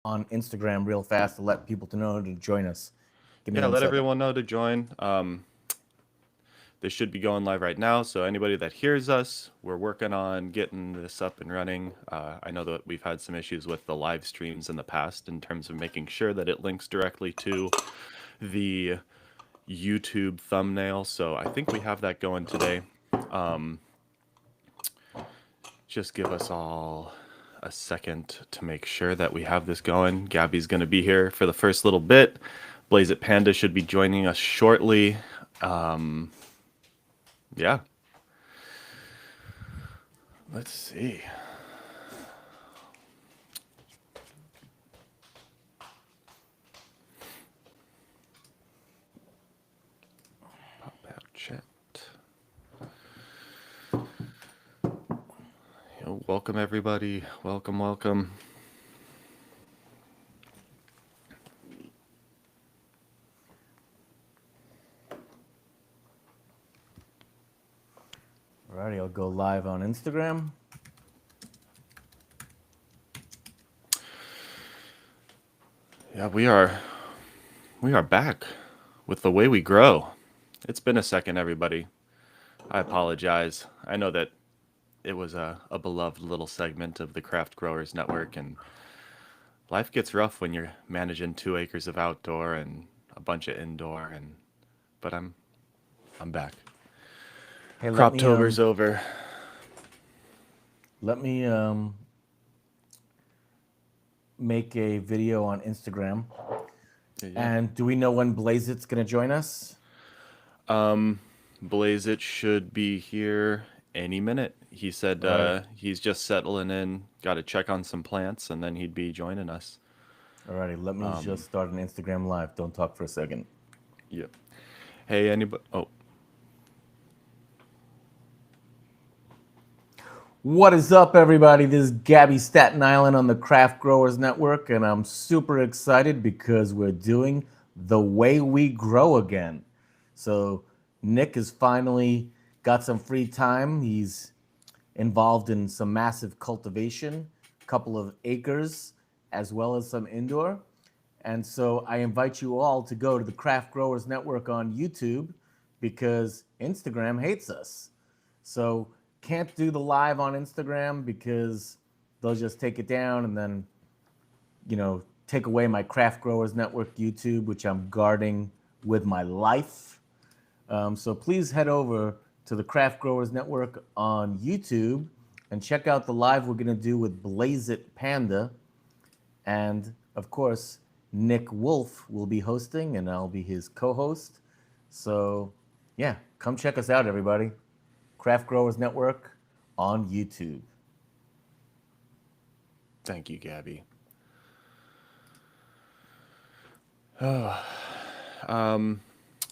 on Instagram real fast to let people to know to join us. Give me Yeah, one let second. everyone know to join. This should be going live right now. So anybody that hears us, we're working on getting this up and running. I know that we've had some issues with the live streams in the past in terms of making sure that it links directly to the YouTube thumbnail. So I think we have that going today. Um, just give us all a second to make sure that we have this going. Gabby's going to be here for the first little bit. Blaze It Panda should be joining us shortly. Um, yeah, let's see. Pop out chat. Welcome everybody. Welcome, welcome. Alrighty, I'll go live on Instagram. Yeah, we are back with the way we grow. It's been a second, everybody. I apologize. I know that it was a beloved little segment of the Craft Growers Network, and life gets rough when you're managing 2 acres of outdoor and a bunch of indoor. And but I'm back. Hey, Croptober's over. let me make a video on Instagram. Yeah. And do we know when Blaze It's gonna join us? Blaze It should be here any minute. He said Alrighty. he's just settling in, got to check on some plants, and then he'd be joining us. Alrighty, let me just start an Instagram live. Don't talk for a second. Yep. Hey, anybody? Oh, What is up, everybody? This is Gabby Staten Island on the Craft Growers Network, and I'm super excited because we're doing the way we grow again. So Nick has finally got some free time. He's involved in some massive cultivation, a couple of acres, as well as some indoor. And so I invite you all to go to the Craft Growers Network on YouTube because Instagram hates us. So can't do the live on Instagram because they'll just take it down and then, take away my Craft Growers Network YouTube, which I'm guarding with my life. So please head over to the Craft Growers Network on YouTube and check out the live we're going to do with Blaze It Panda. And of course, Nick Wolf will be hosting and I'll be his co-host. So yeah, come check us out, everybody. Craft Growers Network on YouTube. thank you, Gabby.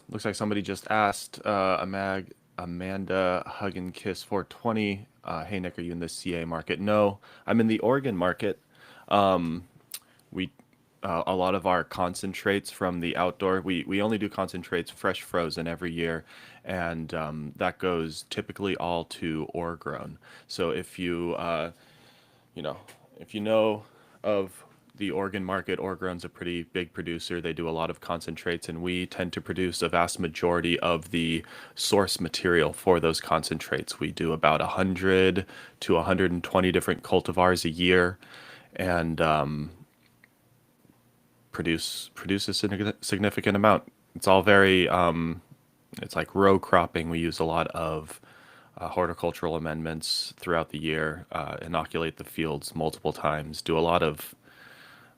Looks like somebody just asked Amanda Hug and Kiss 420. Hey, Nick, are you in the CA market? No, I'm in the Oregon market. We a lot of our concentrates from the outdoor. We only do concentrates fresh frozen every year, and that goes typically all to ore grown. So you know, if you know of the Oregon market, Oregon's a pretty big producer. They do a lot of concentrates, and we tend to produce a vast majority of the source material for those concentrates. We do about 100 to 120 different cultivars a year, and produce a significant amount. It's all very it's like row cropping. We use a lot of horticultural amendments throughout the year, inoculate the fields multiple times, do a lot of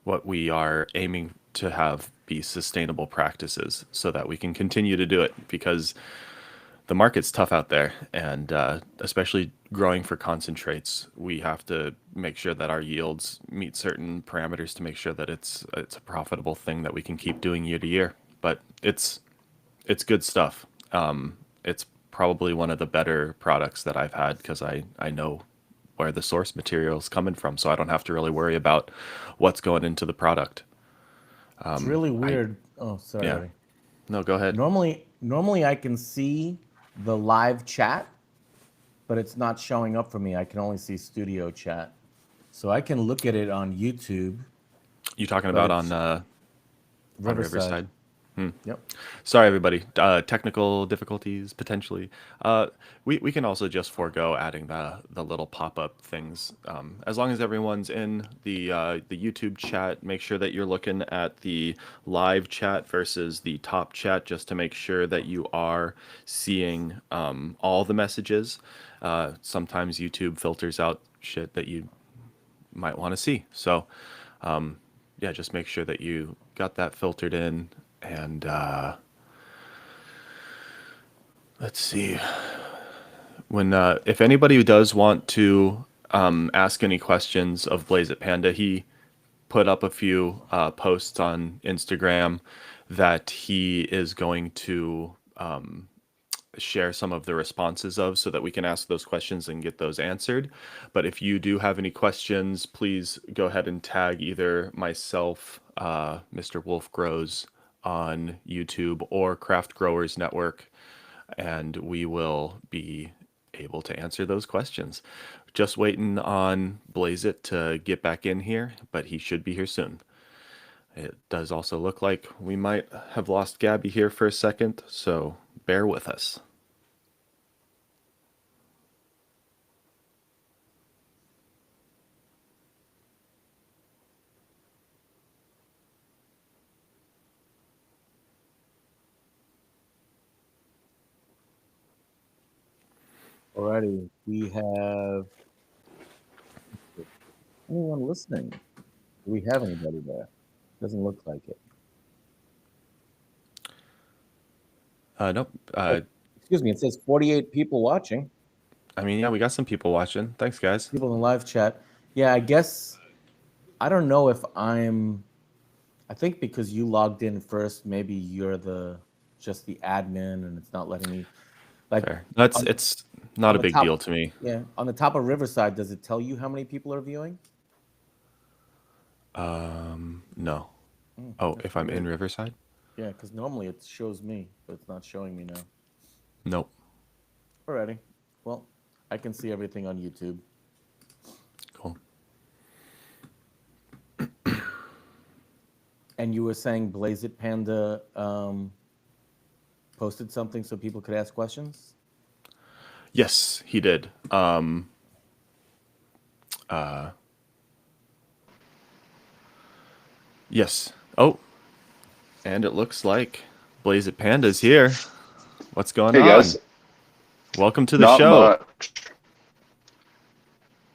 what we are aiming to have be sustainable practices so that we can continue to do it because the market's tough out there, and especially growing for concentrates, we have to make sure that our yields meet certain parameters to make sure that it's a profitable thing that we can keep doing year to year. But it's good stuff. It's probably one of the better products that I've had because I know where the source material is coming from, so I don't have to really worry about what's going into the product. It's really I weird. Oh, sorry, Yeah, buddy. no, go ahead. Normally I can see the live chat, but it's not showing up for me. I can only see studio chat. So I can look at it on YouTube. You talking but about it's on Riverside. Riverside? Hmm. Yep. Sorry, everybody. Technical difficulties potentially. Uh, we can also just forego adding the little pop up things. As long as everyone's in the YouTube chat, make sure that you're looking at the live chat versus the top chat, just to make sure that you are seeing all the messages. Sometimes YouTube filters out shit that you might want to see. So yeah, just make sure that you got that filtered in. And let's see. When if anybody does want to ask any questions of Blaze It Panda, he put up a few posts on Instagram that he is going to share some of the responses of, so that we can ask those questions and get those answered. But if you do have any questions, please go ahead and tag either myself, Mr. Wolf Grows on YouTube, or Craft Growers Network, and we will be able to answer those questions. Just waiting on Blaze It to get back in here, but he should be here soon. It does also look like we might have lost Gabby here for a second, so bear with us. Alrighty. We have anyone listening? Do we have anybody there? Doesn't look like it. Nope. Oh, excuse me. It says 48 people watching. I mean, yeah, we got some people watching. Thanks, guys. People in the live chat. Yeah, I guess I don't know if I think because you logged in first, maybe you're the just the admin and it's not letting me like Fair. That's on it's not on a the big deal top, to me. yeah, on the top of Riverside, does it tell you how many people are viewing? No. Oh, That's if I'm in weird. Riverside? Yeah, because normally it shows me, but it's not showing me now. Nope. Alrighty. Well, I can see everything on YouTube. Cool. And you were saying Blaze It Panda posted something so people could ask questions? Yes, he did. Yes. Oh, and it looks like Blaze It Panda's here. What's going Hey on? guys, Welcome to the not show. much.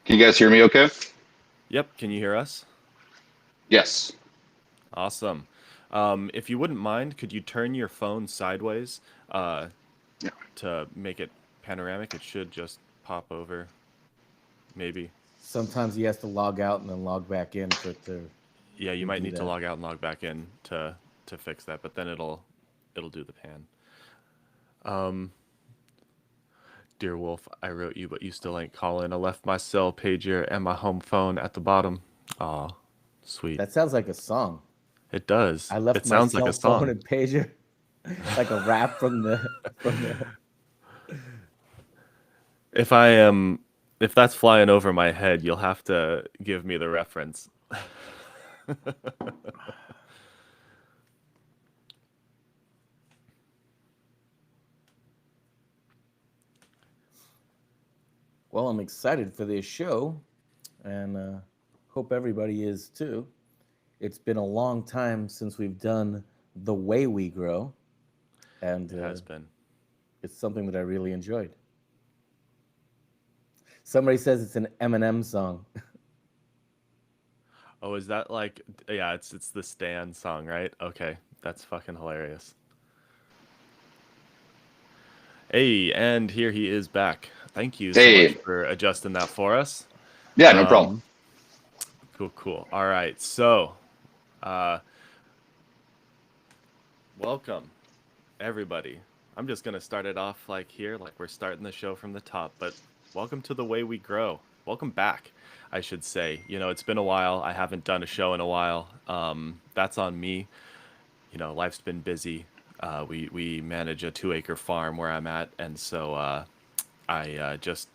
Can you guys hear me okay? Yep, can you hear us? Yes. Awesome. If you wouldn't mind, could you turn your phone sideways Yeah. to make it panoramic? It should just pop over, maybe. Sometimes he has to log out and then log back in for it to Yeah, you might redo need to that. log out and log back in to fix that, but then it'll do the pan. Dear Wolf, I wrote you, but you still ain't calling. I left my cell pager and my home phone at the bottom. Aw, sweet. That sounds like a song. It does. I left It my sounds like cell a phone song. and pager, like a rap from the. If I am, if that's flying over my head, you'll have to give me the reference. Well, I'm excited for this show, and hope everybody is too. It's been a long time since we've done the way we grow, and It has been. it's something that I really enjoyed. Somebody says it's an Eminem song. Oh, is that like, yeah, it's the Stan song, right? Okay, that's fucking hilarious. Hey, and here he is back. Thank you so much Hey. for adjusting that for us. Yeah, no problem. Um, cool, cool. All right, so uh, welcome everybody. I'm just gonna start it off like here, like we're starting the show from the top. But welcome to the way we grow. Welcome back, I should say. You know, it's been a while. I haven't done a show in a while. That's on me. You know, life's been busy. We manage a 2-acre farm where I'm at, and so I just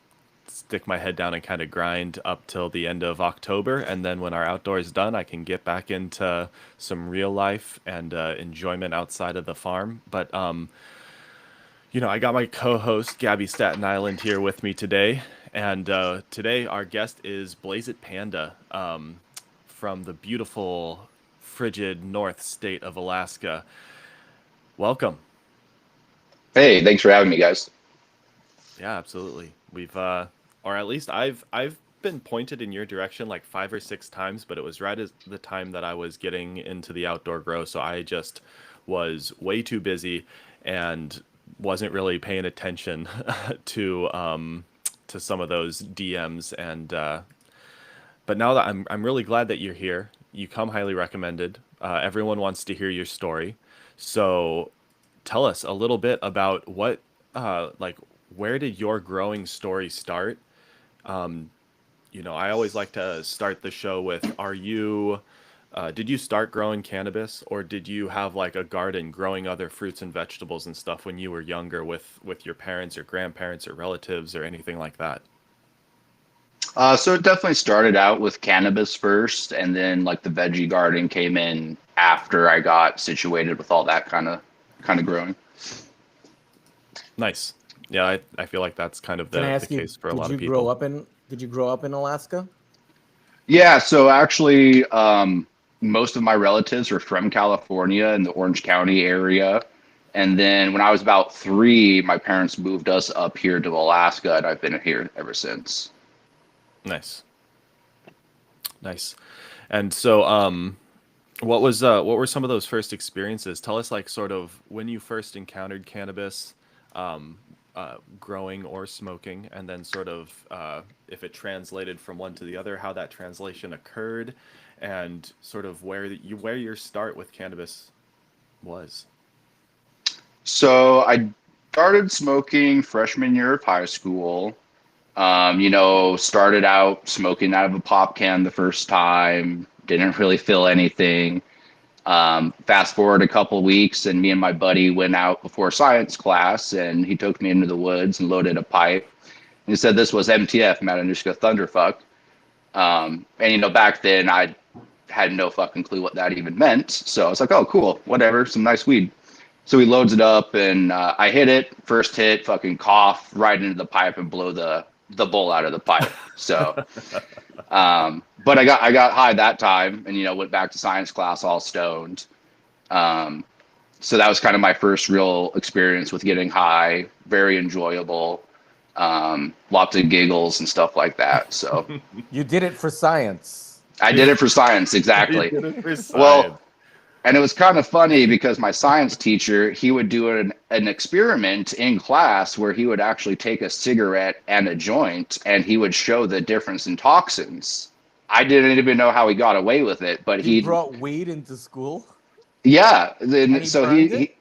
stick my head down and kind of grind up till the end of October, and then when our outdoor is done, I can get back into some real life and enjoyment outside of the farm. But I got my co-host Gabby Staten Island here with me today, and today our guest is Blaze It Panda from the beautiful, frigid North state of Alaska. Welcome. Hey, thanks for having me, guys. Yeah, absolutely. We've, or at least I've been pointed in your direction like 5 or 6 times, but it was right at the time that I was getting into the outdoor grow, so I just was way too busy and wasn't really paying attention to some of those DMs. And but now that I'm really glad that you're here. You come highly recommended. Everyone wants to hear your story, so tell us a little bit about what like where did your growing story start? I always like to start the show with, did you start growing cannabis, or did you have like a garden growing other fruits and vegetables and stuff when you were younger with your parents or grandparents or relatives or anything like that? So it definitely started out with cannabis first, and then like the veggie garden came in after I got situated with all that kind of growing. Nice. Yeah, I feel like that's kind of Can I the ask you, case for a lot of people. did you grow up in Alaska? Yeah, so actually, most of my relatives are from California in the Orange County area. And then when I was about 3, my parents moved us up here to Alaska, and I've been here ever since. Nice. Nice. And so what were some of those first experiences? Tell us like sort of when you first encountered cannabis, growing or smoking, and then sort of if it translated from one to the other, how that translation occurred, and sort of where your start with cannabis was. So I started smoking freshman year of high school. Started out smoking out of a pop can the first time, didn't really feel anything. Fast forward a couple weeks, and me and my buddy went out before science class, and he took me into the woods and loaded a pipe. And he said this was MTF, Matanuska Thunderfuck. Back then I had no fucking clue what that even meant. So I was like, oh, cool, whatever, some nice weed. So he loads it up, and I hit it. First hit, fucking cough right into the pipe and blow the bowl out of the pipe. So, but I got high that time, and went back to science class all stoned. So that was kind of my first real experience with getting high. Very enjoyable. Lots of giggles and stuff like that. So You did it for science. I did it for science, exactly. You did it for science. Well, and it was kind of funny because my science teacher, he would do an experiment in class where he would actually take a cigarette and a joint, and he would show the difference in toxins. I didn't even know how he got away with it, but He brought weed into school. yeah. And Then he so burned it? he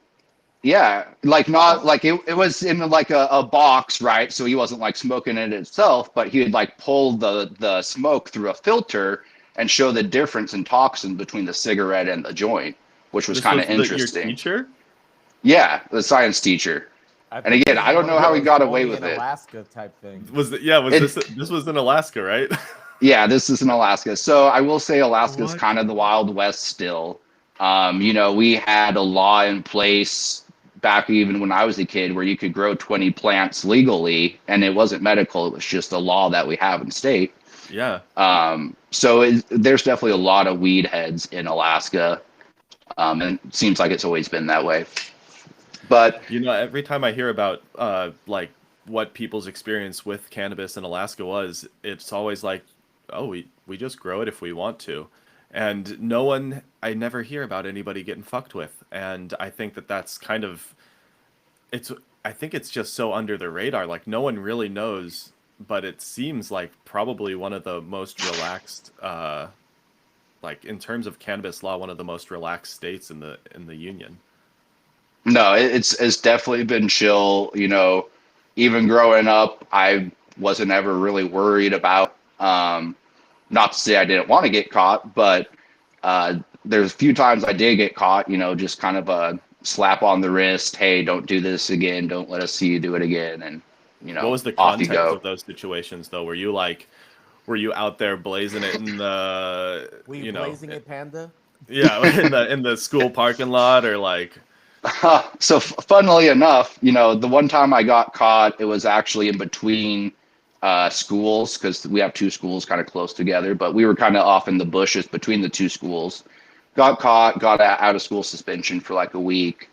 yeah, like not like it was in like a box, right? So he wasn't like smoking it itself, but he would like pull the smoke through a filter and show the difference in toxin between the cigarette and the joint, which was kind of Your interesting. teacher? Yeah, the science teacher. And again, I don't know how he got away with it. Alaska type thing. This was in Alaska, right? Yeah, this is in Alaska. So I will say Alaska's What? kind of the Wild West still. We had a law in place back even when I was a kid where you could grow 20 plants legally, and it wasn't medical. It was just a law that we have in state. Yeah. So there's definitely a lot of weed heads in Alaska, and it seems like it's always been that way. But Every time I hear about like what people's experience with cannabis in Alaska was, it's always like, oh, we just grow it if we want to. And I never hear about anybody getting fucked with. And I think that's kind of, I think it's just so under the radar. Like no one really knows, but it seems like probably one of the most relaxed, like in terms of cannabis law, one of the most relaxed states in the union. no, it's definitely been chill. Even growing up, I wasn't ever really worried about. Not to say I didn't want to get caught, but there's a few times I did get caught. Just kind of a slap on the wrist. Hey, don't do this again. Don't let us see you do it again. And What was the off you context go. of those situations though? Were you out there blazing it in the, Were you blazing it, Panda? yeah, in the school parking lot, or like, So funnily enough, the one time I got caught, it was actually in between schools because we have two schools kind of close together, but we were kind of off in the bushes between the two schools. Got caught, got out of school suspension for like a week.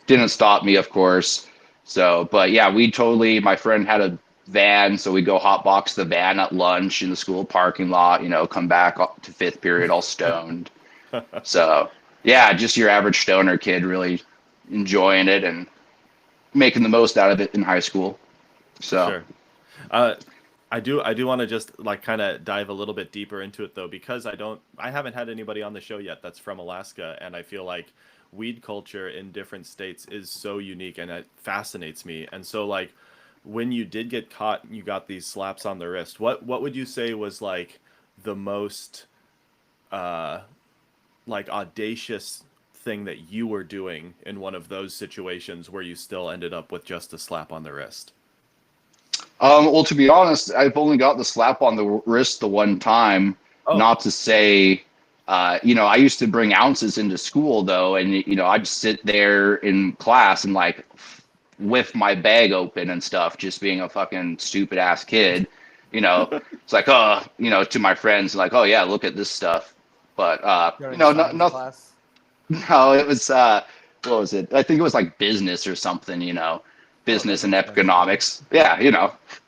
Didn't stop me, of course. So, but yeah, my friend had a van, so we go hotbox the van at lunch in the school parking lot, come back to fifth period all stoned. So yeah, just your average stoner kid really enjoying it and making the most out of it in high school. for So sure. I do want to just like kind of dive a little bit deeper into it though, because I haven't had anybody on the show yet that's from Alaska, and I feel like weed culture in different states is so unique and it fascinates me. And so like when you did get caught, you got these slaps on the wrist. What would you say was like the most uh like audacious thing that you were doing in one of those situations where you still ended up with just a slap on the wrist? well, to be honest, I've only got the slap on the wrist the one time. Oh, Not to say, I used to bring ounces into school though, and I'd sit there in class and like whiff my bag open and stuff, just being a fucking stupid ass kid. It's like, oh, to my friends, like, oh yeah, look at this stuff. But During science no, class? no, it was what was it? I think it was like business or something, Oh, that business and makes sense. economics. Yeah,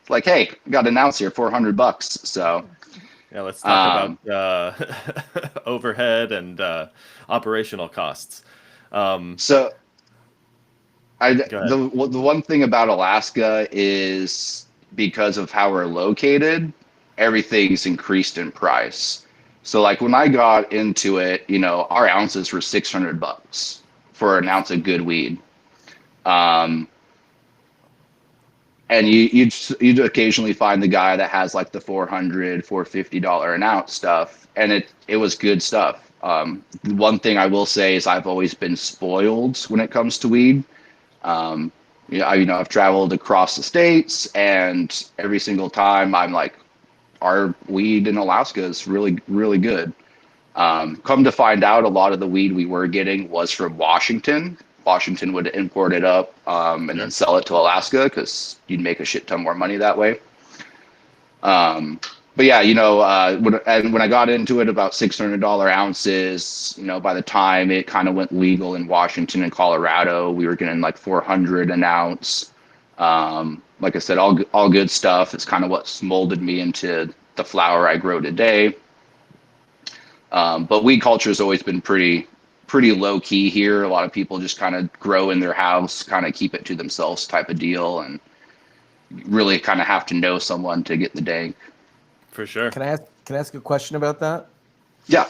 like, hey, got an ounce here, $400. So, yeah, let's talk about um, overhead and operational costs. Um, so Go ahead. the one thing about Alaska is because of how we're located, everything's increased in price. So, like when I got into it, our ounces were $600 for an ounce of good weed. Um, and you'd occasionally find the guy that has like the $450 an ounce stuff, and it was good stuff. One thing I will say is I've always been spoiled when it comes to weed. um, I've traveled across the states, and every single time I'm like, our weed in Alaska is really really good. Come to find out, a lot of the weed we were getting was from Washington. Washington would import it up, and then Sure. sell it to Alaska because you'd make a shit ton more money that way. But yeah, when I got into it, about $600 ounces. By the time it kind of went legal in Washington and Colorado, we were getting like 400 an ounce. Like I said, all good stuff. It's kind of what's molded me into the flower I grow today. But weed culture has always been pretty low key here. A lot of people just kind of grow in their house, kind of keep it to themselves type of deal, and really kind of have to know someone to get the dank. For sure. Can I ask a question about that? Yeah.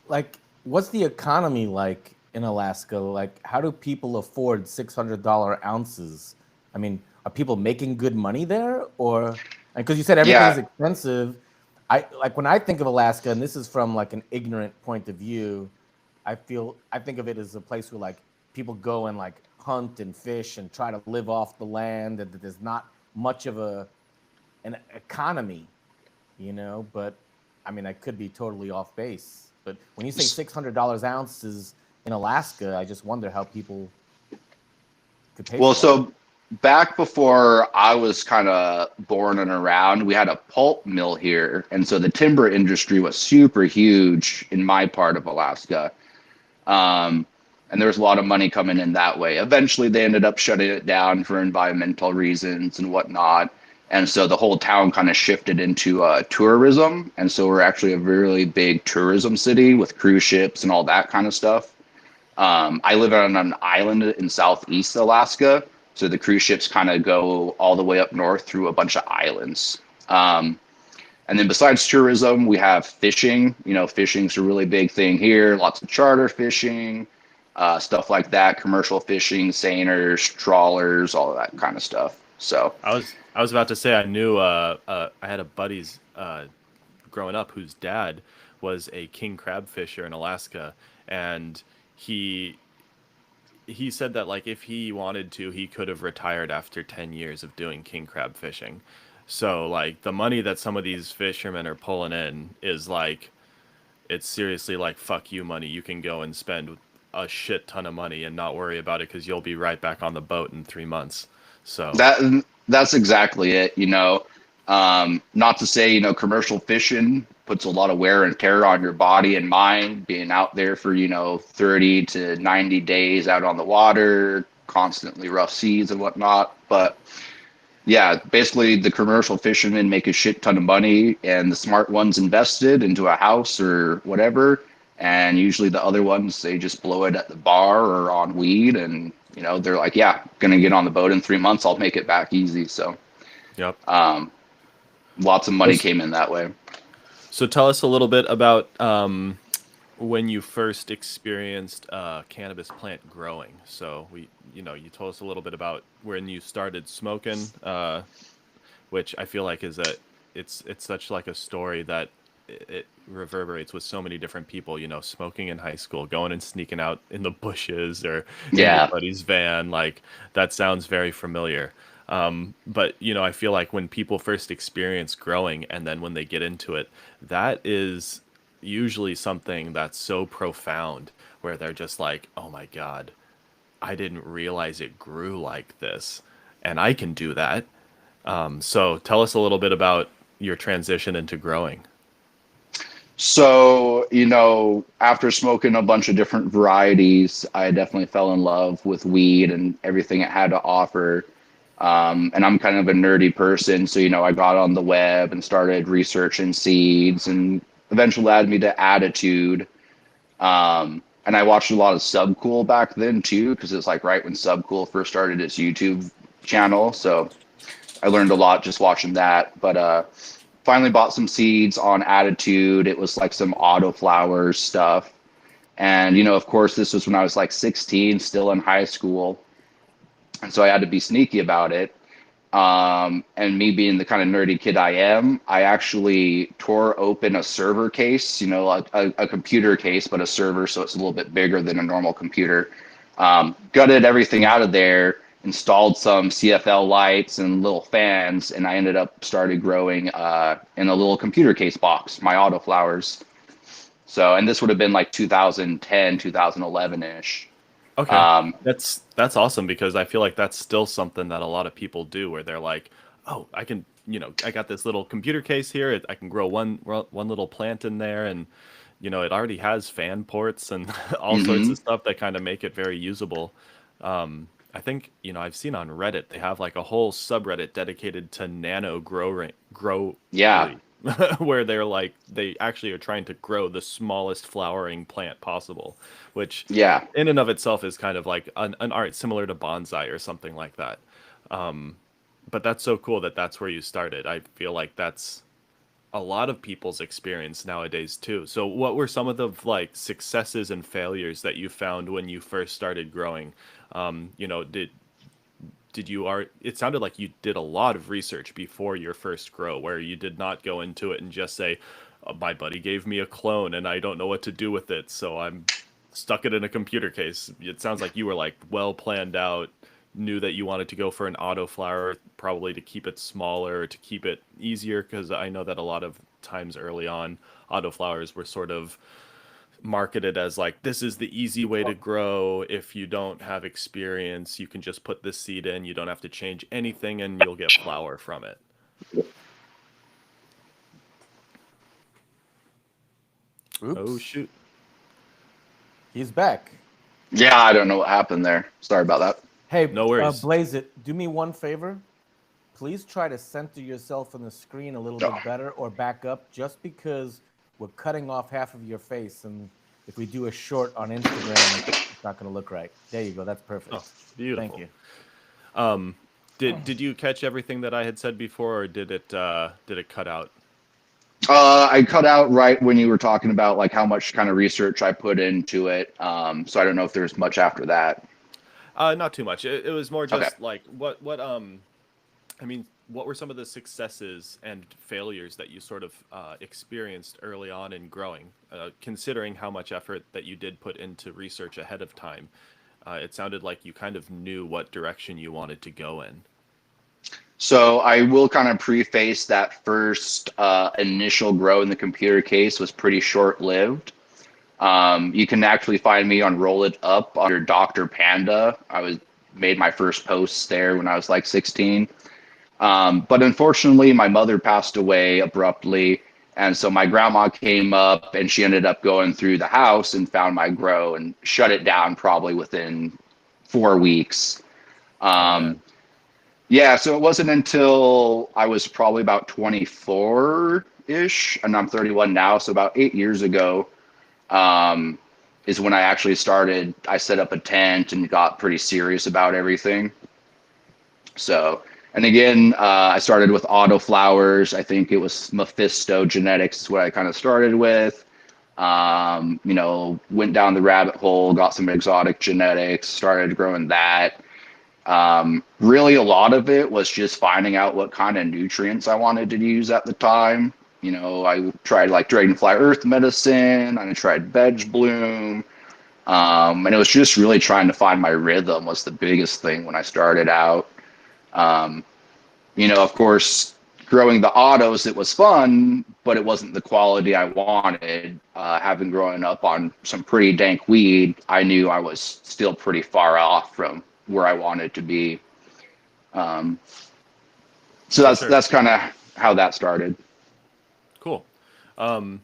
Like, what's the economy like in Alaska? Like, how do people afford $600 ounces? I mean, are people making good money there, or because you said everything is Yeah. expensive? I like when I think of Alaska, and this is from like an ignorant point of view. I think of it as a place where like people go and like hunt and fish and try to live off the land, and that there's not much of an economy, But I mean, I could be totally off base. But when you say $600 ounces in Alaska, I just wonder how people could pay Well, for that. so back before I was kind of born and around, we had a pulp mill here. And so the timber industry was super huge in my part of Alaska. Um, and there was a lot of money coming in that way. Eventually, they ended up shutting it down for environmental reasons and whatnot. And so the whole town kind of shifted into tourism. And so we're actually a really big tourism city with cruise ships and all that kind of stuff. I live on an island in southeast Alaska, so the cruise ships kind of go all the way up north through a bunch of islands. Um, and then besides tourism, we have fishing. Fishing's a really big thing here. Lots of charter fishing, stuff like that, commercial fishing, seiners, trawlers, all of that kind of stuff. So I was about to say I knew I had a buddy's growing up whose dad was a king crab fisher in Alaska, and he he said that like if he wanted to, he could have retired after 10 years of doing king crab fishing. So like the money that some of these fishermen are pulling in is like it's seriously like fuck you money. You can go and spend a shit ton of money and not worry about it because you'll be right back on the boat in 3 months. So That's exactly it. Not to say, commercial fishing puts a lot of wear and tear on your body and mind, being out there for, 30 to 90 days out on the water, constantly rough seas and whatnot. But yeah, basically the commercial fishermen make a shit ton of money and the smart ones invested into a house or whatever. And usually the other ones, they just blow it at the bar or on weed. And, they're like, yeah, going to get on the boat in 3 months. I'll make it back easy. So yep. lots of money Was- came in that way. So tell us a little bit about when you first experienced cannabis plant growing. So you told us a little bit about when you started smoking, which I feel like is it's such like a story that it reverberates with so many different people. Smoking in high school, going and sneaking out in the bushes or in your Yeah. buddy's van, like that sounds very familiar. But I feel like when people first experience growing and then when they get into it, that is usually something that's so profound where they're just like, oh my God, I didn't realize it grew like this and I can do that. So tell us a little bit about your transition into growing. So, after smoking a bunch of different varieties, I definitely fell in love with weed and everything it had to offer. And I'm kind of a nerdy person. So, I got on the web and started researching seeds and eventually led me to Attitude. And I watched a lot of Subcool back then too, because it's like right when Subcool first started its YouTube channel. So I learned a lot just watching that. But finally bought some seeds on Attitude. It was like some autoflower stuff. And, of course, this was when I was like 16, still in high school. And so I had to be sneaky about it. And me being the kind of nerdy kid I am, I actually tore open a server case, a computer case, but a server, so it's a little bit bigger than a normal computer. Gutted everything out of there, installed some CFL lights and little fans, and I ended up started growing in a little computer case box, my autoflowers. So, and this would have been like 2010, 2011-ish. Okay. That's awesome because I feel like that's still something that a lot of people do where they're like, "Oh, I can, I got this little computer case here. I can grow one little plant in there and it already has fan ports and all sorts Hmm. of stuff that kind of make it very usable." I think, I've seen on Reddit they have like a whole subreddit dedicated to nano Yeah. growery where they're like they actually are trying to grow the smallest flowering plant possible, which Yeah. in and of itself is kind of like an art similar to bonsai or something like that. But that's so cool that that's where you started. I feel like that's a lot of people's experience nowadays too. So what were some of the like successes and failures that you found when you first started growing? Did you are it sounded like you did a lot of research before your first grow where you did not go into it and just say, my buddy gave me a clone and I don't know what to do with it, so I'm stuck it in a computer case." It sounds like you were like well planned out, knew that you wanted to go for an autoflower, probably to keep it smaller, to keep it easier, because I know that a lot of times early on, autoflowers were sort of marketed as like this is the easy way to grow. If you don't have experience, you can just put this seed in, you don't have to change anything and you'll get flower from it. Oops. Oh shoot. He's back. Yeah, I don't know what happened there. Sorry about that. Hey, No worries. Blaze it. Do me one favor. Please try to center yourself on the screen a little bit better or back up just because we're cutting off half of your face. And if we do a short on Instagram, it's not going to look right. There you go. That's perfect. Oh, beautiful. Thank you. Did you catch everything that I had said before, or did it cut out? I cut out right when you were talking about like how much kind of research I put into it. So I don't know if there's much after that. Not too much. It was more Okay. just like I mean, what were some of the successes and failures that you sort of experienced early on in growing, considering how much effort that you did put into research ahead of time? it sounded like you kind of knew what direction you wanted to go in. So I will kind of preface that first initial grow in the computer case was pretty short lived. You can actually find me on Roll It Up under Dr. Panda. I was made my first posts there when I was like 16. But unfortunately, my mother passed away abruptly. And so my grandma came up and she ended up going through the house and found my grow and shut it down probably within 4 weeks. Oh Um, man. yeah, so it wasn't until I was probably about 24-ish, and I'm 31 now, so about 8 years ago, um, is when I actually started. I set up a tent and got pretty serious about everything. So, and again, I started with auto flowers. I think it was Mephisto genetics is what I kind of started with. Went down the rabbit hole, got some exotic genetics, started growing that. Really, a lot of it was just finding out what kind of nutrients I wanted to use at the time. I tried like Dragonfly Earth Medicine, and I tried Veg Bloom, and it was just really trying to find my rhythm was the biggest thing when I started out. Um, of course, growing the autos, it was fun, but it wasn't the quality I wanted. Having grown up on some pretty dank weed, I knew I was still pretty far off from where I wanted to be. Um, so For that's sure. that's kind of how that started. Cool. Um,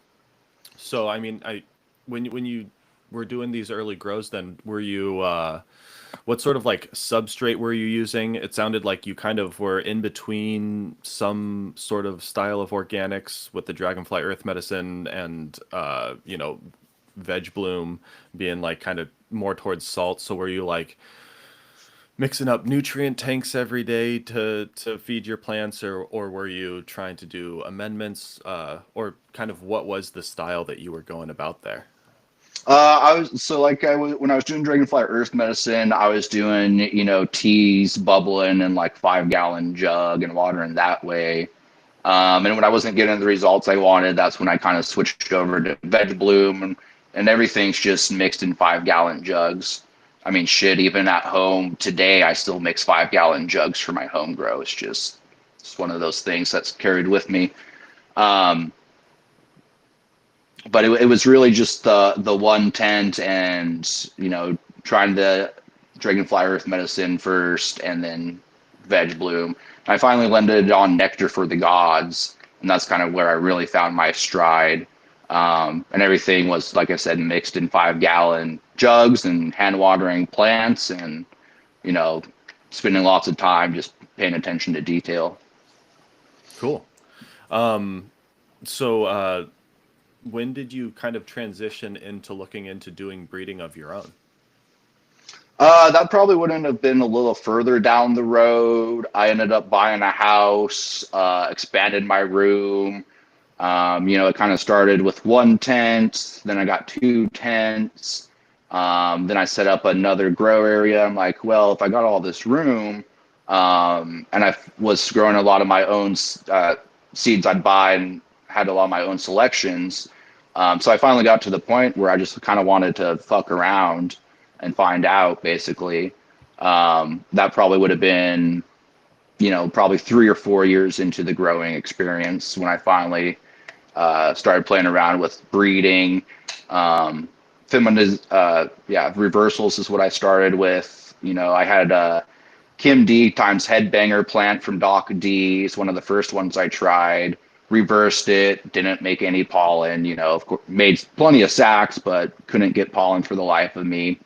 so I mean, when you were doing these early grows, then were you what sort of like substrate were you using? It sounded like you kind of were in between some sort of style of organics with the Dragonfly Earth Medicine and Veg Bloom being like kind of more towards salt. So were you like mixing up nutrient tanks every day to feed your plants, or were you trying to do amendments, or kind of what was the style that you were going about there? I was so like I was when I was doing Dragonfly Earth Medicine, I was doing teas bubbling in like 5 gallon jug and watering that way. And when I wasn't getting the results I wanted, that's when I kind of switched over to Veg Bloom, and everything's just mixed in 5 gallon jugs. I mean, shit, even at home today, I still mix 5 gallon jugs for my home grow. It's one of those things that's carried with me. Um, but it was really just the one tent and trying the Dragonfly Earth Medicine first and then Veg Bloom. I finally landed on Nectar for the Gods, and that's kind of where I really found my stride. And everything was, like I said, mixed in 5 gallon jugs and hand watering plants and you know spending lots of time just paying attention to detail. Cool. So when did you kind of transition into looking into doing breeding of your own? That probably wouldn't have been a little further down the road. I ended up buying a house, expanded my room. It kind of started with one tent, then I got two tents. Then I set up another grow area. I'm like, well, if I got all this room, and I was growing a lot of my own seeds I'd buy and had a lot of my own selections. So I finally got to the point where I just kind of wanted to fuck around and find out basically. That probably would have been, probably 3 or 4 years into the growing experience when I finally started playing around with breeding. Reversals is what I started with. I had Kim D times Headbanger plant from Doc D. It's one of the first ones I tried. Reversed it, didn't make any pollen. Of course, made plenty of sacks, but couldn't get pollen for the life of me.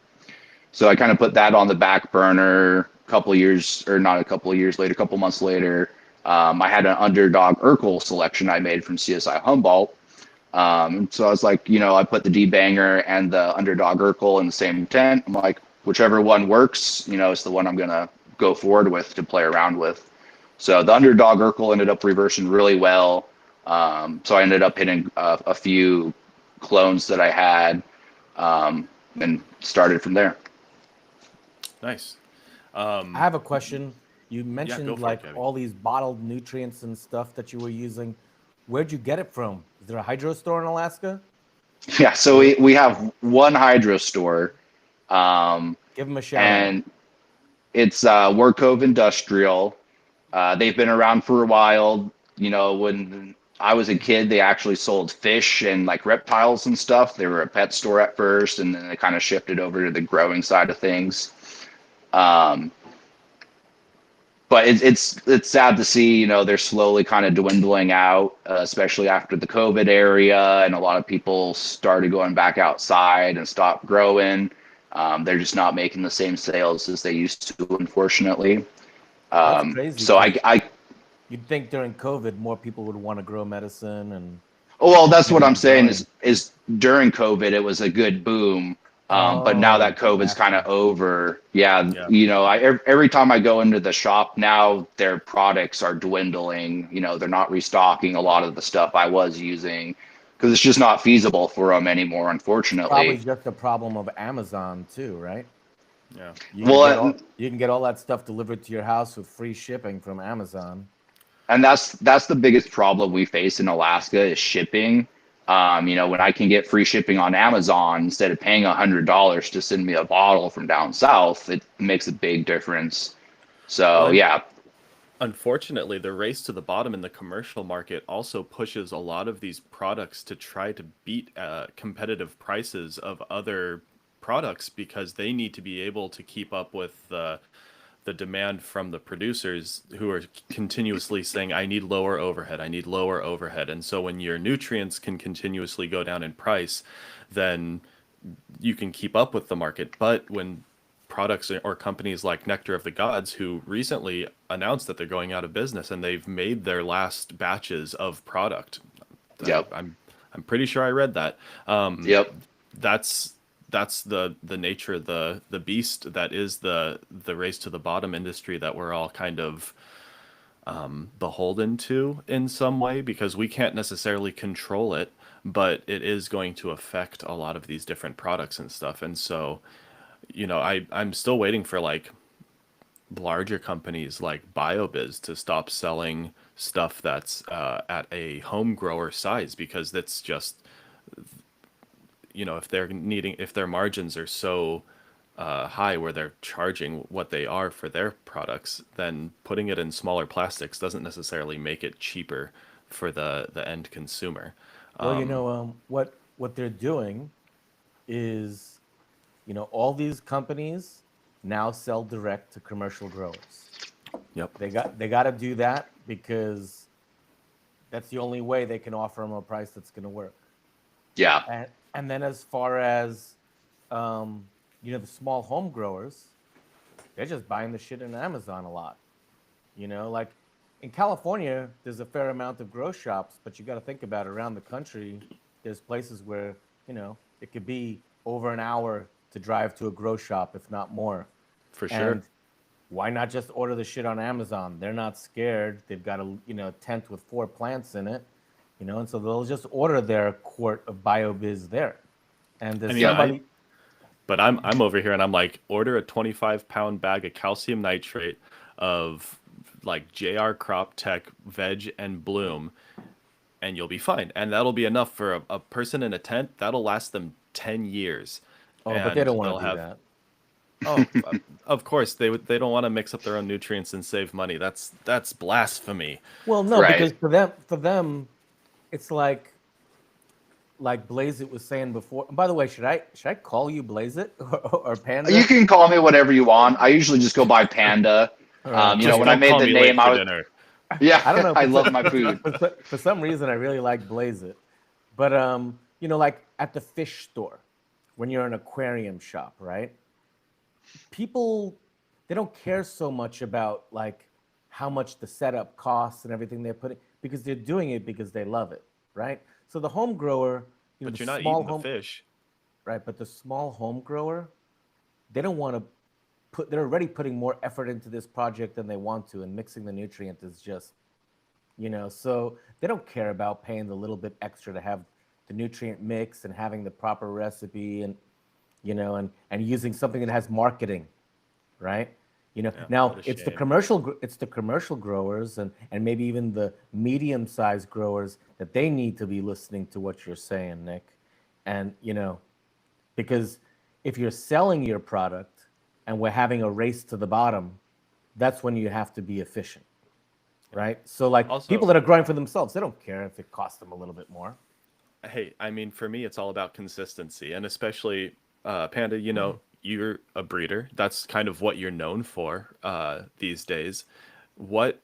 So I kind of put that on the back burner. A couple of years, or not a couple of years later, a couple months later, I had an underdog Urkel selection I made from CSI Humboldt. So I was like, I put the D-Banger and the underdog Urkel in the same tent. I'm like, whichever one works, it's the one I'm going to go forward with to play around with. So the underdog Urkel ended up reversing really well. So I ended up hitting a few clones that I had, and started from there. Nice. I have a question. You Yeah, go mentioned for it, like Gabby. all these bottled nutrients and stuff that you were using. Where'd you get it from? Is there a hydro store in Alaska? Yeah, so we have one hydro store. Give them a shout out. and it's Workove Industrial. They've been around for a while. You know, when I was a kid, they actually sold fish and like reptiles and stuff. They were a pet store at first, and then they kind of shifted over to the growing side of things. Um, but it's sad to see, you know, they're slowly kind of dwindling out, especially after the COVID area, and a lot of people started going back outside and stopped growing. They're just not making the same sales as they used to, unfortunately. That's crazy So because I you'd think during COVID more people would want to grow medicine and Oh, well, that's what I'm keep saying growing. is during COVID it was a good boom. But now that Oh, COVID's kind gotcha. of over, yeah, Yeah. you know, every time I go into the shop now, their products are dwindling. You know, they're not restocking a lot of the stuff I was using because it's just not feasible for them anymore, Probably unfortunately. just a problem of Amazon too, right? Yeah. Well, You can get all that stuff delivered to your house with free shipping from Amazon. and that's the biggest problem we face in Alaska is shipping. You know, when I can get free shipping on Amazon instead of paying $100 to send me a bottle from down south, it makes a big difference. Well, So and yeah, unfortunately, the race to the bottom in the commercial market also pushes a lot of these products to try to beat competitive prices of other products because they need to be able to keep up with the demand from the producers who are continuously saying, I need lower overhead, I need lower overhead. And so when your nutrients can continuously go down in price, then you can keep up with the market. But when products or companies like Nectar of the Gods, who recently announced that they're going out of business and they've made their last batches of product, I, yep, I'm I'm pretty sure I read that. yep, That's the nature of the beast that is the race to the bottom industry that we're all kind of beholden to in some way because we can't necessarily control it, but it is going to affect a lot of these different products and stuff. And so, I'm still waiting for like larger companies like BioBiz to stop selling stuff that's at a home grower size because that's just, if their margins are so high where they're charging what they are for their products, then putting it in smaller plastics doesn't necessarily make it cheaper for the end consumer. Well, what they're doing is, all these companies now sell direct to commercial growers. Yep. They got to do that because that's the only way they can offer them a price that's going to work. yeah, And then as far as the small home growers, they're just buying the shit in Amazon a lot. Like in California, there's a fair amount of grow shops, but you got to think about it, around the country. There's places where it could be over an hour to drive to a grow shop, if not more. For sure. And why not just order the shit on Amazon? They're not scared. They've got a tent with 4 plants in it, and so they'll just order their quart of BioViz there. And I there's mean, yep, somebody. but I'm over here and I'm like, order a 25-pound bag of calcium nitrate of like JR Crop Tech Veg and Bloom, and you'll be fine. And that'll be enough for a person in a tent. That'll last them 10 years. Oh, but they And don't want they'll to do have, that. oh, of course, they don't want to mix up their own nutrients and save money. That's blasphemy. Well, no, right. because for them, it's like Blaze It was saying before. And by the way, should I call you Blaze It or You Panda? can call me whatever you want. I usually just go by Panda. All right, You know, Just when I don't made call the me late name, for I was dinner. yeah, I don't know. I love my food. For some reason, I really like Blaze It, but like at the fish store, when you're an aquarium shop, right? People, they don't care so much about like how much the setup costs and everything they're putting, because they're doing it because they love it, right? So the home grower, But the you're not small eating the home, fish. right? But the small home grower, they don't want to they're already putting more effort into this project than they want to, and mixing the nutrient is just, so they don't care about paying the little bit extra to have the nutrient mix and having the proper recipe, and and using something that has marketing, right? Yeah, Now what a it's the shame. commercial growers, and maybe even the medium-sized growers, that they need to be listening to what you're saying, Nick. And because if you're selling your product, and we're having a race to the bottom, that's when you have to be efficient, right? So like Also, people that are growing for themselves, they don't care if it costs them a little bit more. hey, I mean, for me, it's all about consistency, and especially Panda. You know, you're a breeder. That's kind of what you're known for these days. What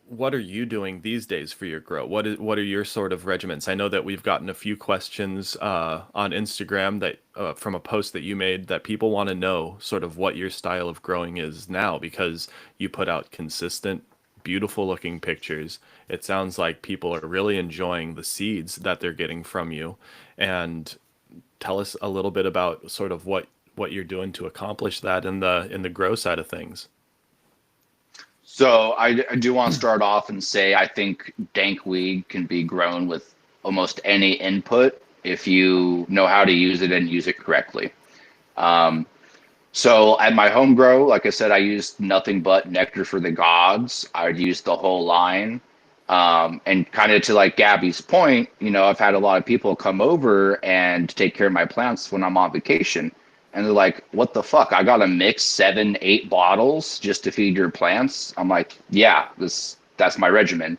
what are you doing these days for your grow? What are your sort of regimens? I know that we've gotten a few questions on Instagram that from a post that you made that people want to know sort of what your style of growing is now because you put out consistent, beautiful looking pictures. It sounds like people are really enjoying the seeds that they're getting from you. And tell us a little bit about sort of what you're doing to accomplish that in the grow side of things. So I do want to start off and say I think dank weed can be grown with almost any input if you know how to use it and use it correctly. Um, so at my home grow, like I said, I used nothing but nectar for the gods. I would use the whole line. And kind of to like Gabby's point, I've had a lot of people come over and take care of my plants when I'm on vacation. And they're like, what the fuck? I gotta mix 7, 8 bottles just to feed your plants. I'm like, yeah, that's my regimen.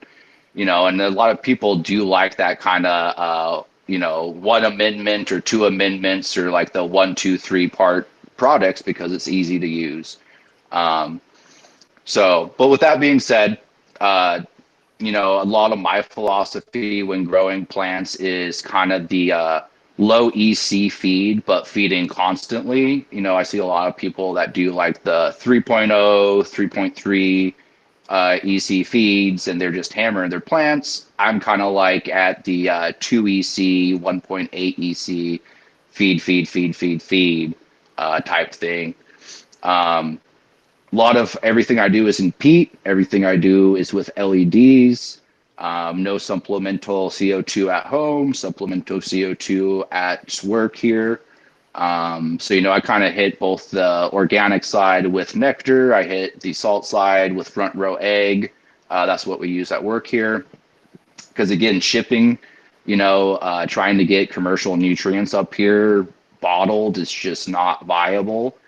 And a lot of people do like that kind of one amendment or two amendments or like the 1, 2, 3 part products because it's easy to use. Um, but with that being said, a lot of my philosophy when growing plants is kind of the low EC feed, but feeding constantly. I see a lot of people that do like the 3.0, 3.3 EC feeds, and they're just hammering their plants. I'm kind of like at the 2 EC, 1.8 EC feed type thing. A lot of everything I do is in peat. Everything I do is with LEDs. No supplemental CO2 at home, supplemental CO2 at work here. I kind of hit both the organic side with nectar. I hit the salt side with front row egg. That's what we use at work here. Because again, shipping, trying to get commercial nutrients up here bottled is just not viable.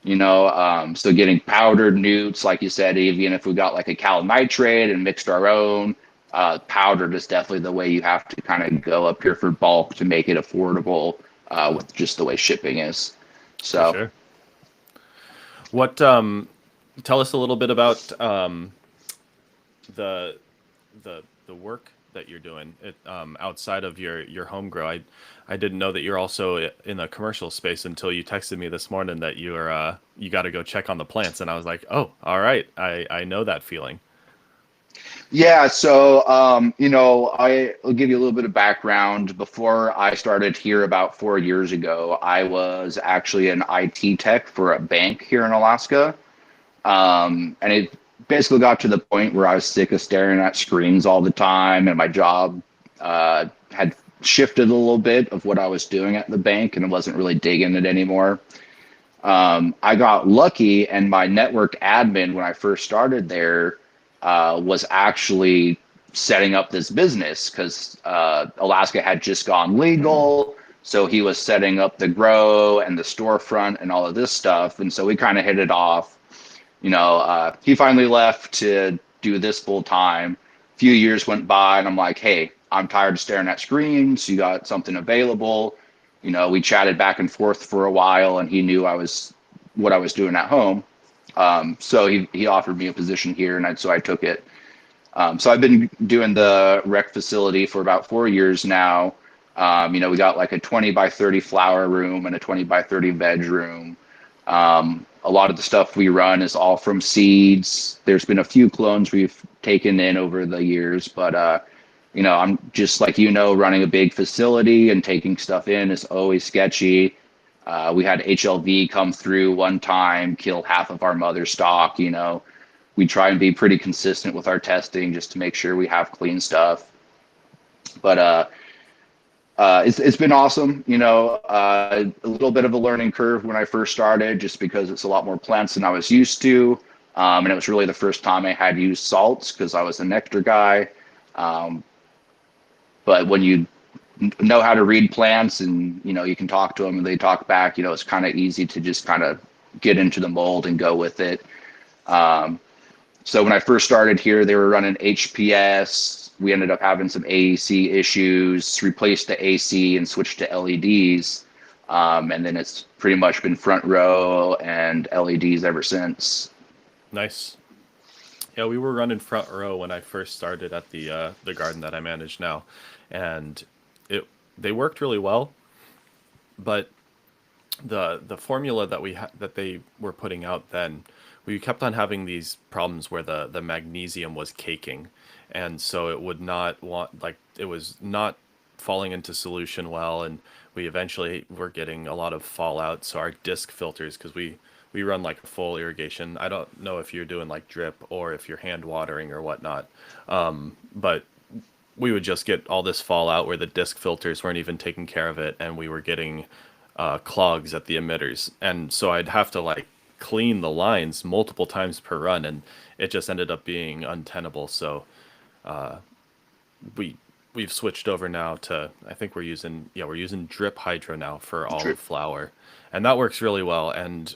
So getting powdered newts, like you said, even if we got like a cal nitrate and mixed our own, powdered is definitely the way you have to kind of go up here for bulk to make it affordable with just the way shipping is. For So, sure. What tell us a little bit about the the work that you're doing outside of your home grow. I didn't know that you're also in a commercial space until you texted me this morning that you got to go check on the plants, and I was like, oh, all right, I know that feeling. yeah, so I'll give you a little bit of background. Before I started here about 4 years ago, I was actually an IT tech for a bank here in Alaska. And it basically got to the point where I was sick of staring at screens all the time, and my job had shifted a little bit of what I was doing at the bank, and I wasn't really digging it anymore. I got lucky, and my network admin when I first started there was actually setting up this business because Alaska had just gone legal. So he was setting up the grow and the storefront and all of this stuff. And so we kind of hit it off. He finally left to do this full time. A few years went by, and I'm like, hey, I'm tired of staring at screens. You got something available? We chatted back and forth for a while, and he knew what I was doing at home. So he offered me a position here, and so I took it. So I've been doing the rec facility for about 4 years now. We got like a 20 by 30 flower room and a 20 by 30 veg room. A lot of the stuff we run is all from seeds. There's been a few clones we've taken in over the years, but I'm just like, running a big facility and taking stuff in is always sketchy. We had HLV come through one time, kill half of our mother stock. We try and be pretty consistent with our testing just to make sure we have clean stuff. But it's been awesome. A little bit of a learning curve when I first started, just because it's a lot more plants than I was used to. And it was really the first time I had used salts because I was a nectar guy. But when you know how to read plants and you can talk to them and they talk back, it's kind of easy to just kind of get into the mold and go with it. So when I first started here, they were running HPS. We ended up having some AEC issues, replaced the AC and switched to LEDs. And then it's pretty much been front row and LEDs ever since. Nice. Yeah, we were running front row when I first started at the garden that I manage now, and they worked really well, but the formula that they were putting out then, we kept on having these problems where the magnesium was caking, and so it would not want, like, it was not falling into solution well, and we eventually were getting a lot of fallout. So our disc filters, because we run like a full irrigation. I don't know if you're doing like drip or if you're hand watering or whatnot, but we would just get all this fallout where the disc filters weren't even taking care of it, and we were getting clogs at the emitters, and so I'd have to like clean the lines multiple times per run, and it just ended up being untenable. So we've switched over now to, I think we're using drip hydro now for all of flower, and that works really well. And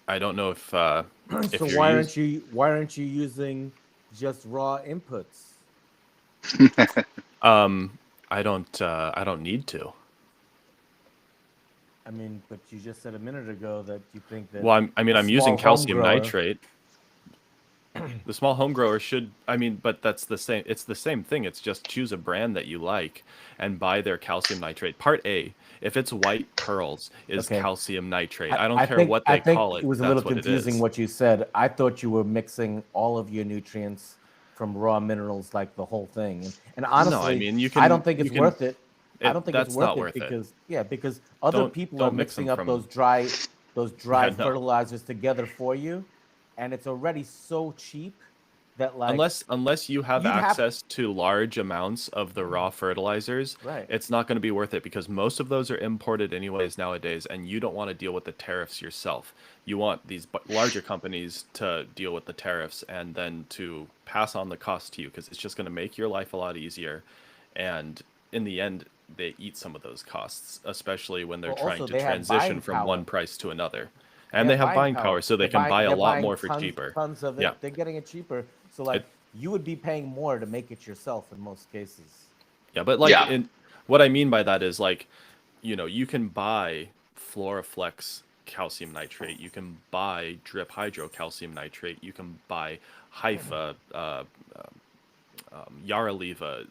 I don't know if So you're why aren't you using just raw inputs? I don't need to. I mean, but you just said a minute ago that you think that. Well, I'm using calcium grower, nitrate. The small home grower should, but that's the same. It's the same thing. It's just choose a brand that you like and buy their calcium nitrate. Part A, if it's white pearls, is calcium nitrate. I don't care what they call it. It was a little confusing what you said. I thought you were mixing all of your nutrients from raw minerals, like the whole thing. And honestly, no, I don't think it's worth it. I don't think it's worth it because other people are mixing up those dry fertilizers together for you, and it's already so cheap that, like, unless you have access to large amounts of the raw fertilizers, right, it's not going to be worth it, because most of those are imported anyways nowadays, and you don't want to deal with the tariffs yourself. You want these larger companies to deal with the tariffs and then to pass on the cost to you, because it's just going to make your life a lot easier, and in the end they eat some of those costs, especially when they're trying to transition from one price to another. And they have buying power, so they can buy a lot more for cheaper. Tons of it. Yeah. They're getting it cheaper. So, like, you would be paying more to make it yourself in most cases. Yeah, but what I mean by that is, like, you can buy Floraflex calcium nitrate. You can buy Drip Hydro calcium nitrate. You can buy Hypha, Yaraliva.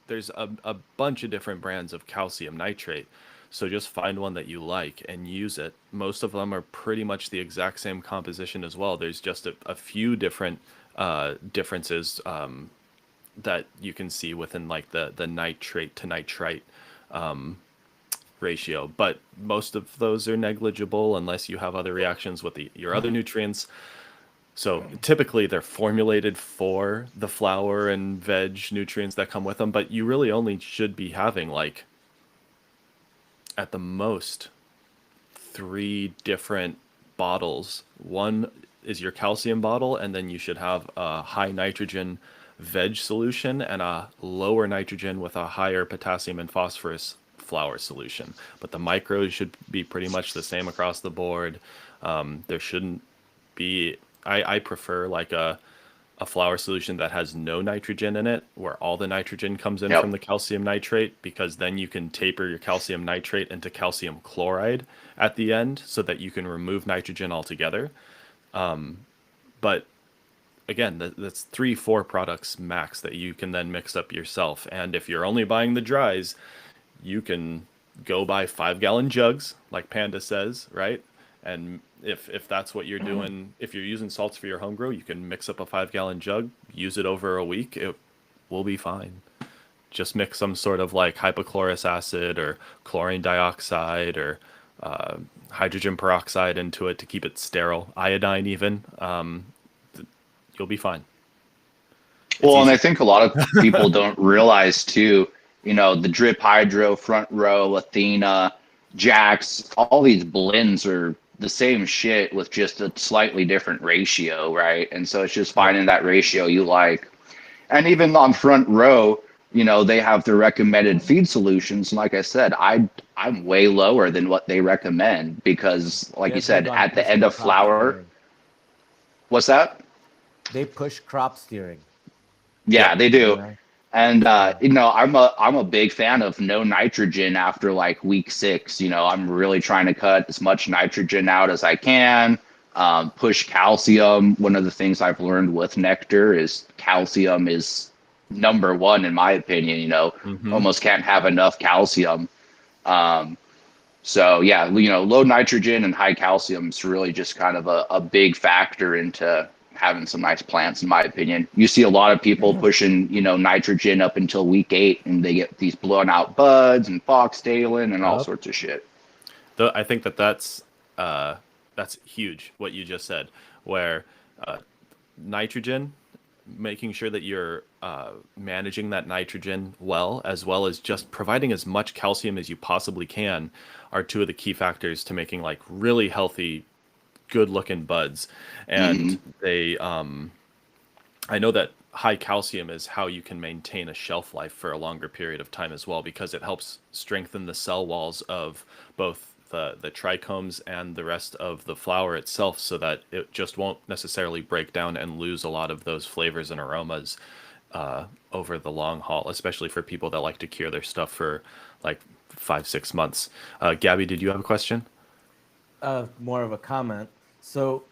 There's a bunch of different brands of calcium nitrate. So just find one that you like and use it. Most of them are pretty much the exact same composition as well. There's just a few different differences that you can see within, like, the nitrate to nitrite ratio. But most of those are negligible unless you have other reactions with your other nutrients. So typically they're formulated for the flower and veg nutrients that come with them, but you really only should be having, like, at the most 3 different bottles. One is your calcium bottle, and then you should have a high nitrogen veg solution and a lower nitrogen with a higher potassium and phosphorus flower solution. But the micros should be pretty much the same across the board. There shouldn't be, I prefer like a flower solution that has no nitrogen in it, where all the nitrogen comes in from the calcium nitrate, because then you can taper your calcium nitrate into calcium chloride at the end so that you can remove nitrogen altogether. But again, that's 3-4 products max that you can then mix up yourself. And if you're only buying the dries, you can go buy 5-gallon jugs, like Panda says, right? And if that's what you're doing, if you're using salts for your home grow, you can mix up a 5-gallon jug, use it over a week, it will be fine. Just mix some sort of like hypochlorous acid or chlorine dioxide or hydrogen peroxide into it to keep it sterile, iodine even. You'll be fine. Well, and I think a lot of people don't realize too, the Drip Hydro, Front Row, Athena, Jax, all these blends are the same shit with just a slightly different ratio, right? And so it's just finding that ratio you like. And even on Front Row, they have their recommended feed solutions. And like I said, I'm way lower than what they recommend because, like you They're big said, on at the end pushing of crop flower, steering. what's that? They push crop steering, Yeah, Yep. they you do. know? And So, I'm a big fan of no nitrogen after like week 6. I'm really trying to cut as much nitrogen out as I can. Push calcium. One of the things I've learned with nectar is calcium is number one in my opinion. Hmm. Almost can't have enough calcium. Um, so yeah, low nitrogen and high calcium is really just kind of a big factor into having some nice plants, in my opinion. You see a lot of people pushing, nitrogen up until week 8, and they get these blown out buds and foxtailing and all yep. sorts of shit. Though I think that's huge what you just said, where uh, nitrogen, making sure that you're managing that nitrogen well as just providing as much calcium as you possibly can, are two of the key factors to making like really healthy, good looking buds. Hmm. And I know that high calcium is how you can maintain a shelf life for a longer period of time as well, because it helps strengthen the cell walls of both the trichomes and the rest of the flower itself, so that it just won't necessarily break down and lose a lot of those flavors and aromas over the long haul, especially for people that like to cure their stuff for like 5 6 months. Gabby, did you have a question? More of a comment. So,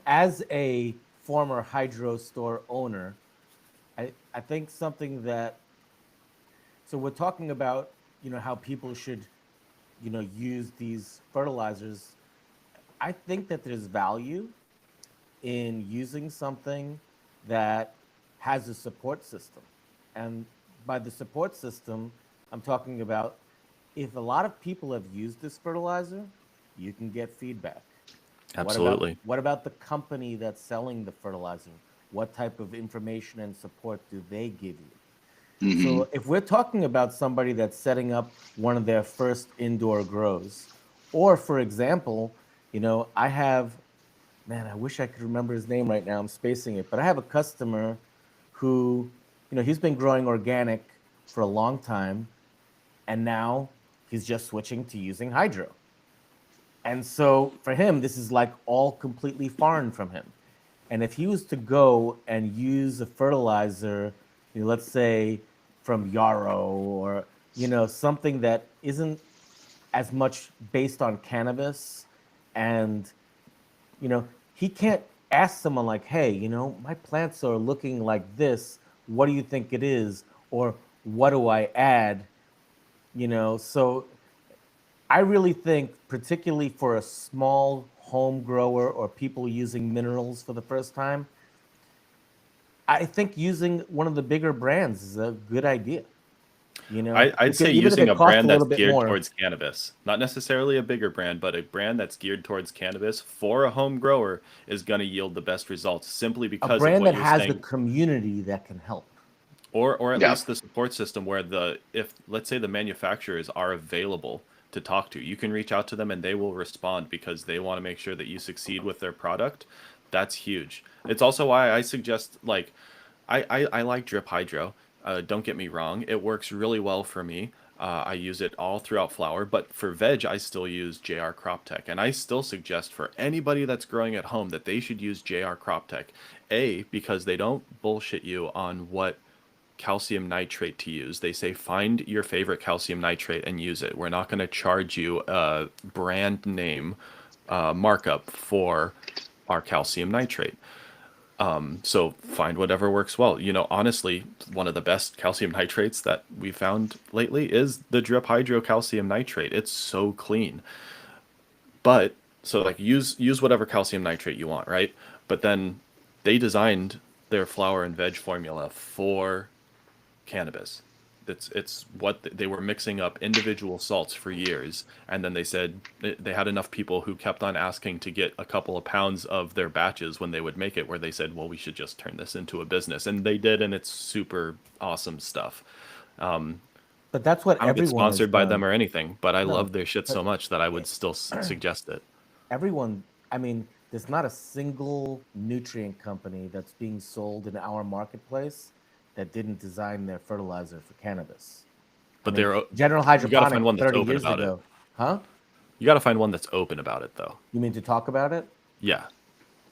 as a former hydro store owner, I think something that, so we're talking about, how people should, use these fertilizers. I think that there's value in using something that has a support system. And by the support system, I'm talking about, if a lot of people have used this fertilizer, you can get feedback. Absolutely. What about the company that's selling the fertilizer? What type of information and support do they give you? Hmm. So if we're talking about somebody that's setting up one of their first indoor grows, or for example, I have, man, I wish I could remember his name right now. I'm spacing it, but I have a customer who, he's been growing organic for a long time, and now he's just switching to using hydro. And so for him, this is like all completely foreign from him. And if he was to go and use a fertilizer, let's say from Yarrow, or something that isn't as much based on cannabis, and he can't ask someone like, hey, my plants are looking like this. What do you think it is? Or what do I add? So I really think, particularly for a small home grower or people using minerals for the first time, I think using one of the bigger brands is a good idea. I'd say Even if using it a costs a brand that's little bit geared more, towards cannabis, not necessarily a bigger brand, but a brand that's geared towards cannabis for a home grower is going to yield the best results, simply a because of brand what that you're has the saying, community that can help. or at Yeah. least the support system where if let's say the manufacturers are available to talk to, you can reach out to them and they will respond because they want to make sure that you succeed with their product. That's huge. It's also why I suggest, like, I like drip hydro. Don't get me wrong, it works really well for me. I use it all throughout flower, but for veg, I still use JR Crop Tech, and I still suggest for anybody that's growing at home that they should use JR Crop Tech. A, because they don't bullshit you on what calcium nitrate to use. They say find your favorite calcium nitrate and use it. We're not going to charge you a brand name markup for our calcium nitrate. So find whatever works well. Honestly, one of the best calcium nitrates that we found lately is the drip hydro calcium nitrate. It's so clean. But so like use whatever calcium nitrate you want, right? But then they designed their flower and veg formula for cannabis. It's what they were mixing up individual salts for years, and then they said they had enough people who kept on asking to get a couple of pounds of their batches when they would make it, where they said, well, we should just turn this into a business, and they did, and it's super awesome stuff. But that's what I don't get everyone has sponsored by them done. or anything, but I No, love their shit so but much that I would still suggest it. everyone, I mean, there's not a single nutrient company that's being sold in our marketplace that didn't design their fertilizer for cannabis. I But mean, they're General you got to find Hydroponic one that's 30 open years about it. ago, huh? You got to find one that's open about it, though. You mean to talk about it? Yeah.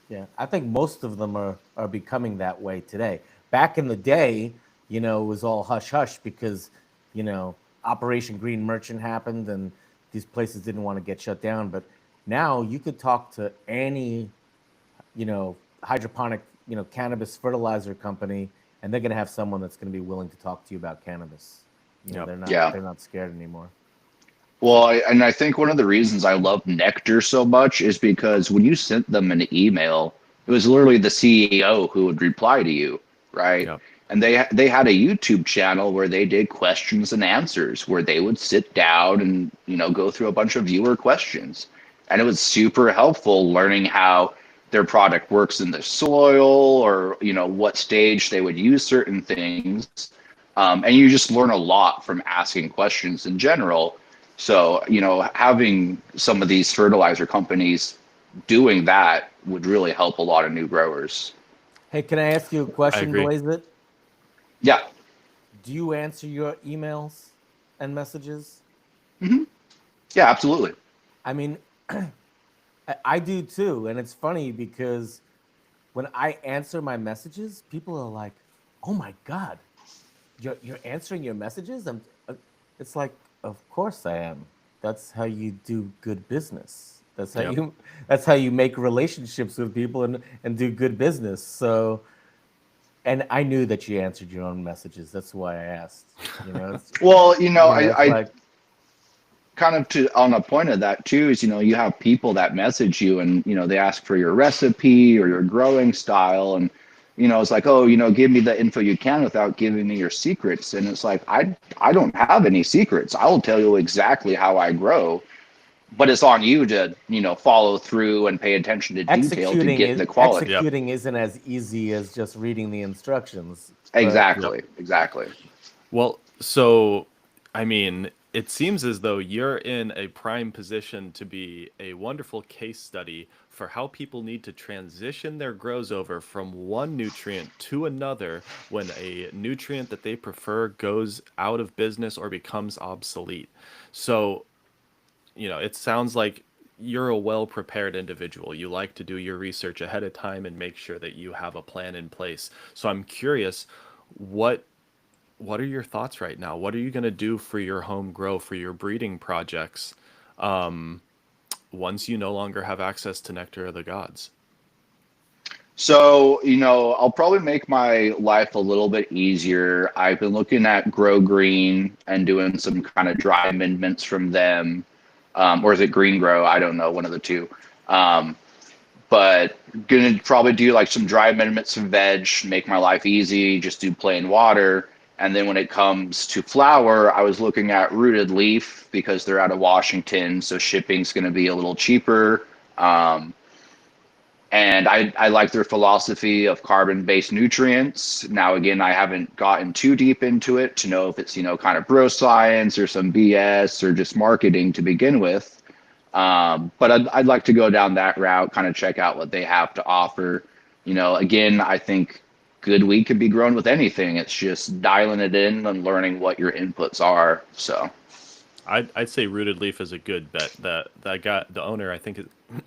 Yeah, I think most of them are becoming that way today. Back in the day, it was all hush hush because, Operation Green Merchant happened and these places didn't want to get shut down. But now you could talk to any, hydroponic, cannabis fertilizer company, and they're going to have someone that's going to be willing to talk to you about cannabis. Yep. They're not Yeah. they're not scared anymore. Well, and I think one of the reasons I love Nectar so much is because when you sent them an email, it was literally the CEO who would reply to you, right? Yep. And they had a YouTube channel where they did questions and answers, where they would sit down and go through a bunch of viewer questions, and it was super helpful learning how their product works in the soil, or what stage they would use certain things, and you just learn a lot from asking questions in general. So, having some of these fertilizer companies doing that would really help a lot of new growers. Hey, can I ask you a I question, agree. Blazit? Yeah. Do you answer your emails and messages? Hmm. Yeah, absolutely. I mean, I do too. And it's funny because when I answer my messages, people are like, "Oh my God, you're answering your messages?" It's like, of course I am. That's how you do good business. That's how Yep. you that's how you make relationships with people and do good business. So, and I knew that you answered your own messages. That's why I asked. It's, Well, it's I like, kind of, to on a point of that too, is you have people that message you, and they ask for your recipe or your growing style, and it's like, oh, give me the info you can without giving me your secrets. And it's like, I don't have any secrets. I will tell you exactly how I grow, but it's on you to follow through and pay attention to detail to get the quality. Yep. executing isn't as easy as just reading the instructions. But Yep. Exactly. Well, so I mean, it seems as though you're in a prime position to be a wonderful case study for how people need to transition their grows over from one nutrient to another when a nutrient that they prefer goes out of business or becomes obsolete. So, it sounds like you're a well prepared individual. You like to do your research ahead of time and make sure that you have a plan in place. So I'm curious, what what are your thoughts right now? What are you going to do for your home grow, for your breeding projects, once you no longer have access to Nectar of the Gods? So, I'll probably make my life a little bit easier. I've been looking at Grow Green and doing some kind of dry amendments from them. Or is it Green Grow? I don't know, one of the two. Um, but gonna probably do like some dry amendments of veg, make my life easy, just do plain water. And then when it comes to flower, I was looking at Rooted Leaf because they're out of Washington, so shipping's going to be a little cheaper. And I like their philosophy of carbon-based nutrients. Now, again, I haven't gotten too deep into it to know if it's, kind of bro science or some BS or just marketing to begin with. But I'd like to go down that route, kind of check out what they have to offer. Again, I think good wheat can be grown with anything. It's just dialing it in and learning what your inputs are. So, I'd say Rooted Leaf is a good bet. That guy, the owner, I think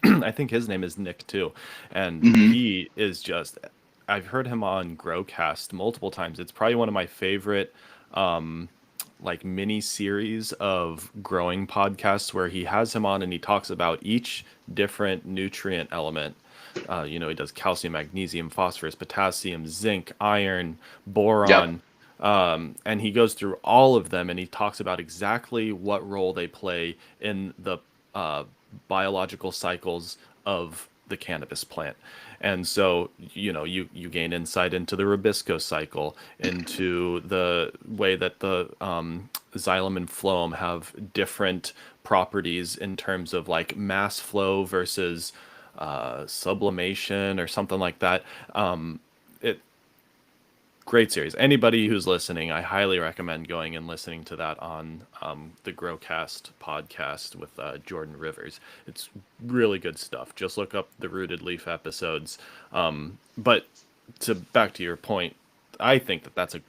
I think his name is Nick too, and mhm. he is just. I've heard him on Growcast multiple times. It's probably one of my favorite, like mini series of growing podcasts where he has him on and he talks about each different nutrient element. He does calcium, magnesium, phosphorus, potassium, zinc, iron, Yep. boron, and he goes through all of them and he talks about exactly what role they play in the uh, biological cycles of the cannabis plant. And so, you gain insight into the Rubisco cycle, into the way that the xylem and phloem have different properties in terms of like mass flow versus sublimation or something like that. It Great series. Anybody who's listening, I highly recommend going and listening to that on the Growcast podcast with Jordan Rivers. It's really good stuff. Just look up the Rooted Leaf episodes. But back to your point, I think that that's a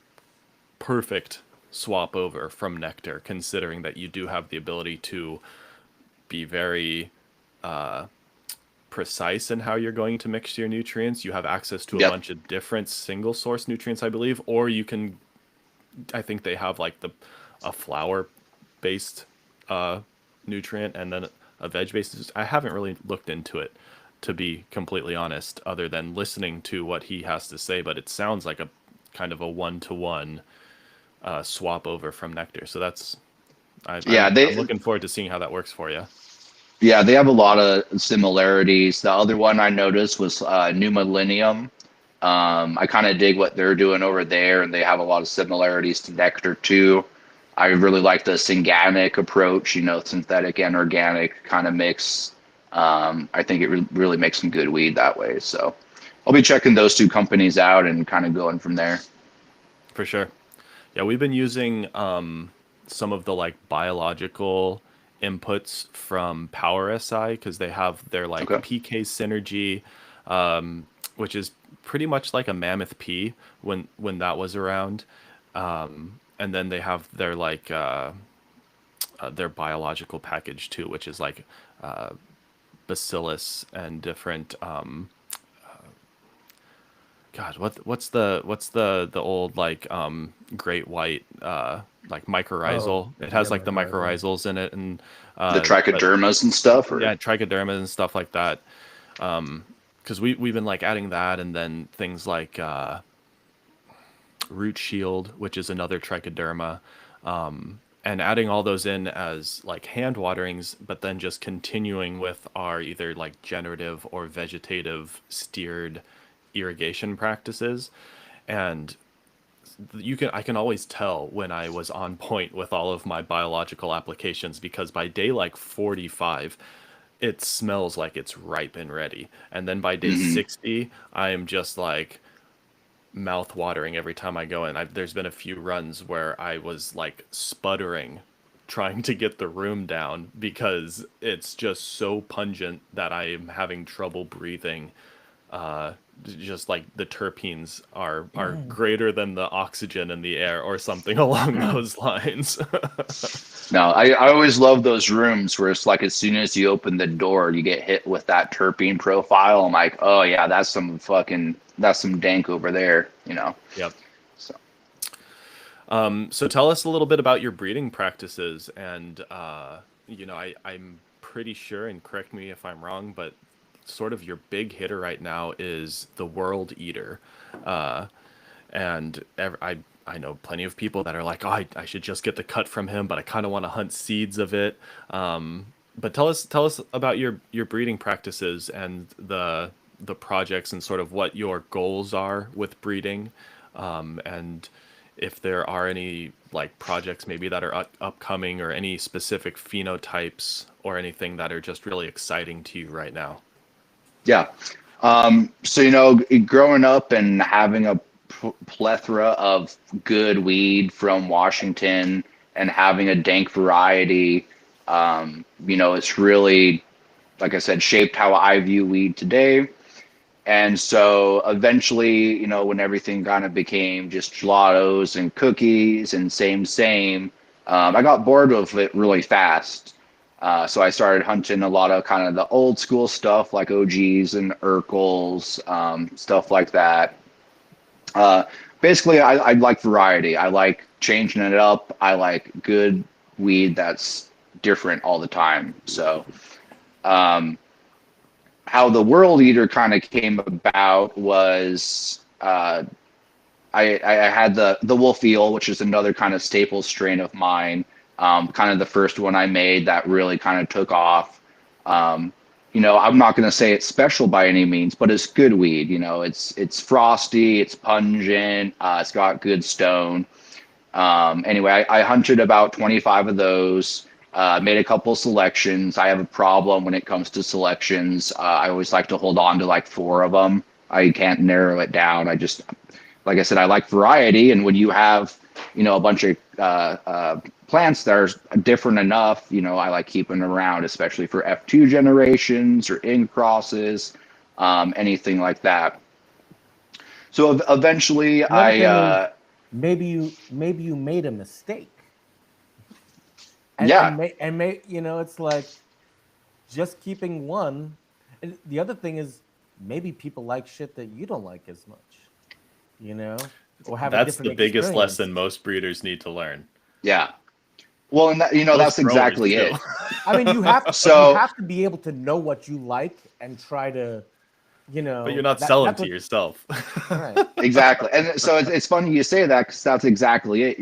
perfect swap over from nectar, considering that you do have the ability to be very precise in how you're going to mix your nutrients. You have access to a Yep. bunch of different single source nutrients, I believe, or you can. I think they have like a flour based nutrient and then a veg based. I haven't really looked into it, to be completely honest, other than listening to what he has to say. But it sounds like a kind of a one-to-one swap over from nectar. So that's Yeah, I'm they looking forward to seeing how that works for you. yeah, they have a lot of similarities. The other one I noticed was New Millennium. I kind of dig what they're doing over there, and they have a lot of similarities to Nectar too. I really like the synganic approach, synthetic and organic kind of mix. I think it really makes some good weed that way. So I'll be checking those two companies out and kind of going from there. For sure. Yeah, we've been using some of the like biological inputs from Power SI because they have their like Okay. PK synergy, which is pretty much like a Mammoth P when that was around, and then they have their biological package too, which is like Bacillus and different God, what's the old like great white like Oh, mycorrhizal? It yeah, has like the mycorrhizal. mycorrhizals in it and The but trichodermas and stuff, or yeah, trichoderma and stuff like that. Because we've been like adding that and then things like root shield, which is another trichoderma, and adding all those in as like hand waterings, but then just continuing with our either like generative or vegetative steered irrigation practices. And I can always tell when I was on point with all of my biological applications because by day like 45 it smells like it's ripe and ready, and then by day hmm 60 I am just like mouth watering every time I go in. There's been a few runs where I was like sputtering trying to get the room down because it's just so pungent that I am having trouble breathing. Uh, just like the terpenes are greater than the oxygen in the air or something along those lines. No, I always love those rooms where it's like as soon as you open the door, you get hit with that terpene profile. I'm like, oh yeah, that's some dank over there. Yep. So So tell us a little bit about your breeding practices, and I'm pretty sure, and correct me if I'm wrong, but sort of your big hitter right now is the World Eater, uh, and I know plenty of people that are like, oh, I should just get the cut from him, but I kind of want to hunt seeds of it. But tell us about your breeding practices and the projects and sort of what your goals are with breeding, and if there are any like projects maybe that are upcoming or any specific phenotypes or anything that are just really exciting to you right now. yeah. So growing up and having a plethora of good weed from Washington and having a dank variety, it's really, like I said, shaped how I view weed today. And so eventually, when everything kind of became just gelatos and cookies and same, I got bored with it really fast. So I started hunting a lot of kind of the old school stuff like OGs and Urkels, stuff like that. Uh, Basically, I like variety. I like changing it up. I like good weed that's different all the time. So um, how the World Eater kind of came about was I had the Wolf Eel, which is another kind of staple strain of mine. Kind of the first one I made that really kind of took off. Um, I'm not going to say it's special by any means, but it's good weed. It's frosty, it's pungent, it's got good stone. Anyway, I hunted about 25 of those, made a couple selections. I have a problem when it comes to selections. I always like to hold on to like four of them. I can't narrow it down. Like I said, I like variety. And when you have, a bunch of plants that are different enough, I like keeping around, especially for F2 generations or in crosses, anything like that. So eventually, The other thing is maybe you made a mistake, and yeah, you know, it's like just keeping one. And the other thing is maybe people like shit that you don't like as much, you know, or have a That's different the biggest experience. lesson most breeders need to learn. yeah. Well, and that, Most that's growers exactly too. it. I mean, you So have to be able to know what you like and try to, you But you're know, not selling that's to what yourself. right. exactly, and so it's funny you say that because that's exactly it.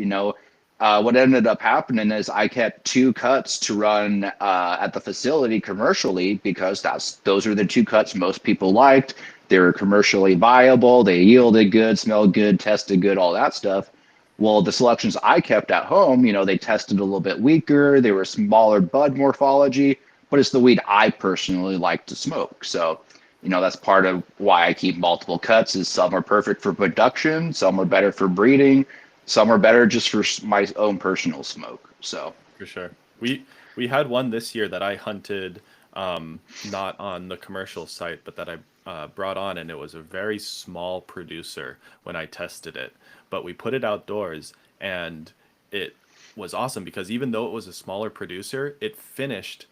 What ended up happening is I kept two cuts to run at the facility commercially because those are the two cuts most people liked. They were commercially viable. They yielded good, smelled good, tested good, all that stuff. Well, the selections I kept at home, they tested a little bit weaker. They were smaller bud morphology, but it's the weed I personally like to smoke. So, that's part of why I keep multiple cuts is some are perfect for production, some are better for breeding, some are better just for my own personal smoke. So, For sure. We had one this year that I hunted, not on the commercial site, but that I brought on, and it was a very small producer when I tested it. But we put it outdoors, and it was awesome because even though it was a smaller producer, it finished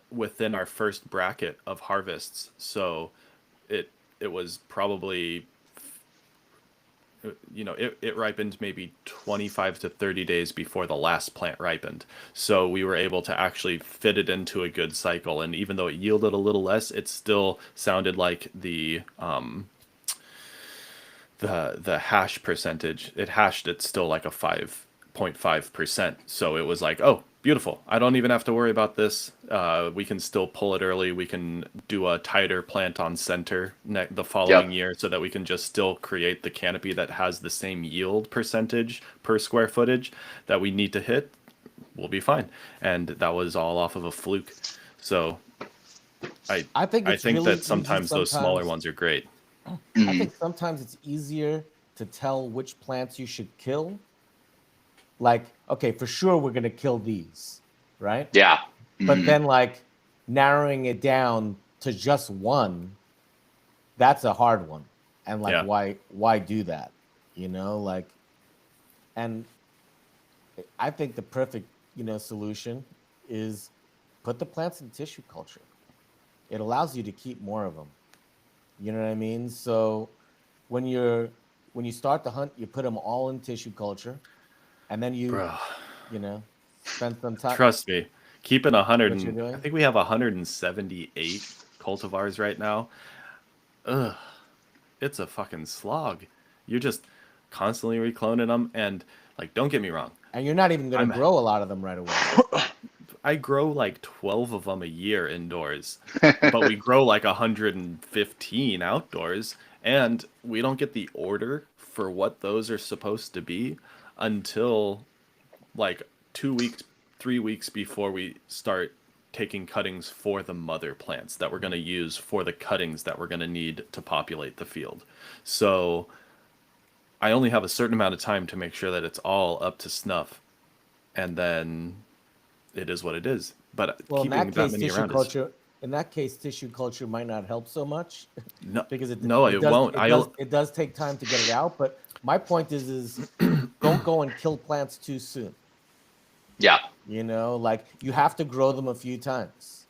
within our first bracket of harvests. So it was probably, it ripened maybe 25 to 30 days before the last plant ripened. So we were able to actually fit it into a good cycle. And even though it yielded a little less, it still sounded like the hash percentage. It hashed it still like a 5.5%. So it was like, oh, beautiful. I don't even have to worry about this. We can still pull it early. We can do a tighter plant on center the following yep. year so that we can just still create the canopy that has the same yield percentage per square footage that we need to hit. We'll be fine. And that was all off of a fluke. So I I think I it's think really that easy sometimes those smaller sometimes. ones are great. I Mhm. think sometimes it's easier to tell which plants you should kill. Like, okay, for sure we're gonna kill these, right? Yeah. But Mhm. then like narrowing it down to just one, that's a hard one. And like Yeah. why do that? Like, and I think the perfect, solution is put the plants in tissue culture. It allows you to keep more of them. You know what I mean? So when you're when you start the hunt, you put them all in tissue culture, and then Bro. you know spend some time. Trust me, keeping 100 What you're and I doing? think we have 178 cultivars right now. Ugh, it's a fucking slog. You're just constantly recloning them, and like, don't get me wrong, And you're not even going to I'm grow a lot of them right away. I grow like 12 of them a year indoors, but we grow like 115 outdoors, and we don't get the order for what those are supposed to be until like 2 weeks, 3 weeks before we start taking cuttings for the mother plants that we're going to use for the cuttings that we're going to need to populate the field. So I only have a certain amount of time to make sure that it's all up to snuff, and then it is what it is. But Well, keeping that many around is in that case, tissue culture might not help so much no, because no, it won't. it does take time to get it out. But my point is don't go and kill plants too soon. Yeah. Like you have to grow them a few times.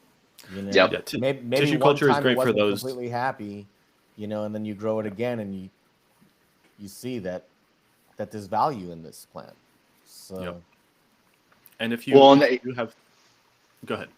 Yep. Yeah, Maybe tissue one culture is time it great for wasn't those. completely happy, and then you grow it again and you see that there's value in this plant. Yep. So And Well, if and you have, go ahead.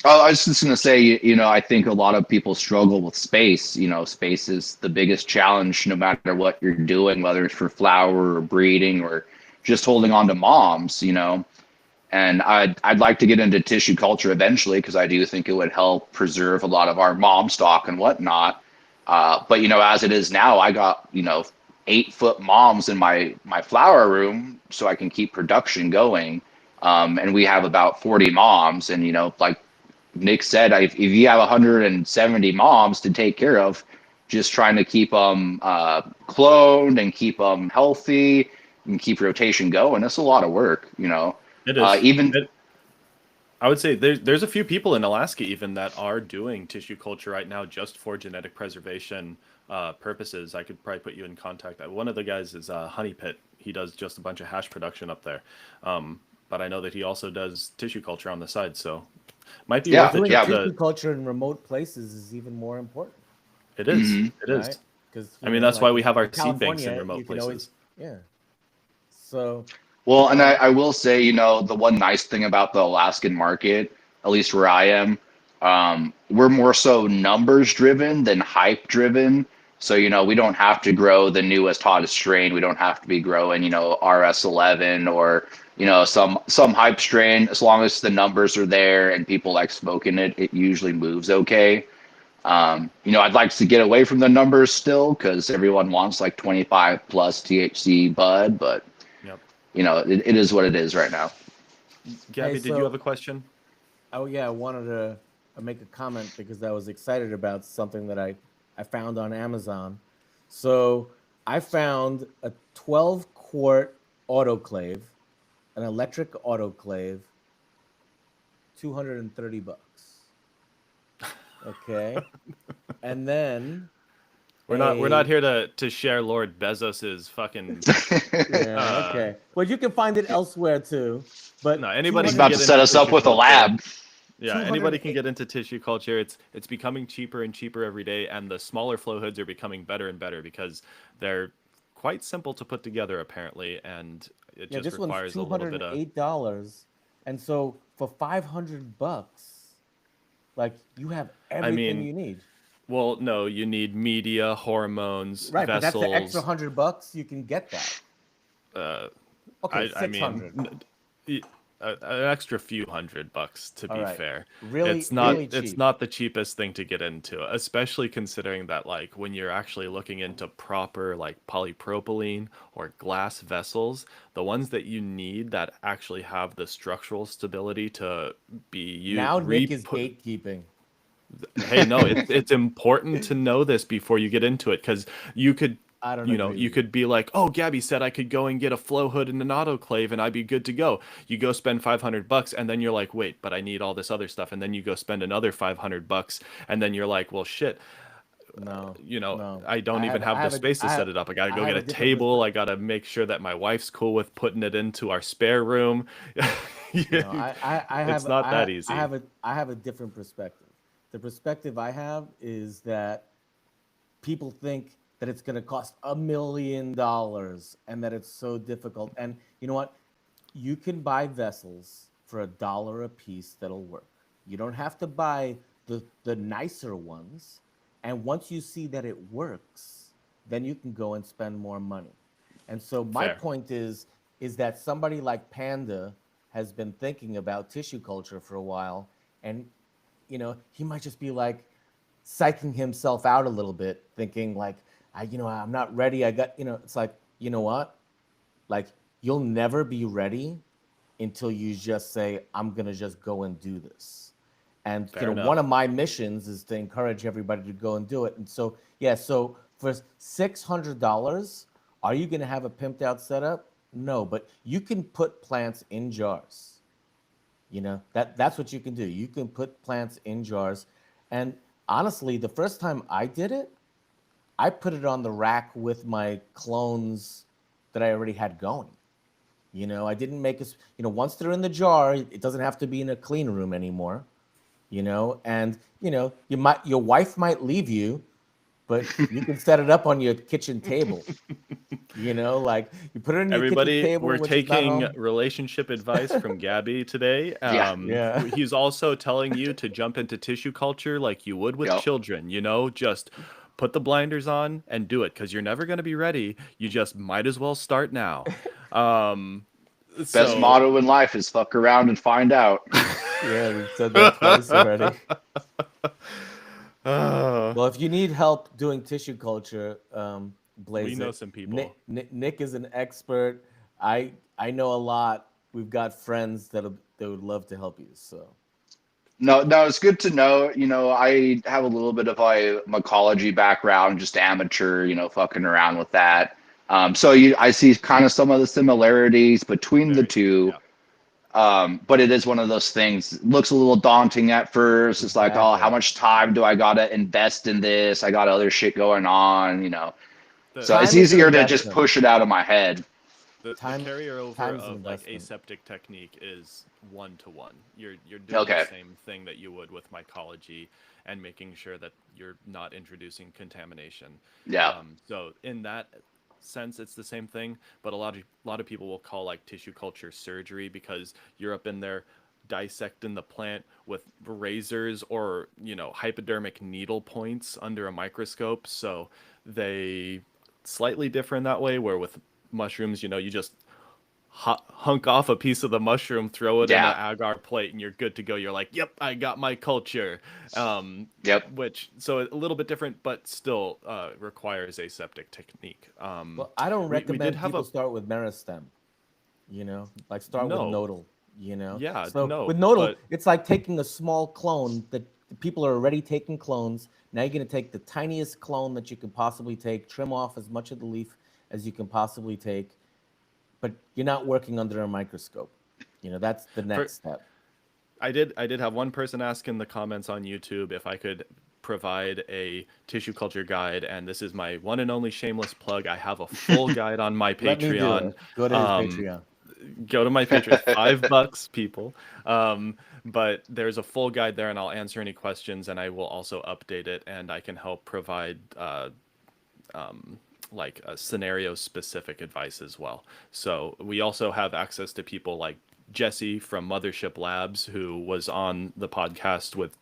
I was just going to say, I think a lot of people struggle with space. Space is the biggest challenge, no matter what you're doing, whether it's for flower or breeding or just holding on to moms. And I'd like to get into tissue culture eventually because I do think it would help preserve a lot of our mom stock and whatnot. But as it is now, I got 8-foot moms in my flower room so I can keep production going. And we have about 40 moms, and like Nick said, if you have 170 moms to take care of, just trying to keep them cloned and keep them healthy and keep rotation going, that's a lot of work. It is. Even I would say there's a few people in Alaska even that are doing tissue culture right now just for genetic preservation purposes, I could probably put you in contact. One of the guys is Honey Pit. He does just a bunch of hash production up there. But I know that he also does tissue culture on the side, so might be Yeah, worth it Doing just yeah. to. tissue culture in remote places is even more important, It is. Mhm. It right? is. Because I mean, that's why like we have our in seed banks in California, you remote can always, places. yeah. So, Well, and um, I will say, the one nice thing about the Alaskan market, at least where I am, we're more so numbers driven than hype driven. So, we don't have to grow the newest, hottest strain. We don't have to be growing, RS11 or, some hype strain. As long as the numbers are there and people like smoking it, it usually moves okay. I'd like to get away from the numbers still because everyone wants like 25 plus THC bud, but Yep. it is what it is right now. hey, Gabby, did you have so a question? oh yeah, I wanted to make a comment because I was excited about something that I found on Amazon. So I found a 12-quart autoclave, an electric autoclave, $230. Okay, and then We're not a here to share Lord Bezos's fucking. yeah, Uh, okay. Well, you can find it elsewhere too, no, but anybody He's can about to get 200 set into us up tissue with a culture. lab. Yeah, anybody can 208 get into tissue culture. It's becoming cheaper and cheaper every day, and the smaller flow hoods are becoming better and better because they're quite simple to put together apparently, and it Yeah, just this one's requires a two little hundred bit and of. eight dollars, and so for $500, like you have I everything mean, you need. well, no, you need media, hormones, Right, but that's the extra vessels. $100. You can get that. Uh, Okay, I six mean, hundred. an extra few $100 to All be right, fair. really, really It's cheap. not the cheapest thing to get into, especially considering that like when you're actually looking into proper like polypropylene or glass vessels, the ones that you need that actually have the structural stability to be you Now re Nick is gatekeeping. hey, no, it's important to know this before you get into it because you could, I don't agree you with you. could be like, oh, Gabby said I could go and get a flow hood and an autoclave and I'd be good to go. You go spend $500 and then you're like, wait, but I need all this other stuff. And then you go spend another $500 and then you're like, well, shit, No, no. I don't even have the space to set it up. I got to I go have get a a different table. perspective. I got to make sure that my wife's cool with putting it into our spare room. No, It's not that I easy. have I have a different perspective. The perspective I have is that people think that it's going to cost $1 million and that it's so difficult. And you know what? You can buy vessels for $1 a piece that'll work. You don't have to buy the nicer ones. And once you see that it works, then you can go and spend more money. And so my Fair. point is that somebody like Panda has been thinking about tissue culture for a while, and he might just be like psyching himself out a little bit, thinking like, I'm not ready. I got, it's like, you know what? Like, you'll never be ready until you just say, I'm going to just go and do this. And, Fair one of enough. my missions is to encourage everybody to go and do it. And so, yeah, so for $600, are you going to have a pimped out setup? No, but you can put plants in jars. That's what you can do. You can put plants in jars. And honestly, the first time I did it, I put it on the rack with my clones that I already had going. I didn't make us, once they're in the jar, it doesn't have to be in a clean room anymore, and your wife might leave you, but you can set it up on your kitchen table. Like you put it on your kitchen Everybody, table we're when she's not taking home. relationship advice from Gabby today. Yeah. Yeah. He's also telling you to jump into tissue culture like you would with Yep. children, just put the blinders on and do it because you're never going to be ready. You just might as well start now. Um, Best so, motto in life is fuck around and find out. Yeah, we've said that twice already. uh, Well, if you need help doing tissue culture, we blaze know it. some people. Nick is an expert. I know a lot. We've got friends that would love to help you. So No, no, it's good to know. I have a little bit of a mycology background, just amateur, fucking around with that. So I see kind of some of the similarities between the Very, two. yeah. But it is one of those things. It looks a little daunting at first. It's like, oh, how Exactly. much time do I gotta invest in this? I got other shit going on, you know. The So it's Time is an easier to just investment. push it out of my head. the Time carrier over time is an of like investment. aseptic technique is 1 to 1. You're doing the Okay. same thing that you would with mycology and making sure that you're not introducing contamination. Yeah. So in that sense, it's the same thing. But a lot of people will call like tissue culture surgery because you're up in there dissecting the plant with razors or hypodermic needle points under a microscope. So they slightly different that way. Where with mushrooms, you just hunk off a piece of the mushroom, throw it in an Yeah. agar plate, and you're good to go. You're like, yep, I got my culture. Yep. Which so a little bit different, but still requires aseptic technique. Well, I don't We did recommend have people a start with meristem, like start with no, nodal. yeah, So no, with nodal, but it's like taking a small clone that the people are already taking clones. Now you're going to take the tiniest clone that you can possibly take, trim off as much of the leaf as you can possibly take, but you're not working under a microscope. That's the for next step. I did have one person ask in the comments on YouTube if I could provide a tissue culture guide, and this is my one and only shameless plug. I have a full guide on my Let me do Patreon. it. Go to his Um, Patreon. go to my Patreon, $5, people. But there's a full guide there, and I'll answer any questions, and I will also update it, and I can help provide like a scenario specific advice as well. So we also have access to people like Jesse from Mothership Labs, who was on the podcast with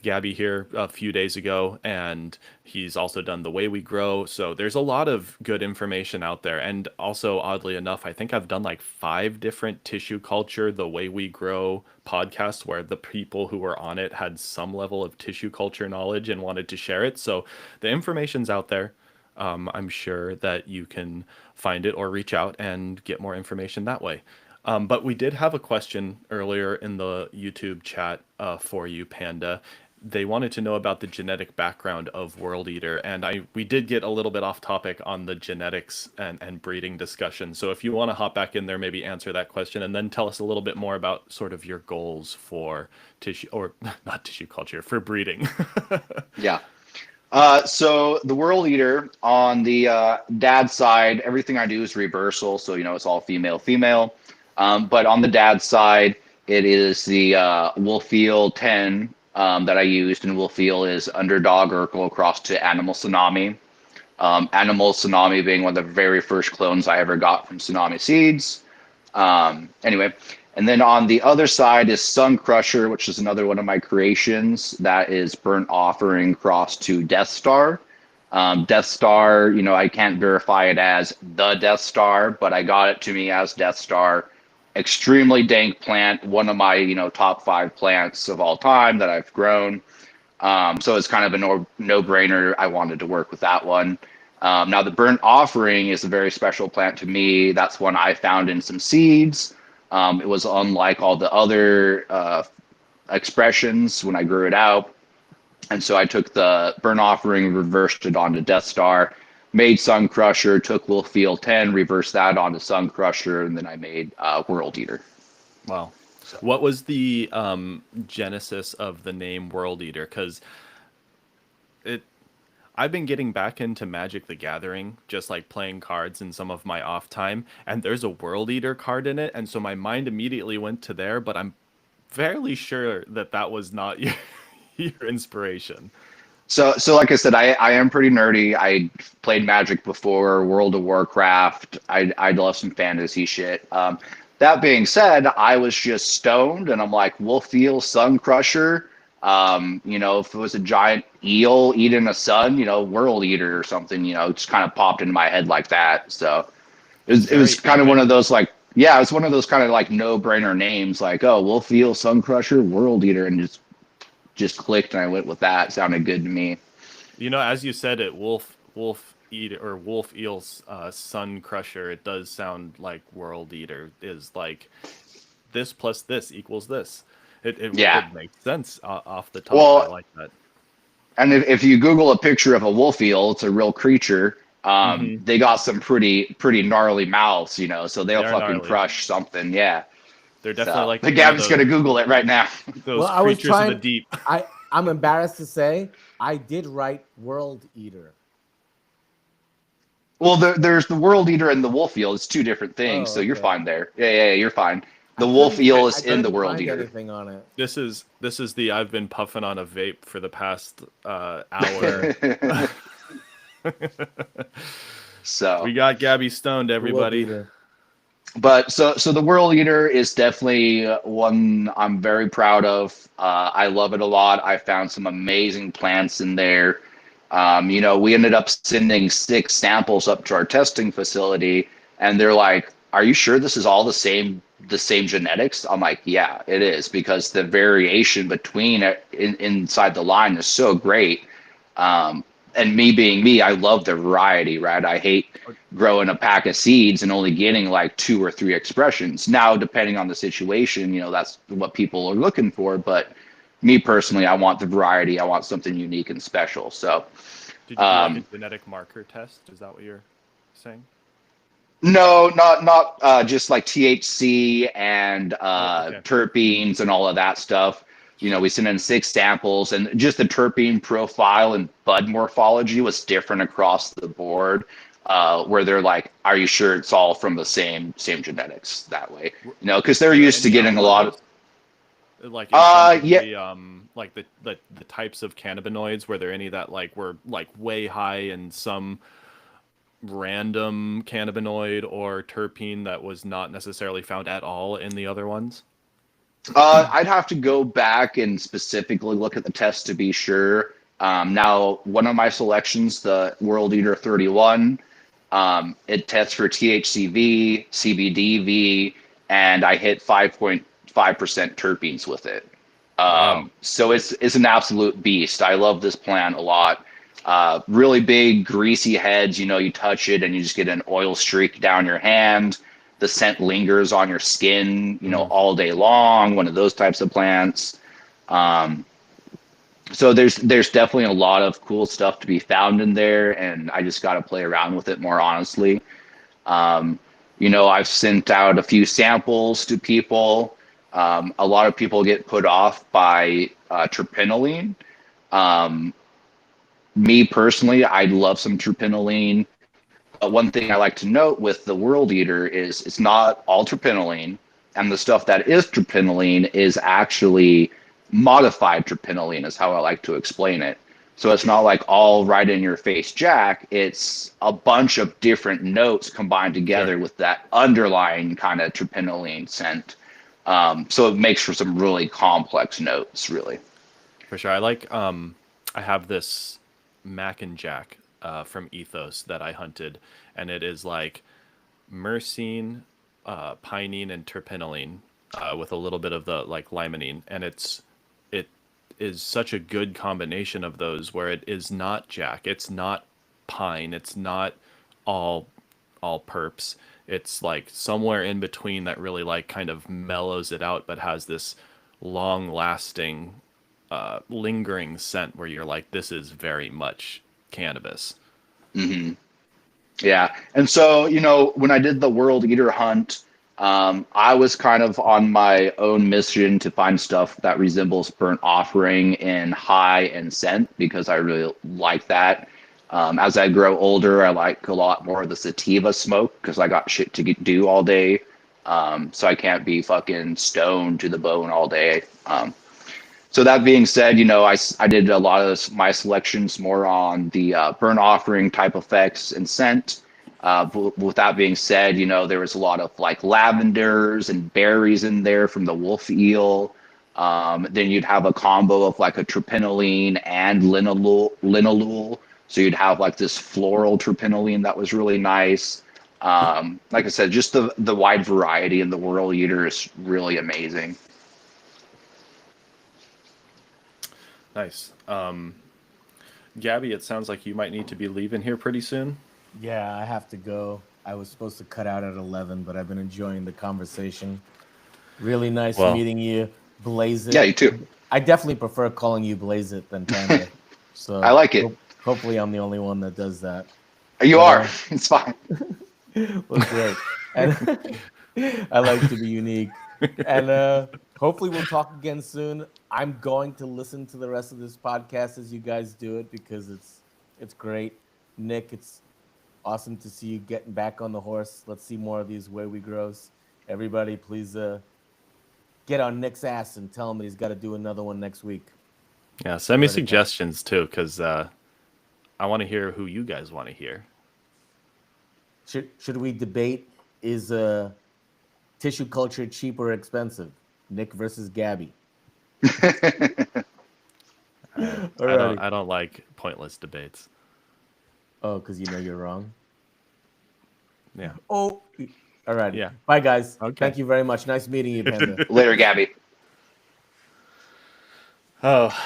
Gabby here a few days ago, and he's also done The Way We Grow. So there's a lot of good information out there. And also, oddly enough, I think I've done like 5 different tissue culture, The Way We Grow podcasts where the people who were on it had some level of tissue culture knowledge and wanted to share it. So the information's out there. I'm sure that you can find it or reach out and get more information that way. But we did have a question earlier in the YouTube chat for you, Panda. They wanted to know about the genetic background of World Eater, and we did get a little bit off topic on the genetics and breeding discussion. So if you want to hop back in there, maybe answer that question, and then tell us a little bit more about sort of your goals for tissue, or not tissue culture, for breeding. Yeah. So the World Eater on the dad side, everything I do is reversal. So, it's all female, female. But on the dad side, it is the Wolfeel 10 that I used. And Wolfeel is underdog Urkel across to Animal Tsunami. Animal Tsunami being one of the very first clones I ever got from Tsunami Seeds. Anyway, and then on the other side is Sun Crusher, which is another one of my creations. That is Burnt Offering crossed to Death Star. Death Star, I can't verify it as the Death Star, but I got it to me as Death Star. Extremely dank plant, one of my, top 5 plants of all time that I've grown. So it's kind of a no-brainer. I wanted to work with that one. Now, the Burnt Offering is a very special plant to me. That's one I found in some seeds. It was unlike all the other expressions when I grew it out. And so I took the Burnt Offering, reversed it onto Death Star, made Sun Crusher, took Wolfeel 10, reversed that onto Sun Crusher, and then I made World Eater. Wow. So. What was the genesis of the name World Eater? Because I've been getting back into Magic the Gathering, just like playing cards in some of my off time, and there's a World Eater card in it, and so my mind immediately went to there, but I'm fairly sure that that was not your inspiration. So like I said, I am pretty nerdy. I played Magic before, World of Warcraft. I love some fantasy shit. That being said, I was just stoned, and I'm like, Wolfeel Sun Crusher. If it was a giant eel eating a sun, World Eater or something, it just kind of popped into my head like that. So It's it was very kind of one of even. those like, yeah, it's one of those kind of like no-brainer names, like, oh, Wolfeel Sun Crusher, World Eater, and just clicked, and I went with that. It sounded good to me. As you said it, Wolf Eater or Wolf Eel's Sun Crusher, it does sound like World Eater is like this plus this equals this. Yeah. It makes sense off the top. I Well, like that. and if you Google a picture of a wolf eel, it's a real creature. Hmm. They got some pretty gnarly mouths, so they'll They're fucking gnarly. crush something. Yeah. They're definitely So, like but one of Gabby's gonna Google it right now. those Well, I was creatures in the trying. deep. I'm embarrassed to say I did write World Eater. Well, there's the world eater and the wolf eel. It's two different things, Oh, so you're okay. fine there. Yeah, you're fine. I The wolf couldn't. eel I is in the couldn't world find eater. anything on it. This is the I've been puffing on a vape for the past hour. So We got Gabby stoned, The World everybody. Eater. But so the world eater is definitely one I'm very proud of. I love it a lot. I found some amazing plants in there. We ended up sending 6 samples up to our testing facility, and they're like, "Are you sure this is all the same genetics?" I'm like, "Yeah, it is, because the variation between inside the line is so great." Um, and me being me, I love the variety, right? I hate growing a pack of seeds and only getting like 2 or 3 expressions. Now, depending on the situation, that's what people are looking for. But me personally, I want the variety. I want something unique and special. So, Did you do like a um, genetic marker test? Is that what you're saying? no, not just like THC and Oh, okay. terpenes and all of that stuff. We sent in 6 samples, and just the terpene profile and bud morphology was different across the board. Where they're like, "Are you sure it's all from the same genetics that way?" Because they're Were there used to any getting a lot of. outliers? Like in terms of Yeah. like the types of cannabinoids, were there any that like were like way high in some random cannabinoid or terpene that was not necessarily found at all in the other ones? I'd have to go back and specifically look at the test to be sure. Now, one of my selections, the World Eater 31, it tests for THCV, CBDV, and I hit 5.5% terpenes with it. Wow. So it's an absolute beast. I love this plant a lot. Really big, greasy heads. You touch it and you just get an oil streak down your hand. The scent lingers on your skin, Mm. all day long. One of those types of plants. Um, so there's definitely a lot of cool stuff to be found in there, and I just got to play around with it more honestly. Um, I've sent out a few samples to people. A lot of people get put off by terpenoline. Um, Me personally, I love some terpenoline. But one thing I like to note with the World Eater is it's not all terpenoline, and the stuff that is terpenoline is actually modified terpenoline, is how I like to explain it. So it's not like all right in your face Jack. It's a bunch of different notes combined Sure. together with that underlying kind of terpenoline scent. So it makes for some really complex notes, really. For sure. I have this Mac and Jack from Ethos that I hunted, and it is like myrcene, pinene, and terpenoline with a little bit of the like limonene, and it is such a good combination of those where it is not Jack, it's not pine, it's not all all perps. It's like somewhere in between that really like kind of mellows it out, but has this long lasting, lingering scent where you're like, this is very much cannabis. Hmm. Yeah. And so, when I did the World Eater hunt, I was kind of on my own mission to find stuff that resembles burnt offering in high and scent, because I really like that. As I grow older, I like a lot more of the sativa smoke because I got shit to do all day. So I can't be fucking stoned to the bone all day. So that being said, I did a lot of my selections more on the burnt offering type effects and scent. With that being said, there was a lot of like lavenders and berries in there from the wolf eel. Then you'd have a combo of like a terpenoline and linalool. So you'd have like this floral terpenoline that was really nice. Like I said, just the wide variety in the World Eater is really amazing. Nice. Gabby, it sounds like you might need to be leaving here pretty soon. Yeah, I have to go. I was supposed to cut out at 11, but I've been enjoying the conversation. Really nice Well, meeting you, Blaze Yeah, It. you too. I definitely prefer calling you Blaze It than Panda. I So like it. hopefully I'm the only one that does that. You But are. It's fine. well, great. And I like to be unique. And hopefully we'll talk again soon. I'm going to listen to the rest of this podcast as you guys do it because it's great. Nick, it's awesome to see you getting back on the horse. Let's see more of these way we grows. Everybody, please get on Nick's ass and tell him that he's got to do another one next week. Yeah, send me Heard it now. suggestions too, because I want to hear who you guys want to hear. Should we debate is tissue culture cheap or expensive? Nick versus Gabby. Alrighty. I don't like pointless debates. Oh, because you know you're wrong. Yeah. Oh, alrighty. Yeah. Bye, guys. Okay. Thank you very much. Nice meeting you, Panda. Later, Gabby. Oh,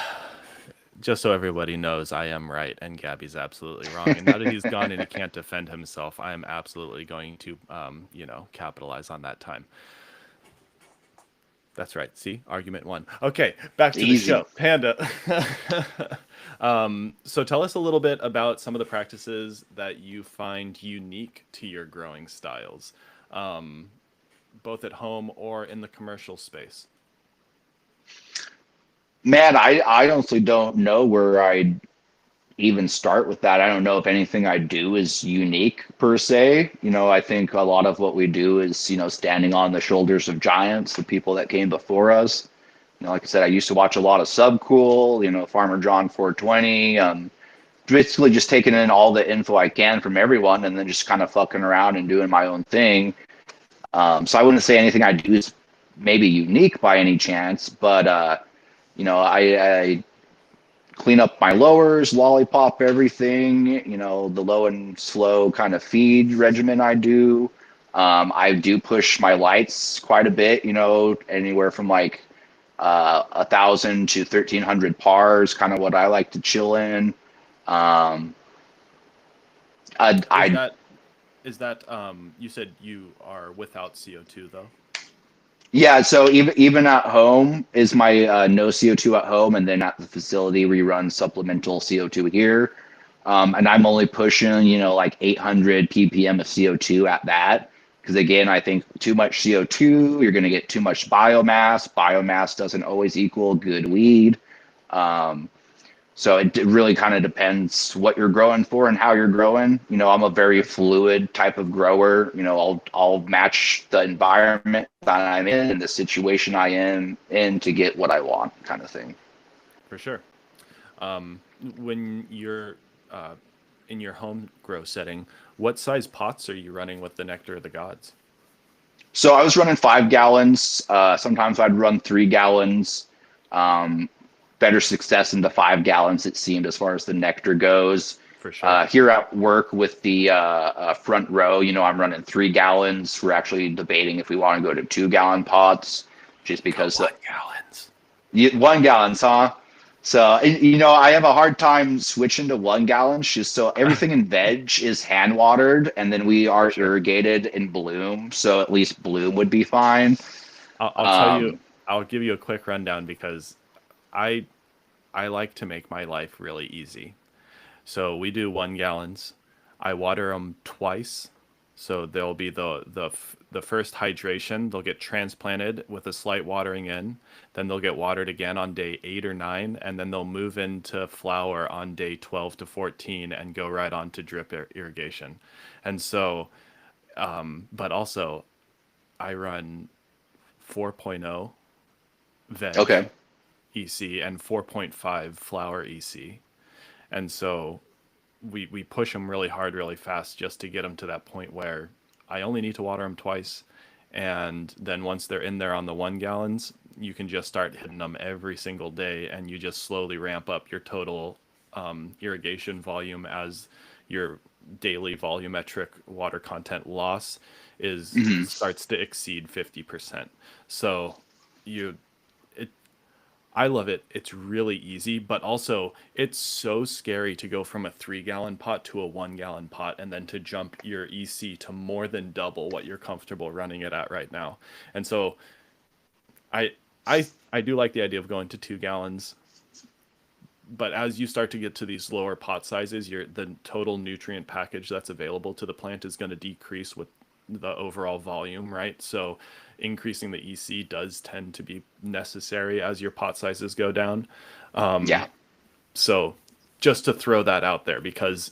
just so everybody knows, I am right and Gabby's absolutely wrong. And now that he's gone and he can't defend himself, I am absolutely going to, capitalize on that time. That's right. See, argument one. Okay, back to Easy. the show. Panda. So tell us a little bit about some of the practices that you find unique to your growing styles, both at home or in the commercial space. Man, I honestly don't know where I'd even start with that. I don't know if anything I do is unique per se. I think a lot of what we do is, standing on the shoulders of giants, the people that came before us. Like I said, I used to watch a lot of Subcool, Farmer John 420. Basically just taking in all the info I can from everyone and then just kind of fucking around and doing my own thing. So I wouldn't say anything I do is maybe unique by any chance, but I clean up my lowers, lollipop everything, the low and slow kind of feed regimen I do. I do push my lights quite a bit, anywhere from like 1,000 to 1,300 pars, kind of what I like to chill in. Um, I Is that you said you are without CO2 though? Yeah, so even at home is my no CO2 at home, and then at the facility we run supplemental CO2 here, and I'm only pushing like 800 ppm of CO2 at that, because again I think too much CO2 you're going to get too much biomass. Biomass doesn't always equal good weed. Um, so it really kind of depends what you're growing for and how you're growing. I'm a very fluid type of grower. I'll match the environment that I'm in and the situation I am in to get what I want, kind of thing. For sure. When you're in your home grow setting, what size pots are you running with the Nectar of the Gods? So I was running 5 gallons. Sometimes I'd run 3 gallons. Better success in the 5 gallons, it seemed, as far as the nectar goes. For sure. Here at work with the front row, I'm running 3 gallons. We're actually debating if we want to go to 2 gallon pots, just because 1 gallons. 1 gallons, huh? So I have a hard time switching to 1 gallons, just so everything in veg is hand watered, and then we are irrigated in bloom. So at least bloom would be fine. I'll tell you. I'll give you a quick rundown because I like to make my life really easy. So we do 1 gallons. I water them twice. So there'll be the first hydration. They'll get transplanted with a slight watering in. Then they'll get watered again on day 8 or 9, and then they'll move into flower on day 12 to 14 and go right on to drip irrigation. And so, but also, I run 4.0 veg. Okay. EC and 4.5 flower EC. And so we push them really hard, really fast just to get them to that point where I only need to water them twice. And then once they're in there on the 1 gallons, you can just start hitting them every single day, and you just slowly ramp up your total irrigation volume as your daily volumetric water content loss starts to exceed 50%. So I love it. It's really easy, but also it's so scary to go from a 3 gallon pot to a 1 gallon pot and then to jump your EC to more than double what you're comfortable running it at right now. And so I do like the idea of going to 2 gallons, but as you start to get to these lower pot sizes, the total nutrient package that's available to the plant is going to decrease with the overall volume, right? So increasing the EC does tend to be necessary as your pot sizes go down. Yeah. So just to throw that out there, because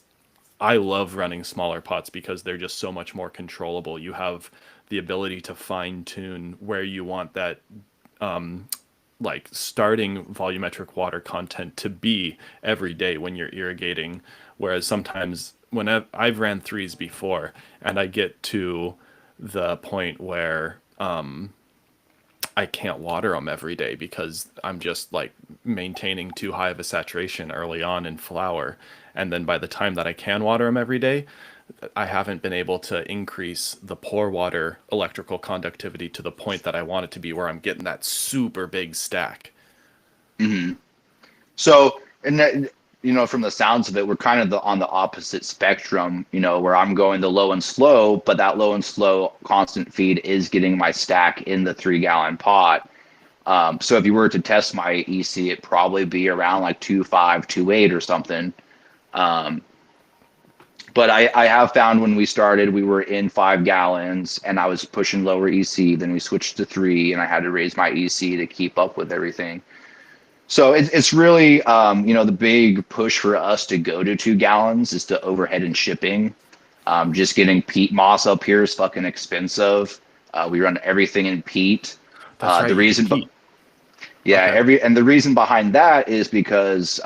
I love running smaller pots because they're just so much more controllable. You have the ability to fine tune where you want that like starting volumetric water content to be every day when you're irrigating. Whereas sometimes when I've ran threes before and I get to the point where I can't water them every day because I'm just like maintaining too high of a saturation early on in flower. And then by the time that I can water them every day, I haven't been able to increase the pore water electrical conductivity to the point that I want it to be where I'm getting that super big stack. So, and that, from the sounds of it, we're kind of on the opposite spectrum, where I'm going the low and slow, but that low and slow constant feed is getting my stack in the 3 gallon pot. So if you were to test my EC, it'd probably be around like 2.5, 2.8 or something. But I have found when we started, we were in 5 gallons and I was pushing lower EC. Then we switched to 3 and I had to raise my EC to keep up with everything. So it's really, the big push for us to go to 2 gallons is to overhead and shipping. Just getting peat moss up here is fucking expensive. We run everything in peat. That's right. The You do reason, peat. yeah, Okay. and the reason behind that is because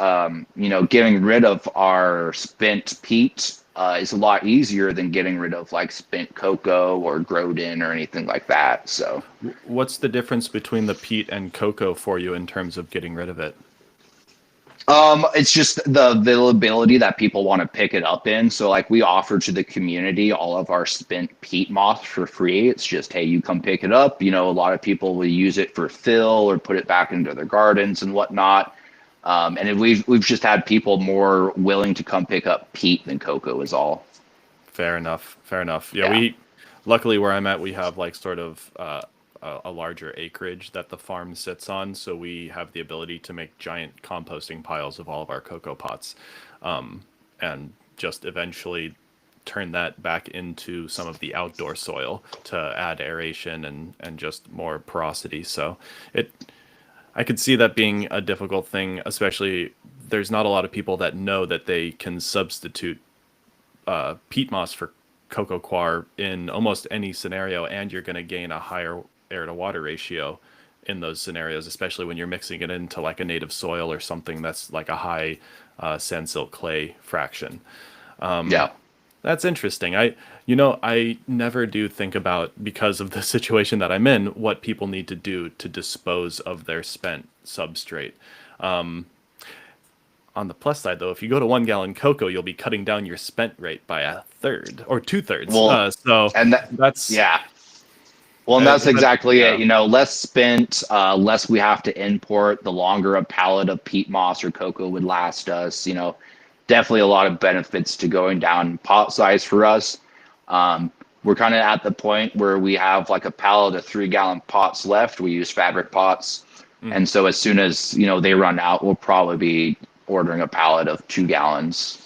getting rid of our spent peat is a lot easier than getting rid of like spent cocoa or Grodin or anything like that. So What's the difference between the peat and cocoa for you in terms of getting rid of it? it's just the availability that people want to pick it up in. So like we offer to the community all of our spent peat moss for free. It's just, hey, you come pick it up. A lot of people will use it for fill or put it back into their gardens and whatnot. We've just had people more willing to come pick up peat than cocoa is all. Fair enough. Fair enough. Yeah, Yeah. luckily where I'm at, we have like sort of a larger acreage that the farm sits on, so we have the ability to make giant composting piles of all of our cocoa pots, and just eventually turn that back into some of the outdoor soil to add aeration and just more porosity. So it I could see that being a difficult thing, especially there's not a lot of people that know that they can substitute peat moss for cocoa coir in almost any scenario, and you're going to gain a higher air to water ratio in those scenarios, especially when you're mixing it into like a native soil or something that's like a high sand silt clay fraction. Yeah. That's interesting. I never do think about, because of the situation that I'm in, what people need to do to dispose of their spent substrate. On the plus side, though, if you go to 1 gallon cocoa, you'll be cutting down your spent rate by a third or 2/3. Well, So and that, that's yeah. Well, and that's that, exactly it. yeah, Less spent, less we have to import, the longer a pallet of peat moss or cocoa would last us. Definitely a lot of benefits to going down pot size for us. We're kind of at the point where we have like a pallet of 3 gallon pots left. We use fabric pots. And so as soon as, they run out, we'll probably be ordering a pallet of 2 gallons.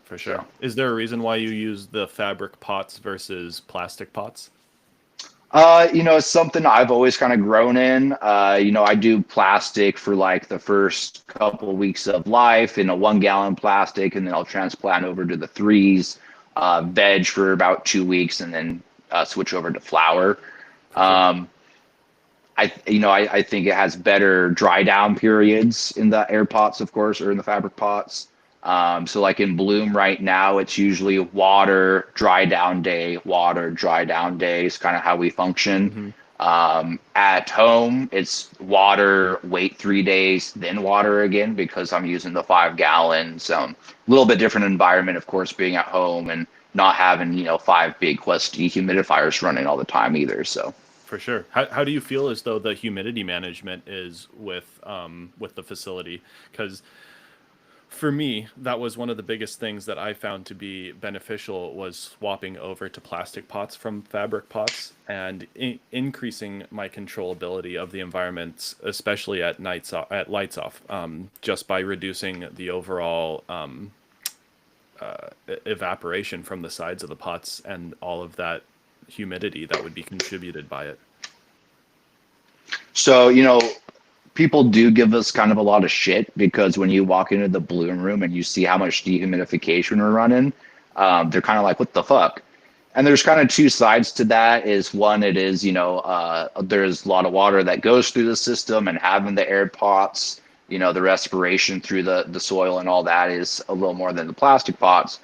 for sure. So. Is there a reason why you use the fabric pots versus plastic pots? It's something I've always kind of grown in. I do plastic for like the first couple of weeks of life in a 1 gallon plastic, and then I'll transplant over to the threes, veg for about 2 weeks, and then switch over to flower. For sure. I think it has better dry down periods in the air pots, of course, or in the fabric pots. So like in bloom right now, it's usually water, dry down day, water, dry down day is kind of how we function. Hmm. At home, it's water, wait 3 days, then water again because I'm using the 5 gallons. A little bit different environment, of course, being at home and not having, 5 big Quest dehumidifiers running all the time either. So. For sure. How do you feel as though the humidity management is with the facility? Because for me, that was one of the biggest things that I found to be beneficial was swapping over to plastic pots from fabric pots and increasing my controllability of the environments, especially at lights off, just by reducing the overall evaporation from the sides of the pots and all of that humidity that would be contributed by it? So, people do give us kind of a lot of shit because when you walk into the bloom room and you see how much dehumidification we're running, they're kind of like, what the fuck? And there's kind of two sides to that. Is one, it is, there's a lot of water that goes through the system, and having the air pots, the respiration through the soil and all that is a little more than the plastic pots.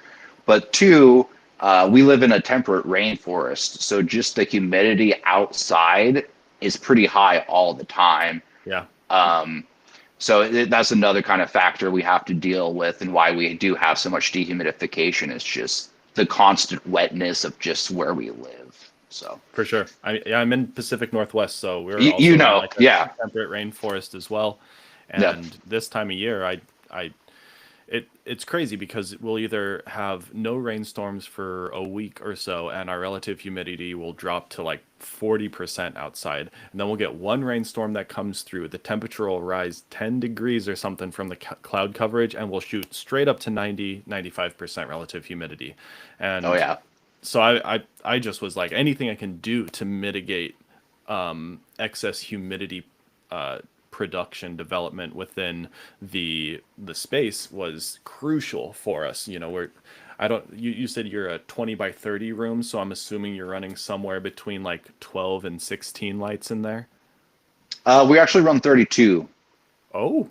But two, we live in a temperate rainforest. So just the humidity outside is pretty high all the time. Yeah. That's another kind of factor we have to deal with, and why we do have so much dehumidification is just the constant wetness of just where we live. So For sure. I'm in Pacific Northwest, so we're You- also you in know, like a yeah. temperate rainforest as well. Yeah. And this time of year, it's crazy because we'll either have no rainstorms for a week or so, and our relative humidity will drop to like 40% outside, and then we'll get one rainstorm that comes through. The temperature will rise 10 degrees or something from the cloud coverage, and we'll shoot straight up to 95% relative humidity. Oh And yeah. so I just was like, anything I can do to mitigate excess humidity production development within the space was crucial for us. You said you're a 20 by 30 room, so I'm assuming you're running somewhere between like 12 and 16 lights in there. We actually run 32. Oh,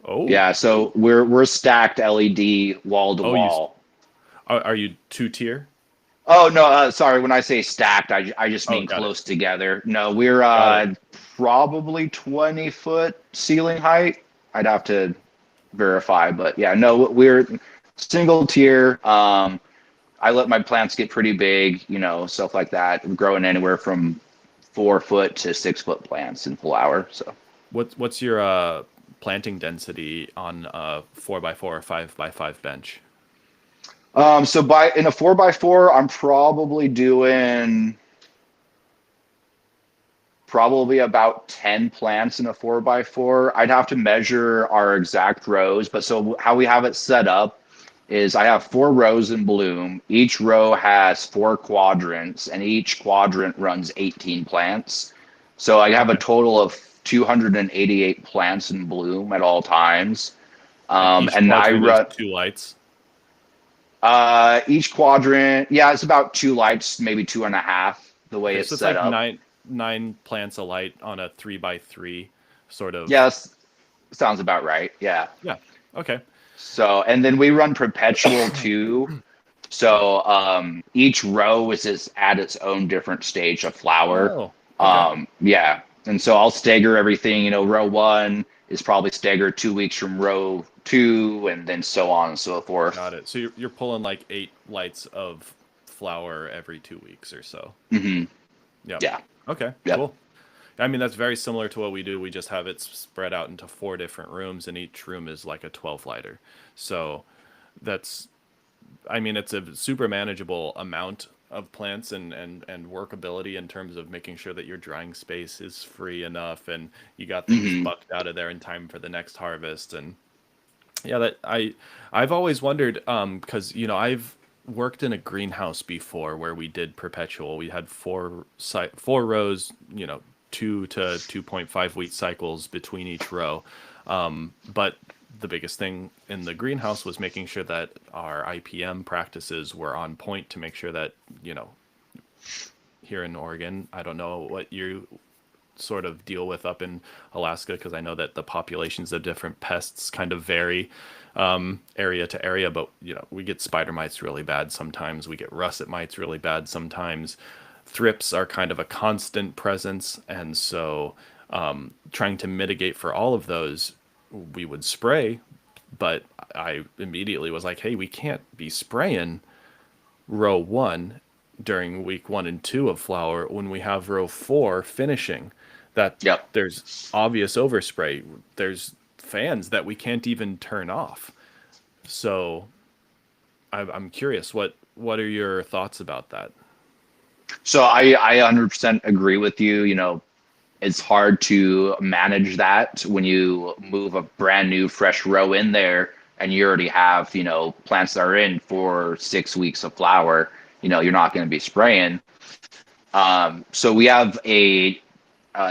oh, Yeah, so we're stacked LED wall to oh, wall. are you two tier? Oh no, sorry. When I say stacked, I just Oh, mean got it. close together. No, we're Got it. probably 20-foot ceiling height. I'd have to verify, but yeah, no, we're single tier. I let my plants get pretty big, stuff like that. I'm growing anywhere from 4-foot to 6-foot plants in full hour. So What's your planting density on a 4x4 or 5x5 bench? so in a 4x4, I'm probably doing probably about 10 plants in a 4x4. I'd have to measure our exact rows, but so how we have it set up is I have 4 rows in bloom. Each row has 4 quadrants, and each quadrant runs 18 plants. So I have a Okay. total of 288 plants in bloom at all times. And each And I quadrant is run 2 lights. each quadrant. Yeah, it's about 2 lights, maybe 2.5, the way Okay, it's so it's set like up. nine plants a light on a 3x3 sort of. Yes, sounds about right. Yeah. Yeah. Okay. So, and then we run perpetual too. So, each row is just at its own different stage of flower. Oh. Okay. Yeah. And so I'll stagger everything, row 1 is probably staggered 2 weeks from row 2, and then so on and so forth. Got it. So you're pulling like 8 lights of flower every 2 weeks or so. Hmm. Yep. Yeah. Okay. Yep. Cool. I mean, that's very similar to what we do. We just have it spread out into 4 different rooms, and each room is like a 12 lighter. So that's, I mean, it's a super manageable amount of plants and workability in terms of making sure that your drying space is free enough and you got things Hmm. bucked out of there in time for the next harvest. And yeah, I've always wondered, because I've worked in a greenhouse before where we did perpetual. We had 4 rows, 2 to 2.5 week cycles between each row. But the biggest thing in the greenhouse was making sure that our IPM practices were on point to make sure that, here in Oregon, I don't know what you sort of deal with up in Alaska, because I know that the populations of different pests kind of vary area to area, but we get spider mites really bad sometimes, we get russet mites really bad sometimes, thrips are kind of a constant presence, and so trying to mitigate for all of those, we would spray, but I immediately was like, hey, we can't be spraying row 1 during week 1 and 2 of flower when we have row 4 finishing. That Yep. there's obvious overspray. There's fans that we can't even turn off. So I'm curious, what are your thoughts about that? So I 100% agree with you. It's hard to manage that when you move a brand new fresh row in there and you already have, plants that are in for 6 weeks of flower. You're not going to be spraying. So we have a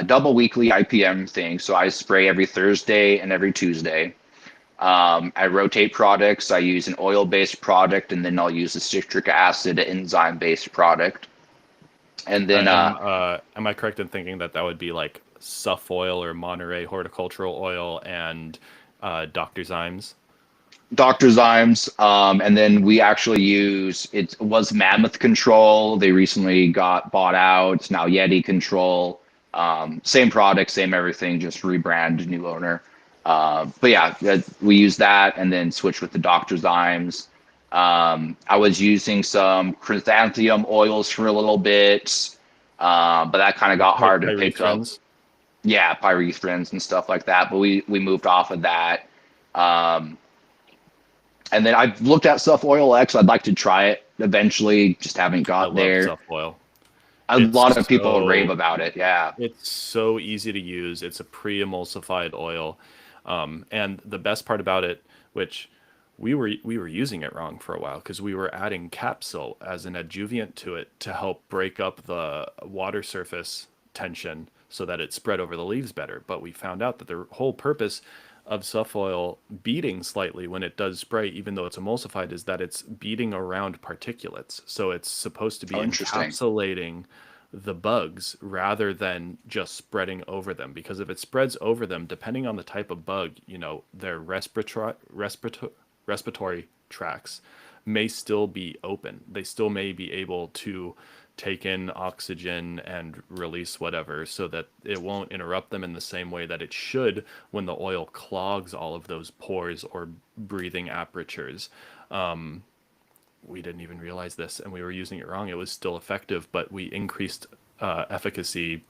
double weekly IPM thing. So I spray every Thursday and every Tuesday. I rotate products. I use an oil-based product, and then I'll use a citric acid enzyme-based product. And then Am I correct in thinking that that would be like Suff oil or Monterey horticultural oil and Dr. Zymes? Dr. Zymes, and then we actually use it was Mammoth Control. They recently got bought out. It's now Yeti Control. Same product, same everything, just rebrand, new owner. But yeah, we use that and then switch with the Dr. Zymes. I was using some chrysanthemum oils for a little bit, but that kind of got hard to pick up. Yeah, pyrethrins and stuff like that. But we moved off of that. And then I've looked at Suff Oil X. I'd like to try it eventually. Just haven't got there. Suff oil. A lot of people rave about it. Yeah, it's so easy to use. It's a pre-emulsified oil, and the best part about it, which we were using it wrong for a while because we were adding capsule as an adjuvant to it to help break up the water surface tension so that it spread over the leaves better. But we found out that the whole purpose of Suff oil beating slightly when it does spray, even though it's emulsified, is that it's beating around particulates. So it's supposed to be encapsulating the bugs rather than just spreading over them. Because if it spreads over them, depending on the type of bug, their respiratory tracts may still be open. They still may be able to take in oxygen and release whatever so that it won't interrupt them in the same way that it should when the oil clogs all of those pores or breathing apertures. We didn't even realize this and we were using it wrong. It was still effective, but we increased efficacy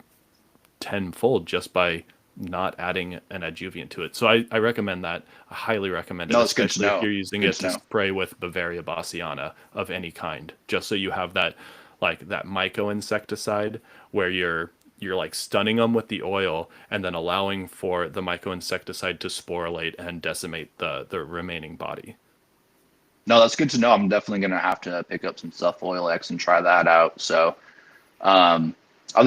tenfold just by not adding an adjuvant to it. So I recommend that. I highly recommend it, especially if you're using it to spray with Bavaria bassiana of any kind, just so you have that that myco-insecticide where you're like stunning them with the oil and then allowing for the myco-insecticide to sporulate and decimate the remaining body. No, that's good to know. I'm definitely going to have to pick up some Suff Oil X and try that out. So, other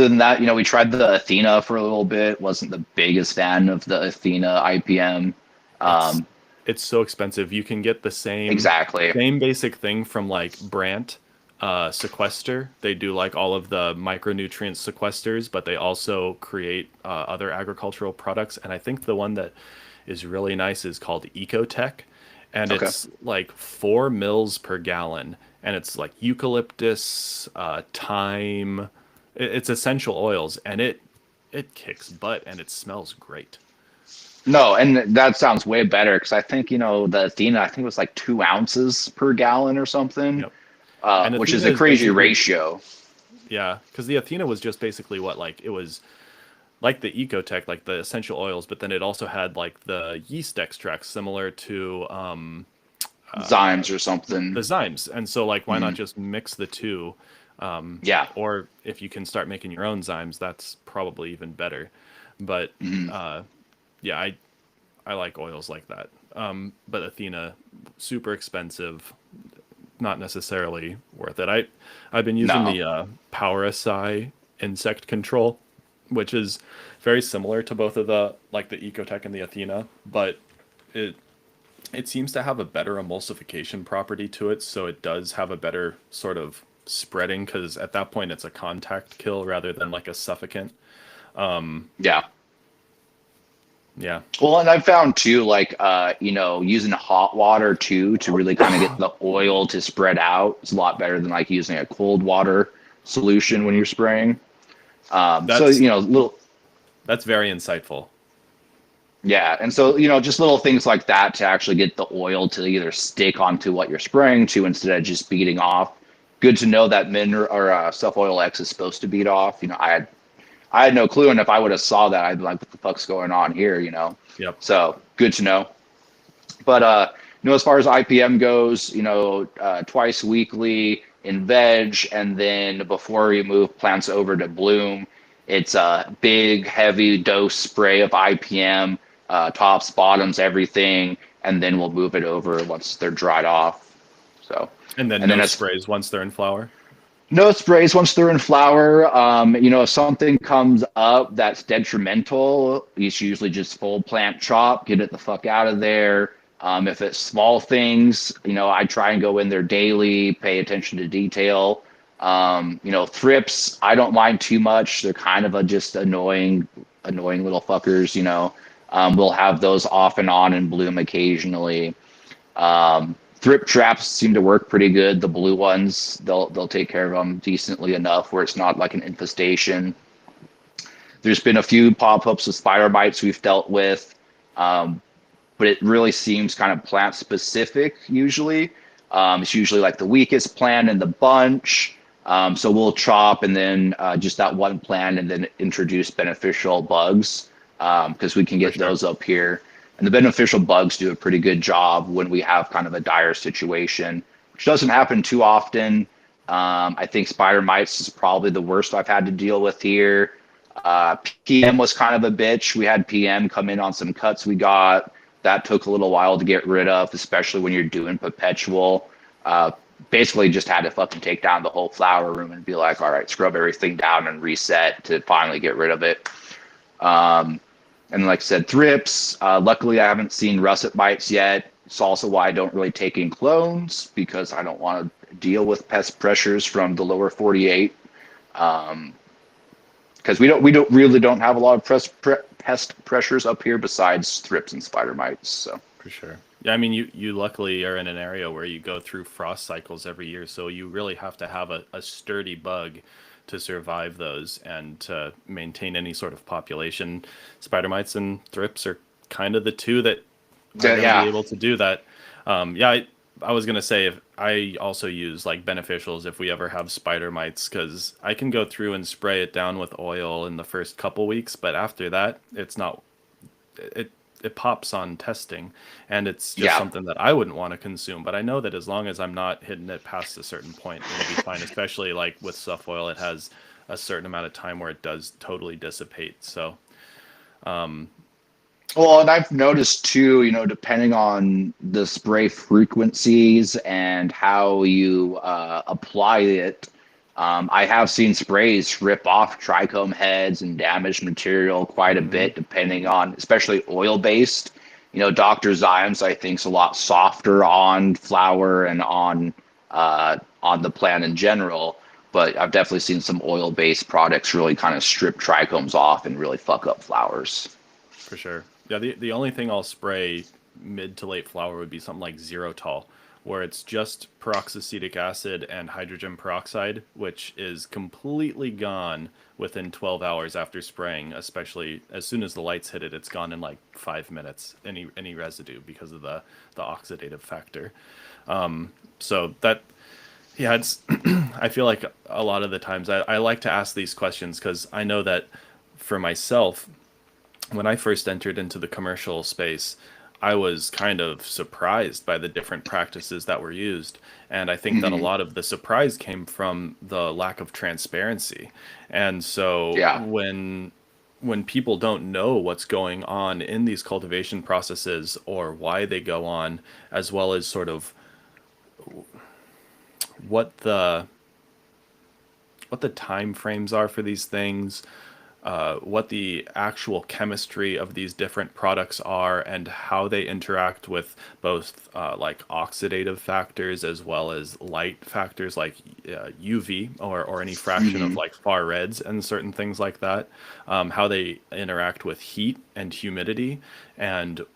than that, we tried the Athena for a little bit. Wasn't the biggest fan of the Athena IPM. It's so expensive. You can get the same basic thing from like Brandt. Sequester. They do like all of the micronutrient sequesters, but they also create other agricultural products. And I think the one that is really nice is called Ecotech, and it's like 4 mils per gallon, and it's like eucalyptus, thyme. It's essential oils, and it kicks butt, and it smells great. No, and that sounds way better because I think the Athena, I think it was like 2 ounces per gallon or something. Yep. Which is a crazy ratio. Yeah, because the Athena was just basically it was like the Ecotech, like the essential oils, but then it also had like the yeast extracts similar to Zymes or something. The Zymes. And so why not just mix the two? Or if you can start making your own Zymes, that's probably even better. But I like oils like that. But Athena, super expensive. Not necessarily worth it. I've been using the Power SI insect control, which is very similar to both of the Ecotech and the Athena, but it seems to have a better emulsification property to it, so it does have a better sort of spreading because at that point it's a contact kill rather than like a suffocant. Yeah. Well, and I've found too, using hot water too to really kind of get the oil to spread out. It's a lot better than using a cold water solution when you're spraying. That's very insightful. Yeah, and so just little things like that to actually get the oil to either stick onto what you're spraying to instead of just beating off. Good to know that Suff Oil X is supposed to beat off. I had no clue, and if I would have saw that, I'd be like, what the fuck's going on here, Yep. So, good to know. But, as far as IPM goes, twice weekly in veg, and then before you move plants over to bloom, it's a big, heavy dose spray of IPM, tops, bottoms, everything, and then we'll move it over once they're dried off. So, and then sprays once they're in flower? No sprays once they're in flower. If something comes up that's detrimental, it's usually just full plant chop, get it the fuck out of there. If it's small things, I try and go in there daily, pay attention to detail. Thrips, I don't mind too much. They're kind of just annoying little fuckers. We'll have those off and on and bloom occasionally. Thrip traps seem to work pretty good. The blue ones, they'll take care of them decently enough where it's not like an infestation. There's been a few pop-ups with spider mites we've dealt with, but it really seems kind of plant specific usually. It's usually like the weakest plant in the bunch. So we'll chop and then just that one plant and then introduce beneficial bugs because we can get those up here. And the beneficial bugs do a pretty good job when we have kind of a dire situation, which doesn't happen too often. I think spider mites is probably the worst I've had to deal with here. PM was kind of a bitch. We had PM come in on some cuts we got. That took a little while to get rid of, especially when you're doing perpetual. Basically just had to fucking take down the whole flower room and be like, all right, scrub everything down and reset to finally get rid of it. And like I said, thrips. Luckily, I haven't seen russet mites yet. It's also why I don't really take in clones because I don't want to deal with pest pressures from the lower 48. Because we don't have a lot of pest pressures up here besides thrips and spider mites. So For sure. Yeah, I mean, you luckily are in an area where you go through frost cycles every year, so you really have to have a sturdy bug to survive those and to maintain any sort of population. Spider mites and thrips are kind of the two that are going to be able to do that. I was going to say if I also use like beneficials if we ever have spider mites because I can go through and spray it down with oil in the first couple weeks, but after that, it's not it pops on testing and it's just something that I wouldn't want to consume. But I know that as long as I'm not hitting it past a certain point, it'll be fine. Especially like with stuff oil, it has a certain amount of time where it does totally dissipate. So, well, and I've noticed too, depending on the spray frequencies and how you apply it, I have seen sprays rip off trichome heads and damage material quite a bit, depending on, especially oil-based. Dr. Zymes, I think, is a lot softer on flower and on the plant in general. But I've definitely seen some oil-based products really kind of strip trichomes off and really fuck up flowers. for sure. Yeah, the only thing I'll spray mid to late flower would be something like Zerotol, where it's just peroxyacetic acid and hydrogen peroxide, which is completely gone within 12 hours after spraying, especially as soon as the lights hit it, it's gone in like 5 minutes, any residue because of the oxidative factor. So that, yeah, it's, I feel like a lot of the times I like to ask these questions because I know that for myself, when I first entered into the commercial space, I was kind of surprised by the different practices that were used. And I think that a lot of the surprise came from the lack of transparency. And so when people don't know what's going on in these cultivation processes or why they go on, as well as sort of what the time frames are for these things, what the actual chemistry of these different products are and how they interact with both like oxidative factors as well as light factors like UV or any fraction of like far reds and certain things like that, how they interact with heat and humidity and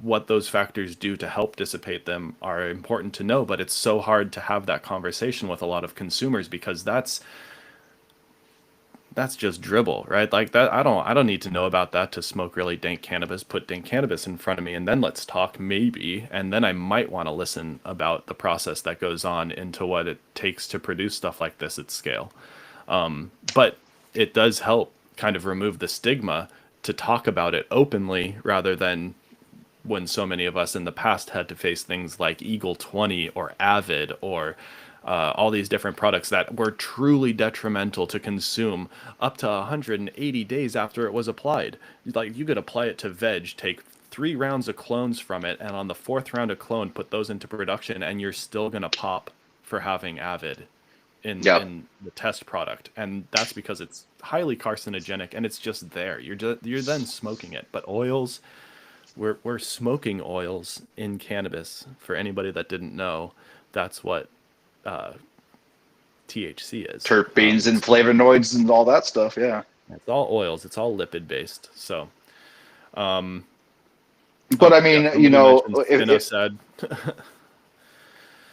what those factors do to help dissipate them are important to know, but it's so hard to have that conversation with a lot of consumers because that's just dribble, right? Like that, I don't need to know about that to smoke really dank cannabis. Put dank cannabis in front of me, and then let's talk, maybe. And then I might want to listen about the process that goes on into what it takes to produce stuff like this at scale. But it does help kind of remove the stigma to talk about it openly, rather than when so many of us in the past had to face things like Eagle 20 or Avid or all these different products that were truly detrimental to consume up to 180 days after it was applied. Like you could apply it to veg, take 3 rounds of clones from it, and on the 4th round of clone, put those into production, and you're still gonna pop for having Avid. Yep. in the test product, and that's because it's highly carcinogenic and it's just there. You're then smoking it. But oils, we're smoking oils in cannabis. For anybody that didn't know, that's what uh, THC is. Terpenes and flavonoids and all that stuff. Yeah. It's all oils. It's all lipid based. So, But I yeah, mean, somebody mentioned if spinosad.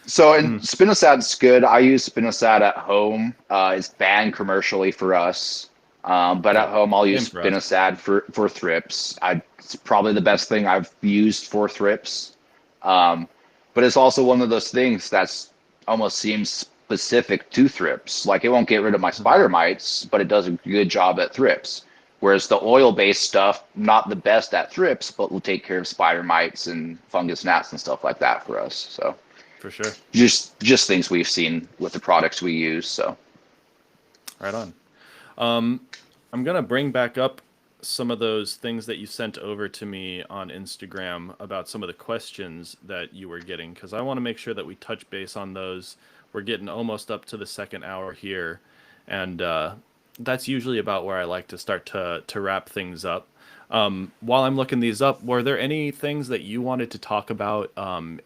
so, and Mm, spinosad's good. I use spinosad at home. It's banned commercially for us, but yeah, at home I'll same use for us. spinosad for thrips. It's probably the best thing I've used for thrips. Um, but it's also one of those things that's almost seems specific to thrips. Like it won't get rid of my Mhm. spider mites, but it does a good job at thrips. Whereas the oil-based stuff, not the best at thrips, but will take care of spider mites and fungus gnats and stuff like that for us. So For sure. just things we've seen with the products we use. So Right on. Um, I'm gonna bring back up some of those things that you sent over to me on Instagram about some of the questions that you were getting, because I want to make sure that we touch base on those. We're getting almost up to the second hour here, and that's usually about where I like to start to wrap things up. While I'm looking these up, were there any things that you wanted to talk about?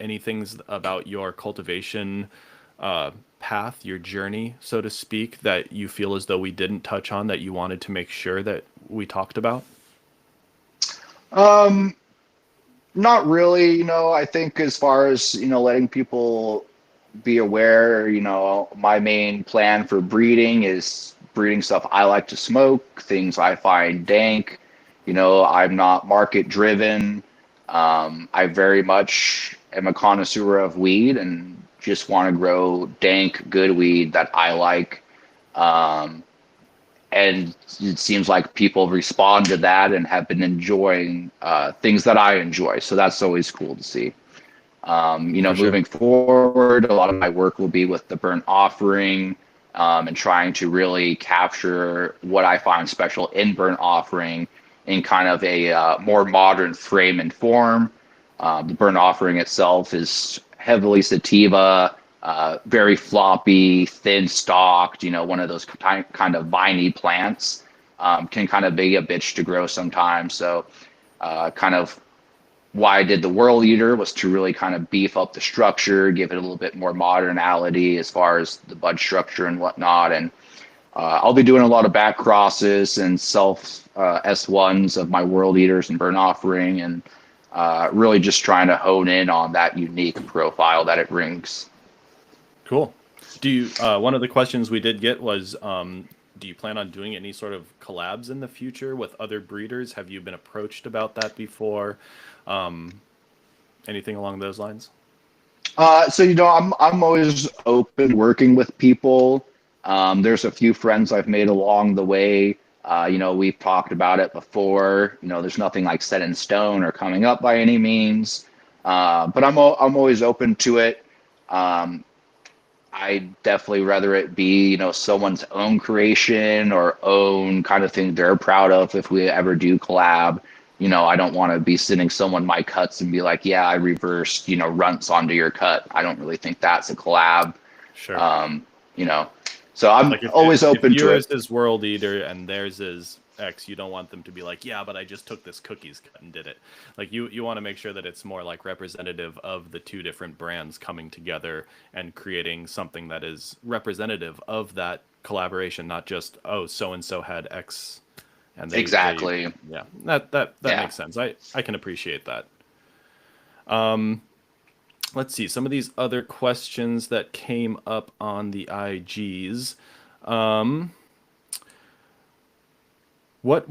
Any things about your cultivation uh, path, your journey, so to speak, that you feel as though we didn't touch on that you wanted to make sure that we talked about? um, not really. I think as far as letting people be aware, my main plan for breeding is breeding stuff I like to smoke, things I find dank. I'm not market driven. I very much am a connoisseur of weed and just want to grow dank, good weed that I like. Um, and it seems like people respond to that and have been enjoying things that I enjoy. So that's always cool to see. For sure. Moving forward, a lot of my work will be with the burnt offering, and trying to really capture what I find special in burnt offering in kind of a more modern frame and form. The burnt offering itself is heavily sativa, very floppy, thin stalked, one of those kind of viney plants. Can kind of be a bitch to grow sometimes. So, kind of why I did the World Eater was to really kind of beef up the structure, give it a little bit more modernality as far as the bud structure and whatnot. And I'll be doing a lot of back crosses and self S1s of my World Eaters and Burn Offering, and really just trying to hone in on that unique profile that it brings. Cool. Do you, one of the questions we did get was, do you plan on doing any sort of collabs in the future with other breeders? Have you been approached about that before? Um, Anything along those lines? So I'm always open working with people. There's a few friends I've made along the way. We've talked about it before. There's nothing like set in stone or coming up by any means. But I'm always open to it. Um, I definitely rather it be someone's own creation or own kind of thing they're proud of. If we ever do collab, I don't want to be sending someone my cuts and be like, yeah, I reversed runts onto your cut. I don't really think that's a collab. Sure. um you know so I'm Like always if open to yours it. is World Eater and theirs is X, you don't want them to be like, yeah, but I just took this cookies cut and did it. Like you want to make sure that it's more like representative of the two different brands coming together and creating something that is representative of that collaboration, not just, oh, so and so had X and they Exactly. yeah, that Yeah. makes sense. I can appreciate that. Um let's see some of these other questions that came up on the IGs. Um, what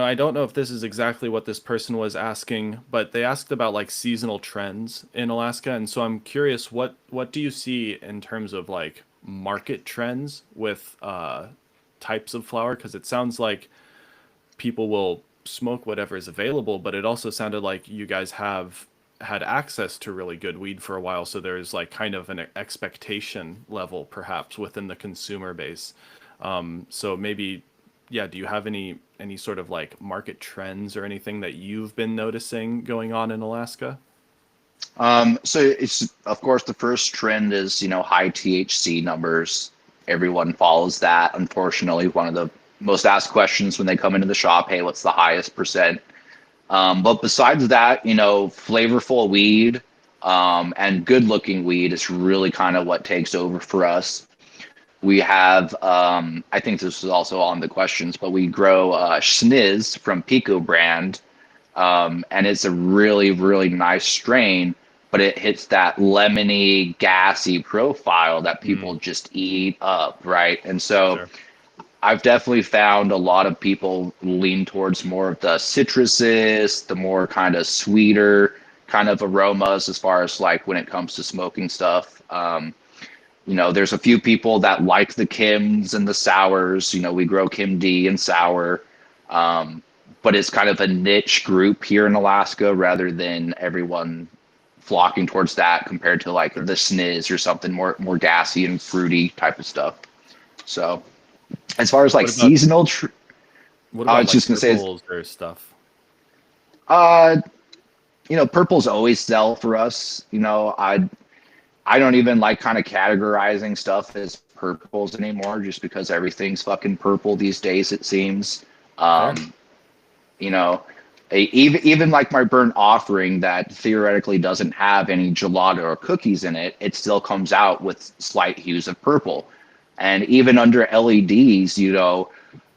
I don't know if this is exactly what this person was asking, but they asked about like seasonal trends in Alaska, and so I'm curious, what do you see in terms of like market trends with types of flower? Because it sounds like people will smoke whatever is available, but it also sounded like you guys have had access to really good weed for a while, so there's like kind of an expectation level perhaps within the consumer base. So maybe, yeah, do you have any sort of like market trends or anything that you've been noticing going on in Alaska? So it's of course the first trend is high THC numbers. Everyone follows that. Unfortunately, one of the most asked questions when they come into the shop, hey, what's the highest percent? But besides that, flavorful weed and good looking weed is really kind of what takes over for us. We have, I think this is also on the questions, but we grow Schniz from Pico brand, and it's a really, really nice strain, but it hits that lemony, gassy profile that people Mm, just eat up, right? And so sure. I've definitely found a lot of people lean towards more of the citruses, the more kind of sweeter kind of aromas as far as like when it comes to smoking stuff. There's a few people that like the Kims and the sours. We grow Kim D and sour, um, but it's kind of a niche group here in Alaska rather than everyone flocking towards that compared to like Sure. the sniz or something more gassy and fruity type of stuff. So as far as like What about seasonal, what I about was like just gonna say, purples or stuff? uh, purples always sell for us. I don't even like kind of categorizing stuff as purples anymore, just because everything's fucking purple these days. It seems. Fair. Um, you know, even like my burnt offering that theoretically doesn't have any gelato or cookies in it, it still comes out with slight hues of purple. And even under LEDs,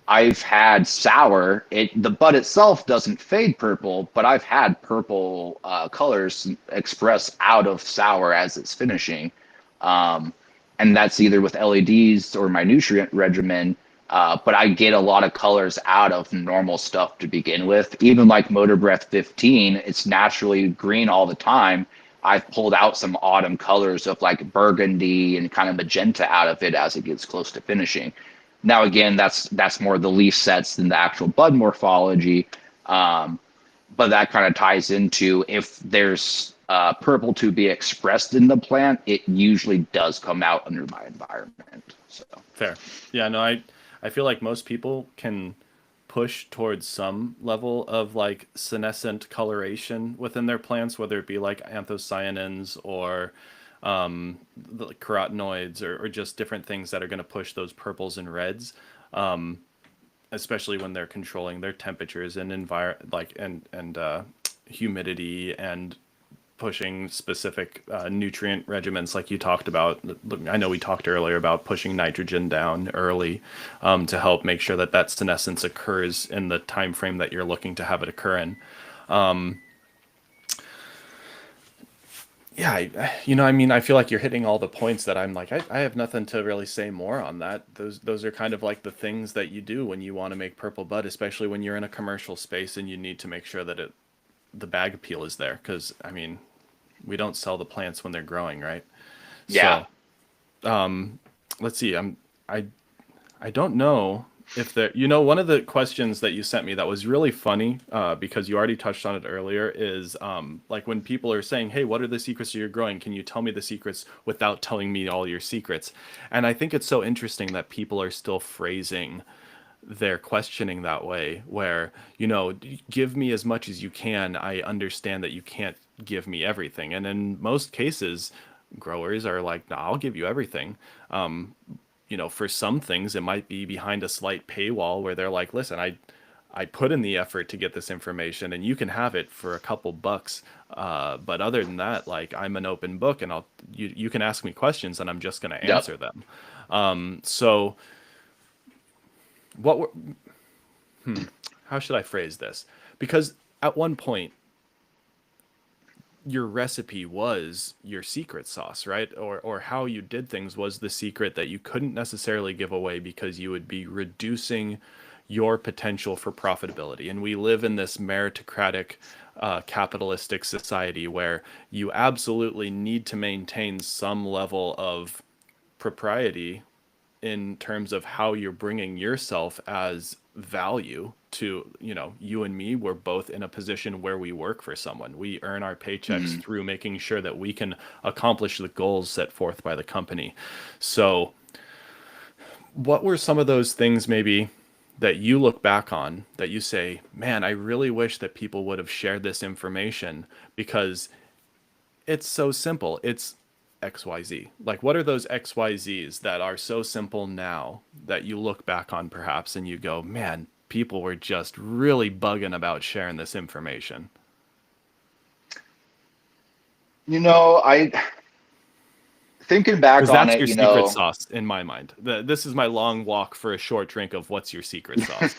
I've had sour. The bud itself doesn't fade purple, but I've had purple colors express out of sour as it's finishing, um, and that's either with LEDs or my nutrient regimen. But I get a lot of colors out of normal stuff to begin with. Even like Motor Breath 15, it's naturally green all the time. I've pulled out some autumn colors of like burgundy and kind of magenta out of it as it gets close to finishing. Now, again, that's more the leaf sets than the actual bud morphology, um, but that kind of ties into if there's purple to be expressed in the plant, it usually does come out under my environment. So, Fair. Yeah, no, I feel like most people can push towards some level of like senescent coloration within their plants, whether it be like anthocyanins or the carotenoids or just different things that are going to push those purples and reds, especially when they're controlling their temperatures and humidity and pushing specific nutrient regimens like you talked about. I know we talked earlier about pushing nitrogen down early to help make sure that that senescence occurs in the time frame that you're looking to have it occur in. Yeah, I mean, I feel like you're hitting all the points that I'm like, I have nothing to really say more on that. Those are kind of like the things that you do when you want to make purple bud, especially when you're in a commercial space and you need to make sure that the bag appeal is there. Because I mean, we don't sell the plants when they're growing, right? yeah. So let's see. I I don't know if there. One of the questions that you sent me that was really funny, because you already touched on it earlier, is like when people are saying, "Hey, what are the secrets to your growing? Can you tell me the secrets without telling me all your secrets?" And I think it's so interesting that people are still phrasing their questioning that way, where give me as much as you can. I understand that you can't give me everything, and in most cases growers are like, "No, I'll give you everything." For some things it might be behind a slight paywall where they're like, "Listen, I put in the effort to get this information and you can have it for a couple bucks, but other than that, like, I'm an open book, and you can ask me questions and I'm just going to Yep. answer them." So what were, how should I phrase this? Because at one point your recipe was your secret sauce, right? Or how you did things was the secret that you couldn't necessarily give away because you would be reducing your potential for profitability. And we live in this meritocratic, capitalistic society where you absolutely need to maintain some level of propriety in terms of how you're bringing yourself as value to, you and me. We're both in a position where we work for someone. We earn our paychecks Mhm. through making sure that we can accomplish the goals set forth by the company. So what were some of those things maybe that you look back on that you say, man, I really wish that people would have shared this information, because It's so simple. It's XYZ. Like, what are those XYZs that are so simple now that you look back on perhaps and you go, man, people were just really bugging about sharing this information? I thinking back Because on that's it, your secret sauce in my mind. This is my long walk for a short drink of what's your secret sauce.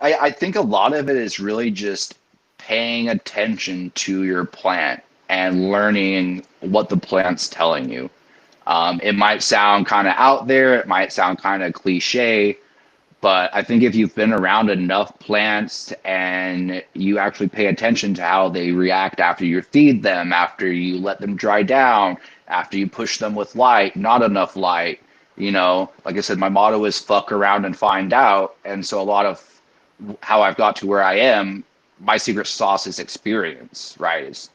I think a lot of it is really just paying attention to your plant and learning what the plant's telling you. It might sound kind of out there, it might sound kind of cliche, but I think if you've been around enough plants and you actually pay attention to how they react after you feed them, after you let them dry down, after you push them with light, not enough light, like I said, my motto is fuck around and find out. And so a lot of how I've got to where I am, my secret sauce is experience, right? It's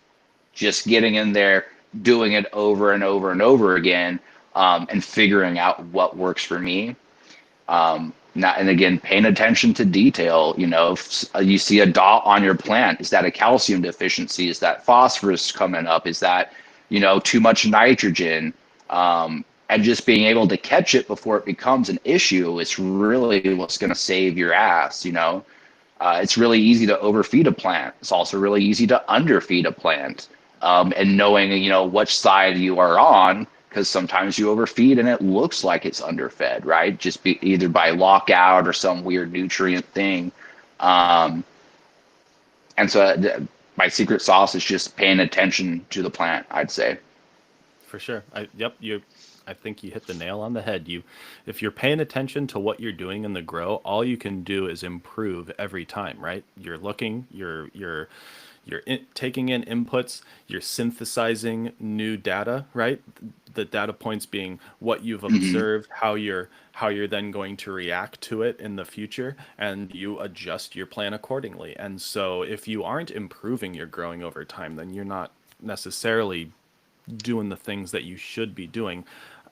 just getting in there, doing it over and over and over again, and figuring out what works for me. Not, and again, paying attention to detail. If you see a dot on your plant, is that a calcium deficiency? Is that phosphorus coming up? Is that, too much nitrogen? And just being able to catch it before it becomes an issue is really what's going to save your ass. It's really easy to overfeed a plant. It's also really easy to underfeed a plant. And knowing, which side you are on, because sometimes you overfeed and it looks like it's underfed, right? Just either by lockout or some weird nutrient thing. Um, and so my secret sauce is just paying attention to the plant, I'd say. For sure. I think you hit the nail on the head. If you're paying attention to what you're doing in the grow, all you can do is improve every time, right? You're looking, taking in inputs, you're synthesizing new data, right? The data points being what you've Hmm. observed, how you're then going to react to it in the future, and you adjust your plan accordingly. And so if you aren't improving your growing over time, then you're not necessarily doing the things that you should be doing.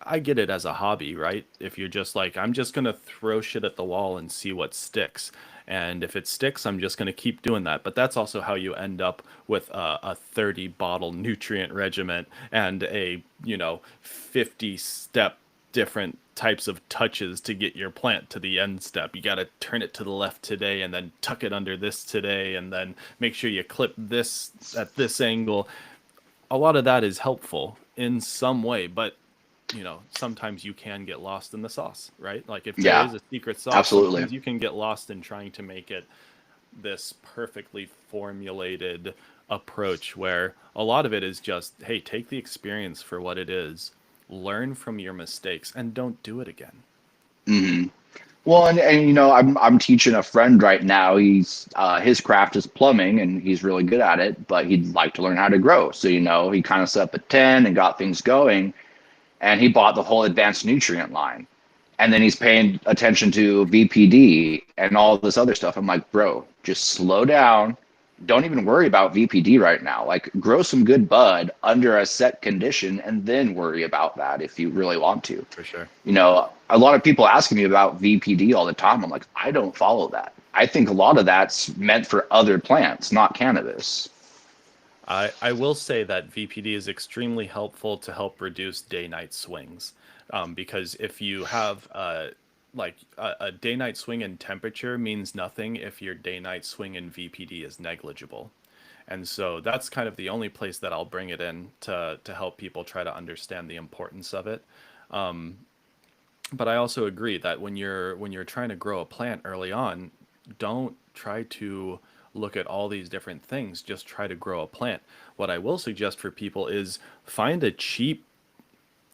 I get it as a hobby, right? If you're just like, I'm just going to throw shit at the wall and see what sticks. And if it sticks, I'm just going to keep doing that. But that's also how you end up with a 30 bottle nutrient regimen and a, 50 step different types of touches to get your plant to the end step. You got to turn it to the left today and then tuck it under this today and then make sure you clip this at this angle. A lot of that is helpful in some way, but sometimes you can get lost in the sauce, right? Like if there Yeah, is a secret sauce, absolutely. sometimes you can get lost in trying to make it this perfectly formulated approach where a lot of it is just, hey, take the experience for what it is, learn from your mistakes, and don't do it again. Hmm. Well, and I'm teaching a friend right now. He's his craft is plumbing, and he's really good at it. But he'd like to learn how to grow. So he kind of set up a 10 and got things going, and he bought the whole advanced nutrient line. And then he's paying attention to VPD and all this other stuff. I'm like, bro, just slow down. Don't even worry about VPD right now. Like, grow some good bud under a set condition and then worry about that if you really want to. For sure. A lot of people asking me about VPD all the time. I'm like, I don't follow that. I think a lot of that's meant for other plants, not cannabis. I will say that VPD is extremely helpful to help reduce day-night swings, because if you have a day-night swing in temperature means nothing if your day-night swing in VPD is negligible. And so that's kind of the only place that I'll bring it in to help people try to understand the importance of it. But I also agree that when you're trying to grow a plant early on, don't try to look at all these different things. Just try to grow a plant. What I will suggest for people is find a cheap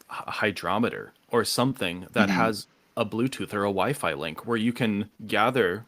hydrometer or something that Hmm. has a Bluetooth or a Wi-Fi link where you can gather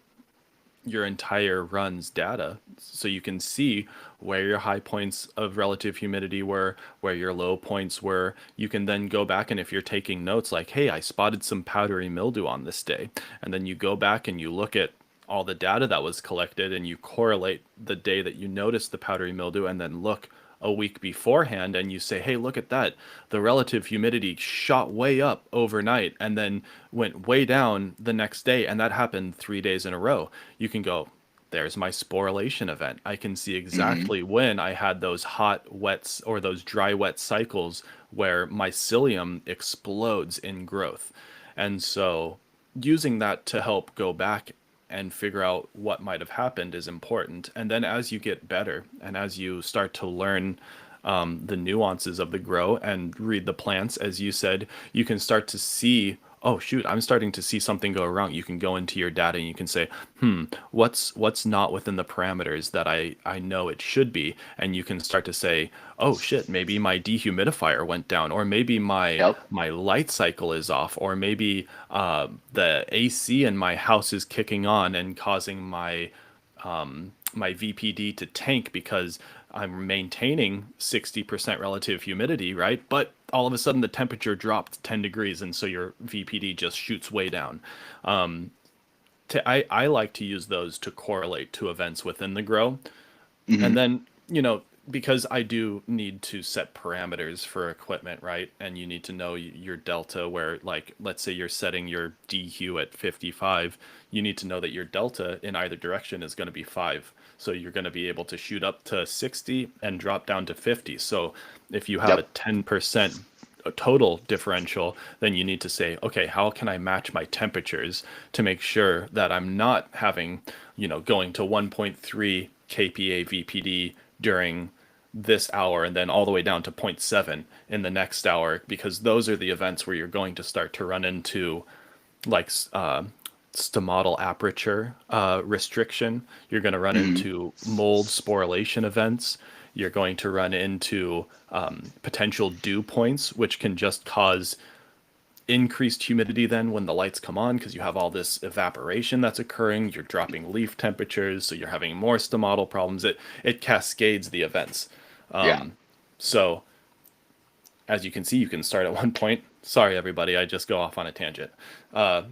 your entire run's data so you can see where your high points of relative humidity were, where your low points were. You can then go back and if you're taking notes like, hey, I spotted some powdery mildew on this day, and then you go back and you look at all the data that was collected and you correlate the day that you noticed the powdery mildew and then look a week beforehand and you say, hey, look at that. The relative humidity shot way up overnight and then went way down the next day. And that happened 3 days in a row. You can go, there's my sporulation event. I can see Hmm. exactly when I had those hot wets or those dry wet cycles where my psyllium explodes in growth. And so using that to help go back and figure out what might have happened is important. And then as you get better and as you start to learn the nuances of the grow and read the plants, as you said, you can start to see, oh shoot, I'm starting to see something go wrong. You can go into your data and you can say, what's not within the parameters that I know it should be, and you can start to say, oh shit, maybe my dehumidifier went down, or maybe Yep. my light cycle is off, or maybe the AC in my house is kicking on and causing my VPD to tank because I'm maintaining 60% relative humidity, right? But all of a sudden the temperature dropped 10 degrees and so your VPD just shoots way down. I like to use those to correlate to events within the grow. Hmm. And then, because I do need to set parameters for equipment, right? And you need to know your delta where, like, let's say you're setting your DHU at 55, you need to know that your delta in either direction is going to be 5. So you're going to be able to shoot up to 60 and drop down to 50. So if you have a Yep. 10% total differential, then you need to say, okay, how can I match my temperatures to make sure that I'm not having, going to 1.3 kPa VPD during this hour and then all the way down to zero point 0.7 in the next hour, because those are the events where you're going to start to run into like stomatal aperture restriction. You're going to run Hmm. into mold sporulation events. You're going to run into potential dew points, which can just cause increased humidity then when the lights come on because you have all this evaporation that's occurring. You're dropping leaf temperatures, so you're having more stomatal problems. It cascades the events. Yeah. So as you can see, you can start at one point. Sorry, everybody, I just go off on a tangent.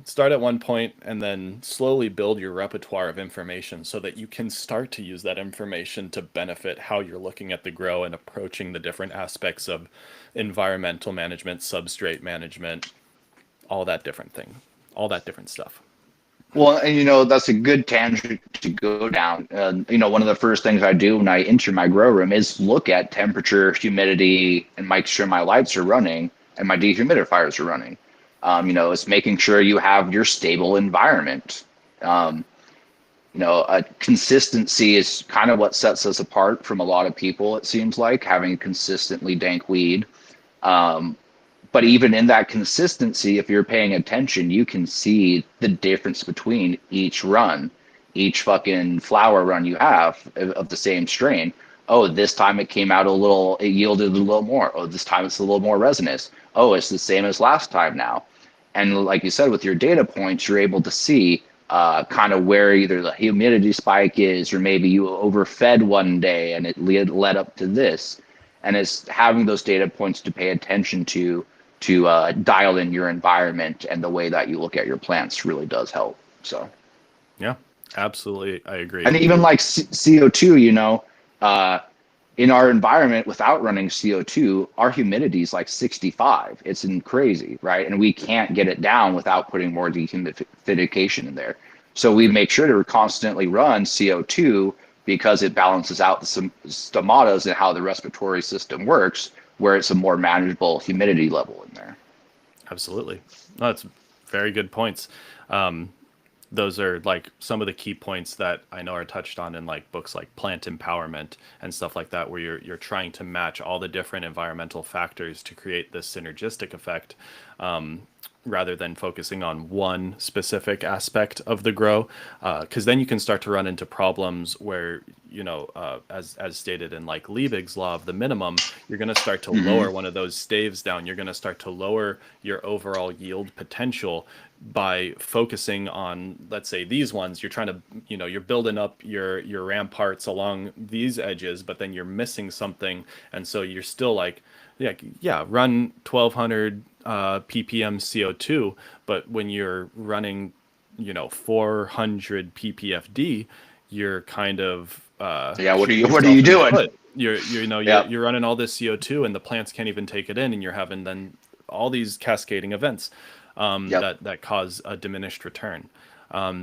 Start at one point and then slowly build your repertoire of information so that you can start to use that information to benefit how you're looking at the grow and approaching the different aspects of environmental management, substrate management, all that different stuff. Well, and that's a good tangent to go down. One of the first things I do when I enter my grow room is look at temperature, humidity, and make sure my lights are running and my dehumidifiers are running. It's making sure you have your stable environment. Um, consistency is kind of what sets us apart from a lot of people, it seems like, having consistently dank weed. Um, but even in that consistency, if you're paying attention, you can see the difference between each run, each fucking flower run you have of the same strain. Oh, this time it came out it yielded a little more. Oh, this time it's a little more resinous. Oh, it's the same as last time now. And like you said, with your data points, you're able to see kind of where either the humidity spike is, or maybe you overfed one day and it led up to this. And it's having those data points to pay attention to dial in your environment, and the way that you look at your plants really does help. So, Yeah, absolutely. I agree. and even like CO2, uh, in our environment without running CO2, our humidity is like 65. It's crazy, right? And we can't get it down without putting more dehumidification in there. So we make sure to constantly run CO2 because it balances out the stomatas and how the respiratory system works, where it's a more manageable humidity level in there. Absolutely. No, that's very good points. Those are like some of the key points that I know are touched on in like books like Plant Empowerment and stuff like that, where you're trying to match all the different environmental factors to create this synergistic effect, rather than focusing on one specific aspect of the grow, because then you can start to run into problems where, as stated in like Liebig's law of the minimum, you're going to start to Hmm. lower one of those staves down. You're going to start to lower your overall yield potential by focusing on, let's say, these ones. You're trying to, you're building up your ramparts along these edges, but then you're missing something, and so you're still like, yeah, run 1200 ppm CO2, but when you're running, 400 ppfd, you're kind of Yeah. What are shooting you yourself in the doing? foot. You're Yeah. you're running all this CO2 and the plants can't even take it in, and you're having then all these cascading events Yep. that cause a diminished return.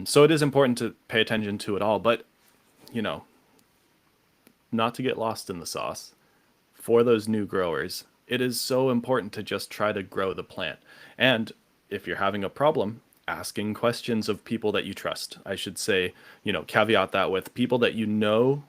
So it is important to pay attention to it all, but you know, not to get lost in the sauce, for those new growers, it is so important to just try to grow the plant. And if you're having a problem, asking questions of people that you trust. I should say, caveat that with people that you know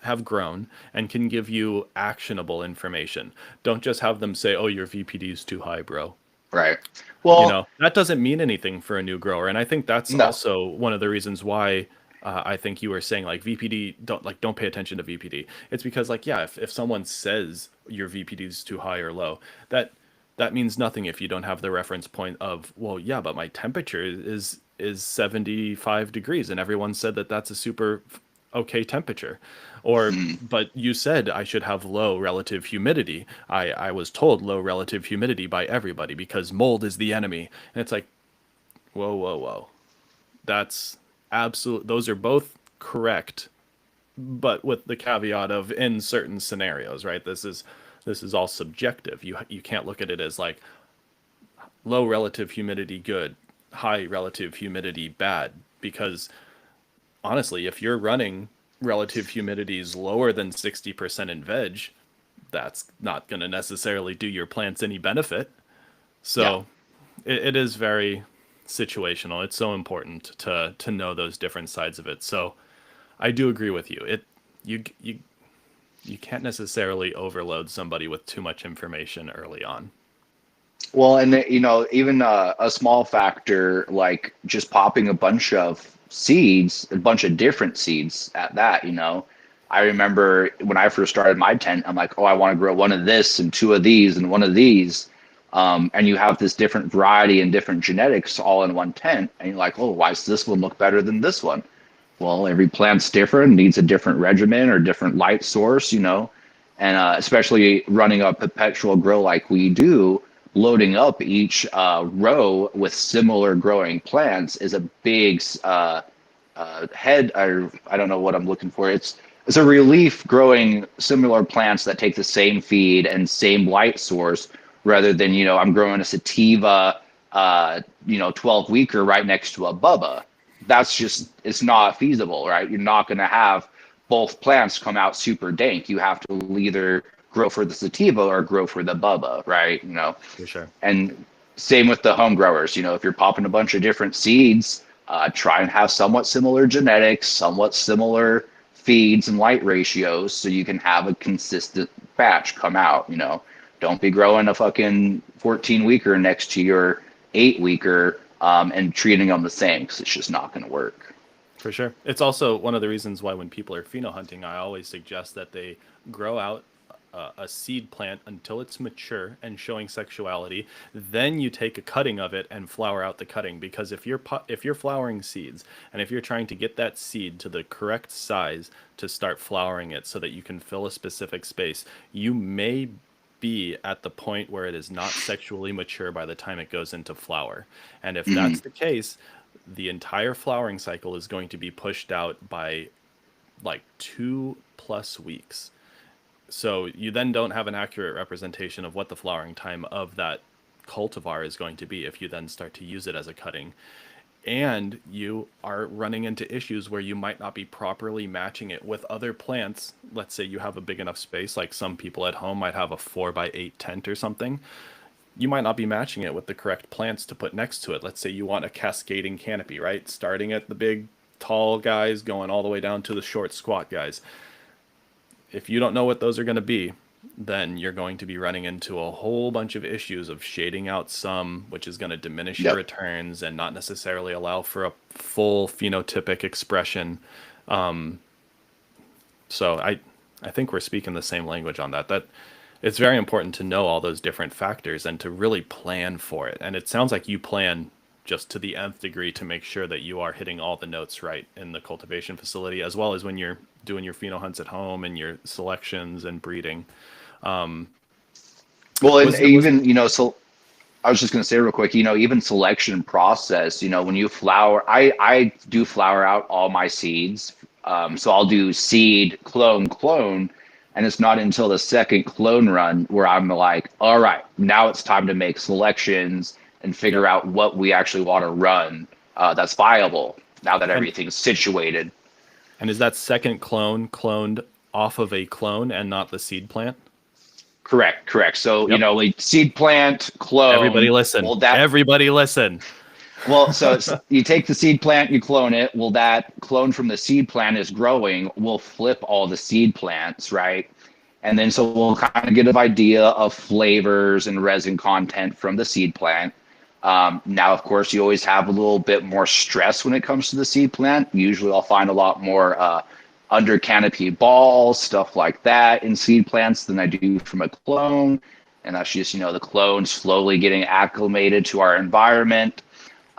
have grown and can give you actionable information. Don't just have them say, "Oh, your VPD is too high, bro." Right. Well, That doesn't mean anything for a new grower. And I think that's no. also one of the reasons why I think you were saying like VPD, don't pay attention to VPD. It's because like, yeah, if someone says your VPD is too high or low, that means nothing if you don't have the reference point of, well, yeah, but my temperature is 75 degrees and everyone said that that's a super okay temperature. Or, but you said I should have low relative humidity. I was told low relative humidity by everybody because mold is the enemy. And it's like, whoa, whoa, whoa. That's absolute. Those are both correct, but with the caveat of in certain scenarios, right? This is all subjective. You can't look at it as like low relative humidity good, high relative humidity bad, because honestly, if you're running relative humidities lower than 60% in veg, that's not going to necessarily do your plants any benefit. Yeah. So it is very situational. It's so important to know those different sides of it. So I do agree with you. You can't necessarily overload somebody with too much information early on. Well, and even a small factor like just popping a bunch of seeds, a bunch of different seeds at that. I remember when I first started my tent, I'm like, oh, I want to grow one of this and two of these and one of these. And you have this different variety and different genetics all in one tent. And you're like, oh, why does this one look better than this one? Well, every plant's different, needs a different regimen or different light source, and especially running a perpetual grow like we do, loading up each row with similar growing plants is a big head, or I don't know what I'm looking for. It's a relief growing similar plants that take the same feed and same light source rather than, I'm growing a sativa, 12 weeker right next to a Bubba. It's not feasible, right? You're not going to have both plants come out super dank. You have to either grow for the sativa or grow for the Bubba, right? For sure. And same with the home growers. If you're popping a bunch of different seeds, try and have somewhat similar genetics, somewhat similar feeds and light ratios so you can have a consistent batch come out. Don't be growing a fucking 14 weeker next to your 8 weeker and treating them the same, because it's just not going to work. For sure. It's also one of the reasons why when people are pheno hunting, I always suggest that they grow out a seed plant until it's mature and showing sexuality. Then you take a cutting of it and flower out the cutting, because if you're flowering seeds and if you're trying to get that seed to the correct size to start flowering it so that you can fill a specific space, you may be at the point where it is not sexually mature by the time it goes into flower. And if that's the case, the entire flowering cycle is going to be pushed out by like 2+ weeks. So you then don't have an accurate representation of what the flowering time of that cultivar is going to be if you then start to use it as a cutting. And you are running into issues where you might not be properly matching it with other plants. Let's say you have a big enough space, like some people at home might have a 4x8 tent or something. You might not be matching it with the correct plants to put next to it. Let's say you want a cascading canopy, right? Starting at the big, tall guys, going all the way down to the short, squat guys. If you don't know what those are going to be, then you're going to be running into a whole bunch of issues of shading out some, which is going to diminish your returns and not necessarily allow for a full phenotypic expression. So I think we're speaking the same language on that. That it's very important to know all those different factors and to really plan for it. And it sounds like you plan just to the nth degree to make sure that you are hitting all the notes right in the cultivation facility, as well as when you're doing your pheno hunts at home and your selections and breeding. Well, and so I was just going to say real quick, even selection process, when you flower, I do flower out all my seeds. So I'll do seed, clone, and it's not until the second clone run where I'm like, all right, now it's time to make selections and figure out what we actually want to run that's viable now that everything's situated. And is that second clone cloned off of a clone and not the seed plant? Correct. So, Yep. like seed plant, Everybody clone, listen. well, that, Everybody listen. well, so you take the seed plant, you clone it. Well, that clone from the seed plant is growing. We'll flip all the seed plants, right? And then so we'll kind of get an idea of flavors and resin content from the seed plant. Now, of course, you always have a little bit more stress when it comes to the seed plant. Usually I'll find a lot more under canopy balls, stuff like that in seed plants than I do from a clone. And that's just, the clone slowly getting acclimated to our environment.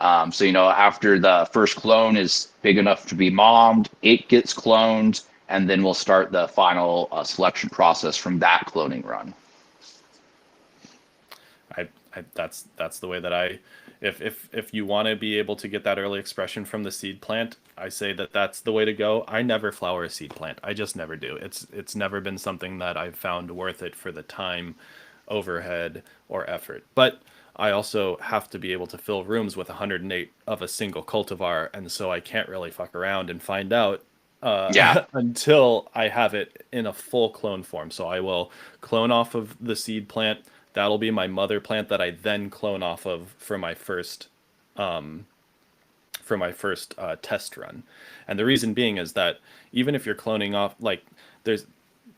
So, after the first clone is big enough to be mommed, it gets cloned, and then we'll start the final selection process from that cloning run. That's the way that if you want to be able to get that early expression from the seed plant, I say that that's the way to go. I never flower a seed plant. I just never do. It's never been something that I've found worth it for the time, overhead, or effort. But I also have to be able to fill rooms with 108 of a single cultivar, and so I can't really fuck around and find out Yeah. until I have it in a full clone form. So I will clone off of the seed plant. That'll be my mother plant that I then clone off of for my first test run. And the reason being is that even if you're cloning off, like there's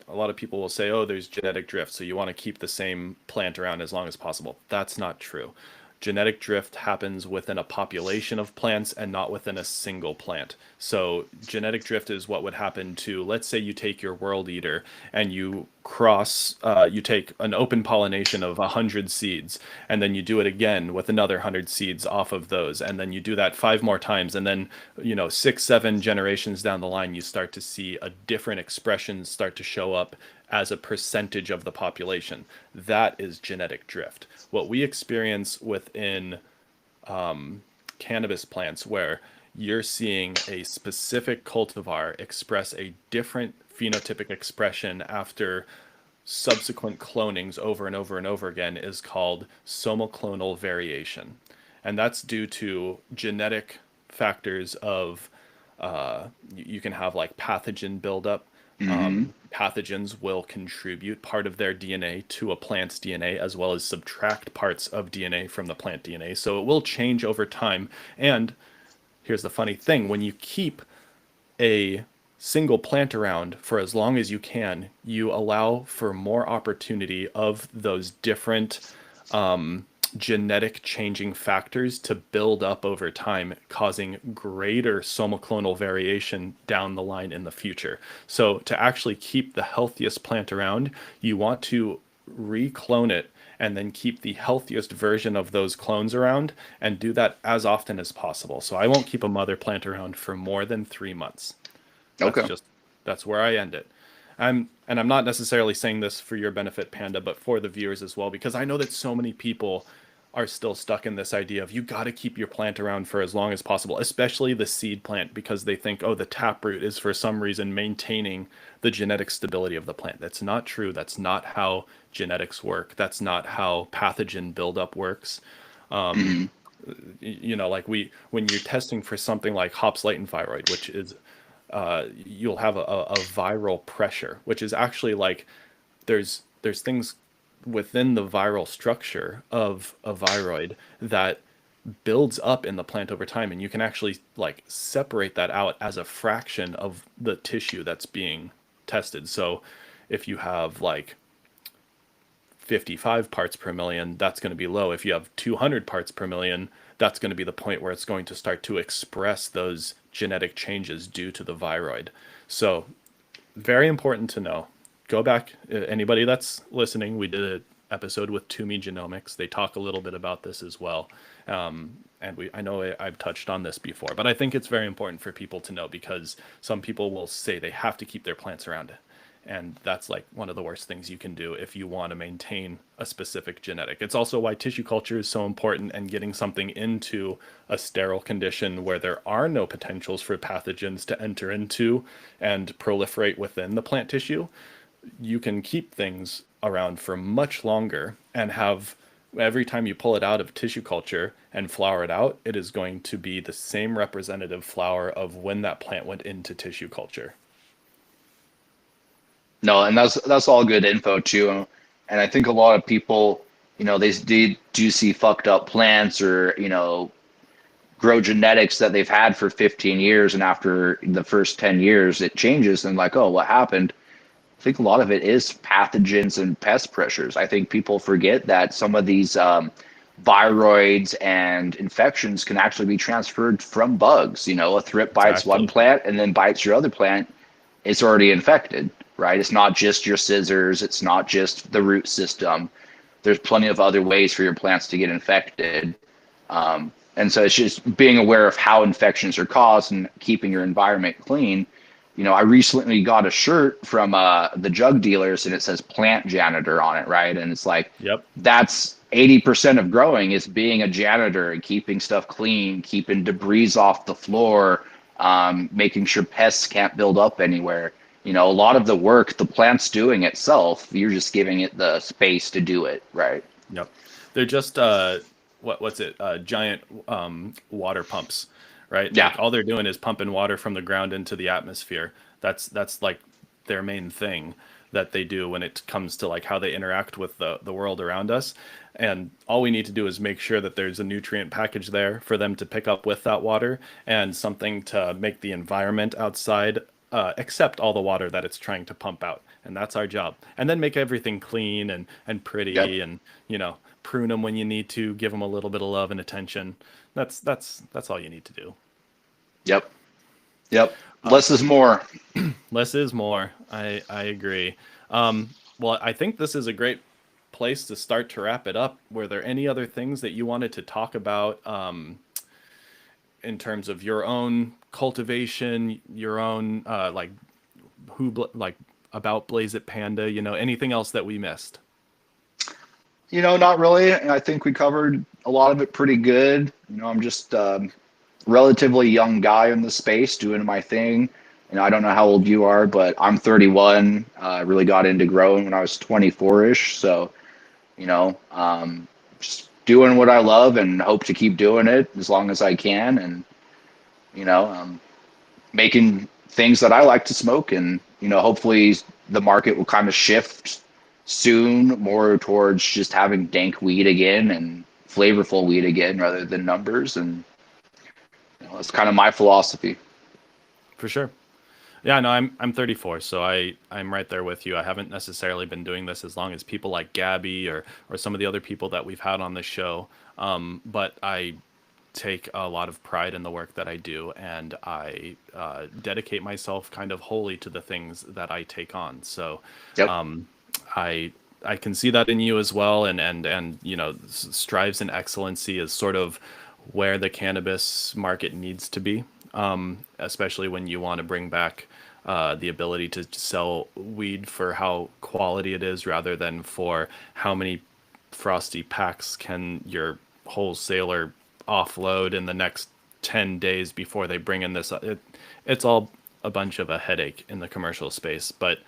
a lot of people will say, oh, there's genetic drift, so you want to keep the same plant around as long as possible. That's not true. Genetic drift happens within a population of plants and not within a single plant. So genetic drift is what would happen to, let's say you take your world eater and you you take an open pollination of 100 seeds, and then you do it again with another 100 seeds off of those, and then you do that 5 more times, and then 6, 7 generations down the line, you start to see a different expression start to show up as a percentage of the population. That is genetic drift. What we experience within cannabis plants, where you're seeing a specific cultivar express a different phenotypic expression after subsequent clonings over and over and over again, is called somoclonal variation. And that's due to genetic factors of, you can have like pathogen buildup. Pathogens will contribute part of their DNA to a plant's DNA, as well as subtract parts of DNA from the plant DNA. So it will change over time. And here's the funny thing: when you keep a single plant around for as long as you can, you allow for more opportunity of those different genetic changing factors to build up over time, causing greater somoclonal variation down the line in the future. So to actually keep the healthiest plant around, you want to reclone it and then keep the healthiest version of those clones around, and do that as often as possible. So I won't keep a mother plant around for more than 3 months. Okay. That's where I end it. And I'm not necessarily saying this for your benefit, Panda, but for the viewers as well, because I know that so many people are still stuck in this idea of you got to keep your plant around for as long as possible, especially the seed plant, because they think, oh, the taproot is for some reason maintaining the genetic stability of the plant. That's not true. That's not how genetics work. That's not how pathogen buildup works. Like when you're testing for something like hops latent viroid, which is you'll have a viral pressure, which is actually like there's things within the viral structure of a viroid that builds up in the plant over time, and you can actually like separate that out as a fraction of the tissue that's being tested. So if you have like 55 parts per million, that's going to be low. If you have 200 parts per million, that's going to be the point where it's going to start to express those genetic changes due to the viroid. So very important to know. Go back, anybody that's listening, we did an episode with Toomey Genomics. They talk a little bit about this as well. And I know I've touched on this before, but I think it's very important for people to know, because some people will say they have to keep their plants around. And that's like one of the worst things you can do if you want to maintain a specific genetic. It's also why tissue culture is so important, and getting something into a sterile condition where there are no potentials for pathogens to enter into and proliferate within the plant tissue. You can keep things around for much longer and have every time you pull it out of tissue culture and flower it out, it is going to be the same representative flower of when that plant went into tissue culture. No, and that's all good info too. And I think a lot of people, they do see fucked up plants or, grow genetics that they've had for 15 years, and after the first 10 years it changes and like, oh, what happened? I think a lot of it is pathogens and pest pressures. I think people forget that some of these viroids and infections can actually be transferred from bugs. A thrip bites one Exactly. plant and then bites your other plant, it's already infected, right? It's not just your scissors, it's not just the root system. There's plenty of other ways for your plants to get infected. And so it's just being aware of how infections are caused and keeping your environment clean. I recently got a shirt from the jug dealers, and it says plant janitor on it, right? And it's like, Yep. that's 80% of growing is being a janitor and keeping stuff clean, keeping debris off the floor, making sure pests can't build up anywhere. A lot of the work the plant's doing itself, you're just giving it the space to do it, right? Yep. They're just what's it? Giant water pumps, right? Yeah. Like all they're doing is pumping water from the ground into the atmosphere. That's like their main thing that they do when it comes to like how they interact with the world around us. And all we need to do is make sure that there's a nutrient package there for them to pick up with that water, and something to make the environment outside accept all the water that it's trying to pump out. And that's our job. And then make everything clean and Yep. pretty, and prune them when you need to, give them a little bit of love and attention. That's all you need to do. Yep. Yep. Less is more. Less is more. I agree. Well, I think this is a great place to start to wrap it up. Were there any other things that you wanted to talk about in terms of your own cultivation, your own like about Blaze It Panda? Anything else that we missed? Not really. I think we covered a lot of it pretty good. I'm just relatively young guy in the space doing my thing. I don't know how old you are, but I'm 31. I really got into growing when I was 24-ish. So, just doing what I love and hope to keep doing it as long as I can. And, making things that I like to smoke. And, hopefully the market will kind of shift soon more towards just having dank weed again and flavorful weed again rather than numbers. And that's kind of my philosophy. For sure. Yeah, no, I'm 34, so I'm right there with you. I haven't necessarily been doing this as long as people like Gabby or some of the other people that we've had on the show. But I take a lot of pride in the work that I do, and I dedicate myself kind of wholly to the things that I take on. So Yep. I can see that in you as well, and strives in excellency is sort of where the cannabis market needs to be, especially when you want to bring back the ability to sell weed for how quality it is rather than for how many frosty packs can your wholesaler offload in the next 10 days before they bring in this. It's all a bunch of a headache in the commercial space, but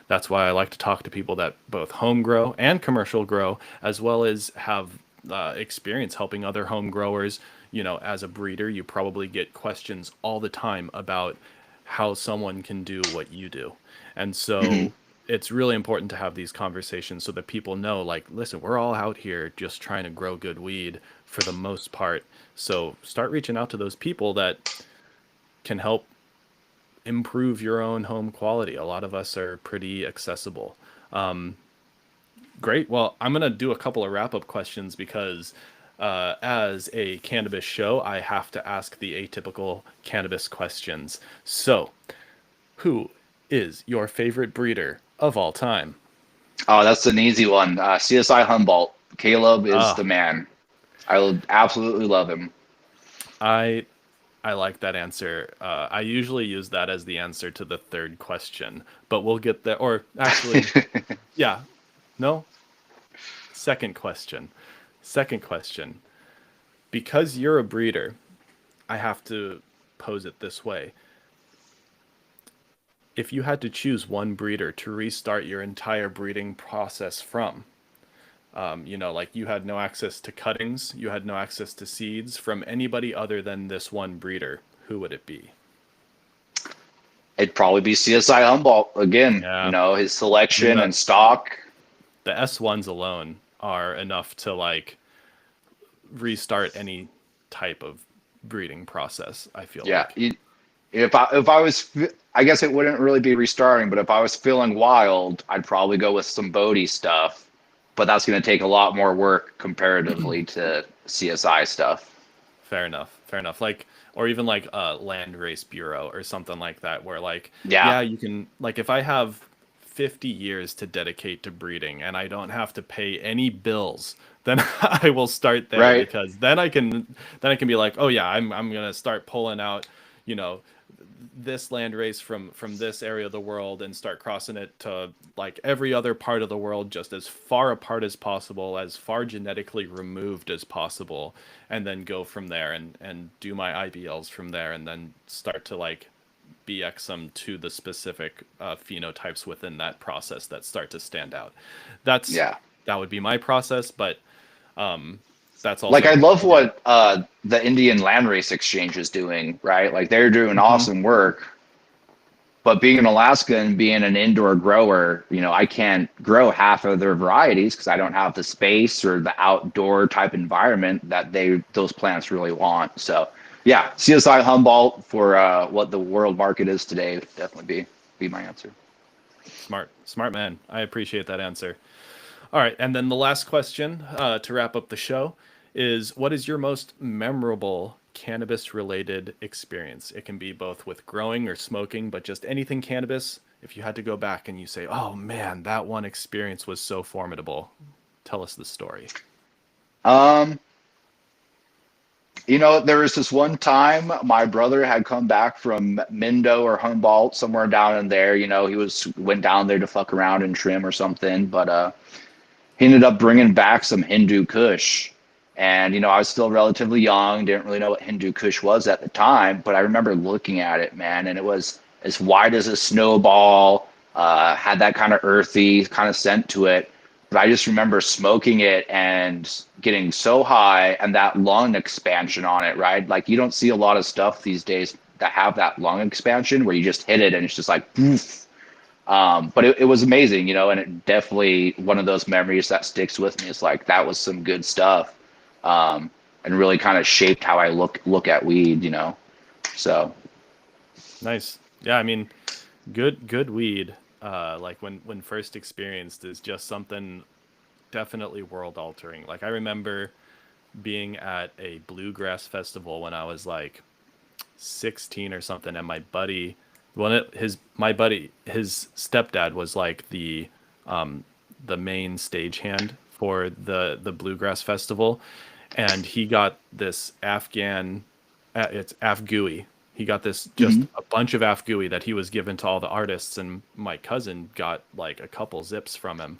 that's why I like to talk to people that both home grow and commercial grow, as well as have experience helping other home growers. As a breeder, you probably get questions all the time about how someone can do what you do. And Hmm. so it's really important to have these conversations so that people know, like, listen, we're all out here just trying to grow good weed for the most part. So start reaching out to those people that can help improve your own home quality. A lot of us are pretty accessible. Great. Well, I'm going to do a couple of wrap up questions because as a cannabis show, I have to ask the atypical cannabis questions. So, who is your favorite breeder of all time? Oh, that's an easy one. CSI Humboldt. Caleb is the Ah, man. I will absolutely love him. I I like that answer. I usually use that as the answer to the third question, but we'll get there. Or actually, yeah, no. Second question. Second question. Because you're a breeder, I have to pose it this way. If you had to choose one breeder to restart your entire breeding process from, You know, like you had no access to cuttings, you had no access to seeds from anybody other than this one breeder, who would it be? It'd probably be CSI Humboldt again. Yeah. His I mean, selection and stock. the S1s alone are enough to like restart any type of breeding process, I feel Yeah, like. if I was, I guess it wouldn't really be restarting, but if I was feeling wild, I'd probably go with some Bodie stuff. But that's going to take a lot more work comparatively to CSI stuff. Fair enough. Fair enough. Like, or even like a land race bureau or something like that, where like, Yeah, yeah, you can, like, if I have 50 years to dedicate to breeding and I don't have to pay any bills, then I will start there right. because then I can be like, oh yeah, I'm gonna start pulling out, you know, this land race from this area of the world and start crossing it to like every other part of the world, just as far apart as possible, as far genetically removed as possible, and then go from there and do my IBLs from there, and then start to like BX them to the specific phenotypes within that process that start to stand out. That's Yeah. that would be my process, but that's Like I also, love yeah. what the Indian Land Race Exchange is doing, right? Like they're doing Hmm. awesome work. But being in Alaska and being an indoor grower, I can't grow half of their varieties because I don't have the space or the outdoor type environment that those plants really want. So, yeah, CSI Humboldt for what the world market is today would definitely be my answer. Smart man. I appreciate that answer. All right, and then the last question to wrap up the show is: what is your most memorable cannabis-related experience? It can be both with growing or smoking, but just anything cannabis. If you had to go back and you say, "Oh man, that one experience was so formidable," tell us the story. Um, there was this one time my brother had come back from Mindo or Humboldt, somewhere down in there. He went down there to fuck around and trim or something, but he ended up bringing back some Hindu Kush. And, I was still relatively young, didn't really know what Hindu Kush was at the time, but I remember looking at it, man, and it was as wide as a snowball, had that kind of earthy kind of scent to it. But I just remember smoking it and getting so high and that lung expansion on it, right? Like you don't see a lot of stuff these days that have that lung expansion where you just hit it and it's just like, poof. But it was amazing, and it definitely one of those memories that sticks with me. It's like that was some good stuff, and really kind of shaped how I look at weed. So Nice. Yeah, I mean, good weed. Like when first experienced is just something definitely world altering. Like I remember being at a bluegrass festival when I was like 16 or something, and my buddy, my buddy, his stepdad was like the main stagehand for the bluegrass festival, and he got this Afghan, it's Afghui. He got this mhm. just a bunch of Afghui that he was given to all the artists, and my cousin got like a couple zips from him,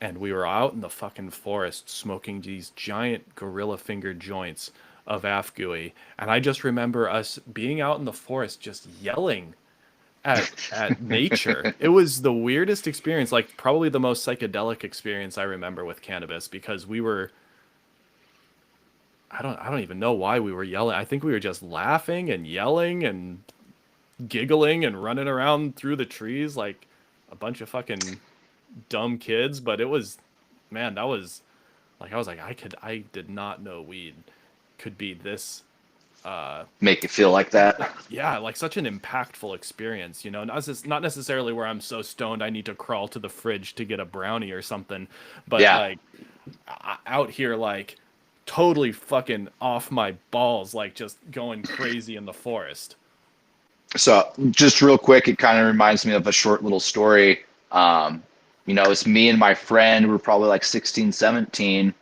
and we were out in the fucking forest smoking these giant gorilla finger joints of Afghui, and I just remember us being out in the forest just yelling at nature. It was the weirdest experience, like probably the most psychedelic experience I remember with cannabis, because we were, I don't even know why we were yelling. I think we were just laughing and yelling and giggling and running around through the trees like a bunch of fucking dumb kids, but it was, man, that was like, I was like, I did not know weed could be this, Make you feel like that. yeah, like such an impactful experience, not necessarily where I'm so stoned I need to crawl to the fridge to get a brownie or something, but Yeah. like out here, like totally fucking off my balls, like just going crazy in the forest. So just real quick, it kind of reminds me of a short little story. It's me and my friend. We were probably like 16, 17.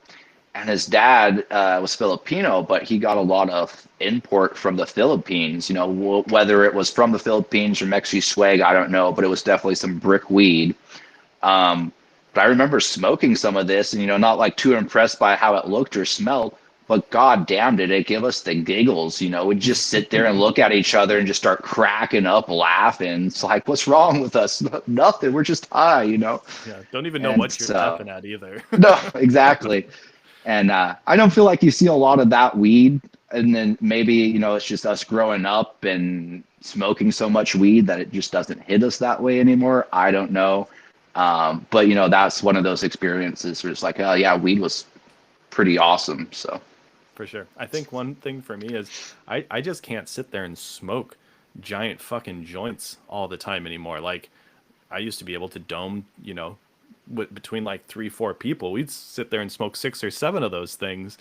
And his dad was Filipino, but he got a lot of import from the Philippines. Whether it was from the Philippines or Mexi swag, I don't know, but it was definitely some brick weed. But I remember smoking some of this, and not like too impressed by how it looked or smelled. but god damn, did it give us the giggles. We'd just sit there and look at each other and just start cracking up laughing. It's like, what's wrong with us? Nothing, we're just high. Yeah, don't even know And what you're laughing at either. no, exactly. And I don't feel like you see a lot of that weed. And then maybe, it's just us growing up and smoking so much weed that it just doesn't hit us that way anymore. I don't know. But, that's one of those experiences where it's like, oh, yeah, weed was pretty awesome. So, For sure. I think one thing for me is I just can't sit there and smoke giant fucking joints all the time anymore. Like, I used to be able to dome, between like 3-4 people. We'd sit there and smoke 6 or 7 of those things.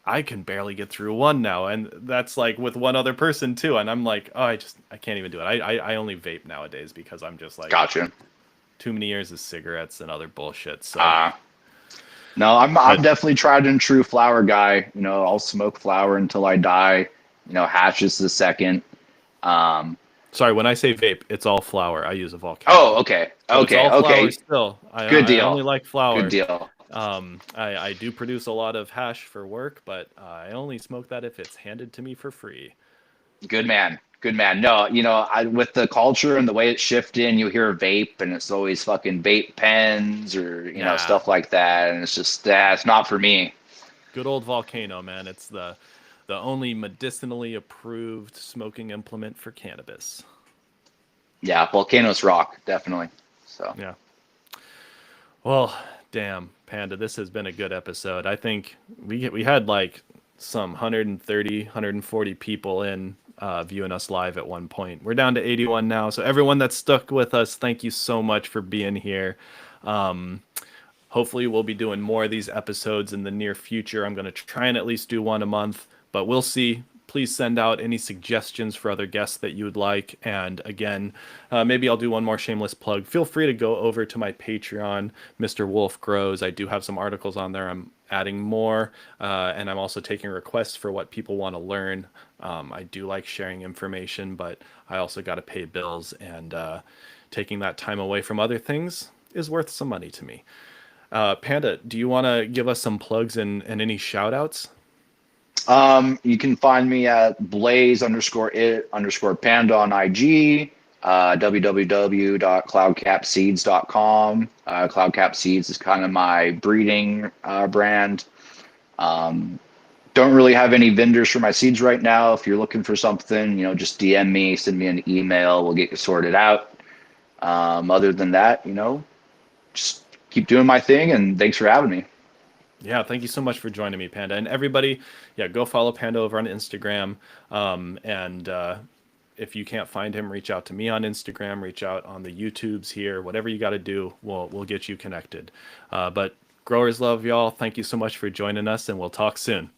I can barely get through one now, and that's like with one other person too. And I'm like, oh, I can't even do it. I only vape nowadays because I'm just like, gotcha. too many years of cigarettes and other bullshit. So, No, I'm but definitely tried and true flower guy. I'll smoke flower until I die. Hash is the second. sorry, when I say vape, it's all flower. I use a volcano. Oh, okay. So it's Okay. all flower Okay. still. I, Good I only deal. like Good flower. deal. I do produce a lot of hash for work, but I only smoke that if it's handed to me for free. Good man. Good man. No, with the culture and the way it's shifting, you hear vape and it's always fucking vape pens or, Nah, stuff like that. And it's just, it's not for me. good old volcano, man. It's the only medicinally approved smoking implement for cannabis. Yeah. Volcanoes rock. Definitely. So, Yeah. Well, damn, Panda, this has been a good episode. I think we had like some 130, 140 people in viewing us live at one point. We're down to 81 now. So everyone that's stuck with us, thank you so much for being here. Hopefully we'll be doing more of these episodes in the near future. I'm going to try and at least do one a month, but we'll see. Please send out any suggestions for other guests that you would like. And again, maybe I'll do one more shameless plug. Feel free to go over to my Patreon, Mr. Wolf Grows. I do have some articles on there. I'm adding more, and I'm also taking requests for what people want to learn. I do like sharing information, but I also got to pay bills, and taking that time away from other things is worth some money to me. Panda, do you want to give us some plugs and any shout outs? you can find me at blaze_it_panda on IG, www.cloudcapseeds.com. Cloudcap Seeds is kind of my breeding brand. Don't really have any vendors for my seeds right now. If you're looking for something, just DM me, send me an email. We'll get you sorted out. Other than that, just keep doing my thing, and thanks for having me. Yeah, thank you so much for joining me, Panda. And everybody, yeah, go follow Panda over on Instagram. And if you can't find him, reach out to me on Instagram, reach out on the YouTubes here. Whatever you got to do, we'll get you connected. But growers love y'all. Thank you so much for joining us, and we'll talk soon.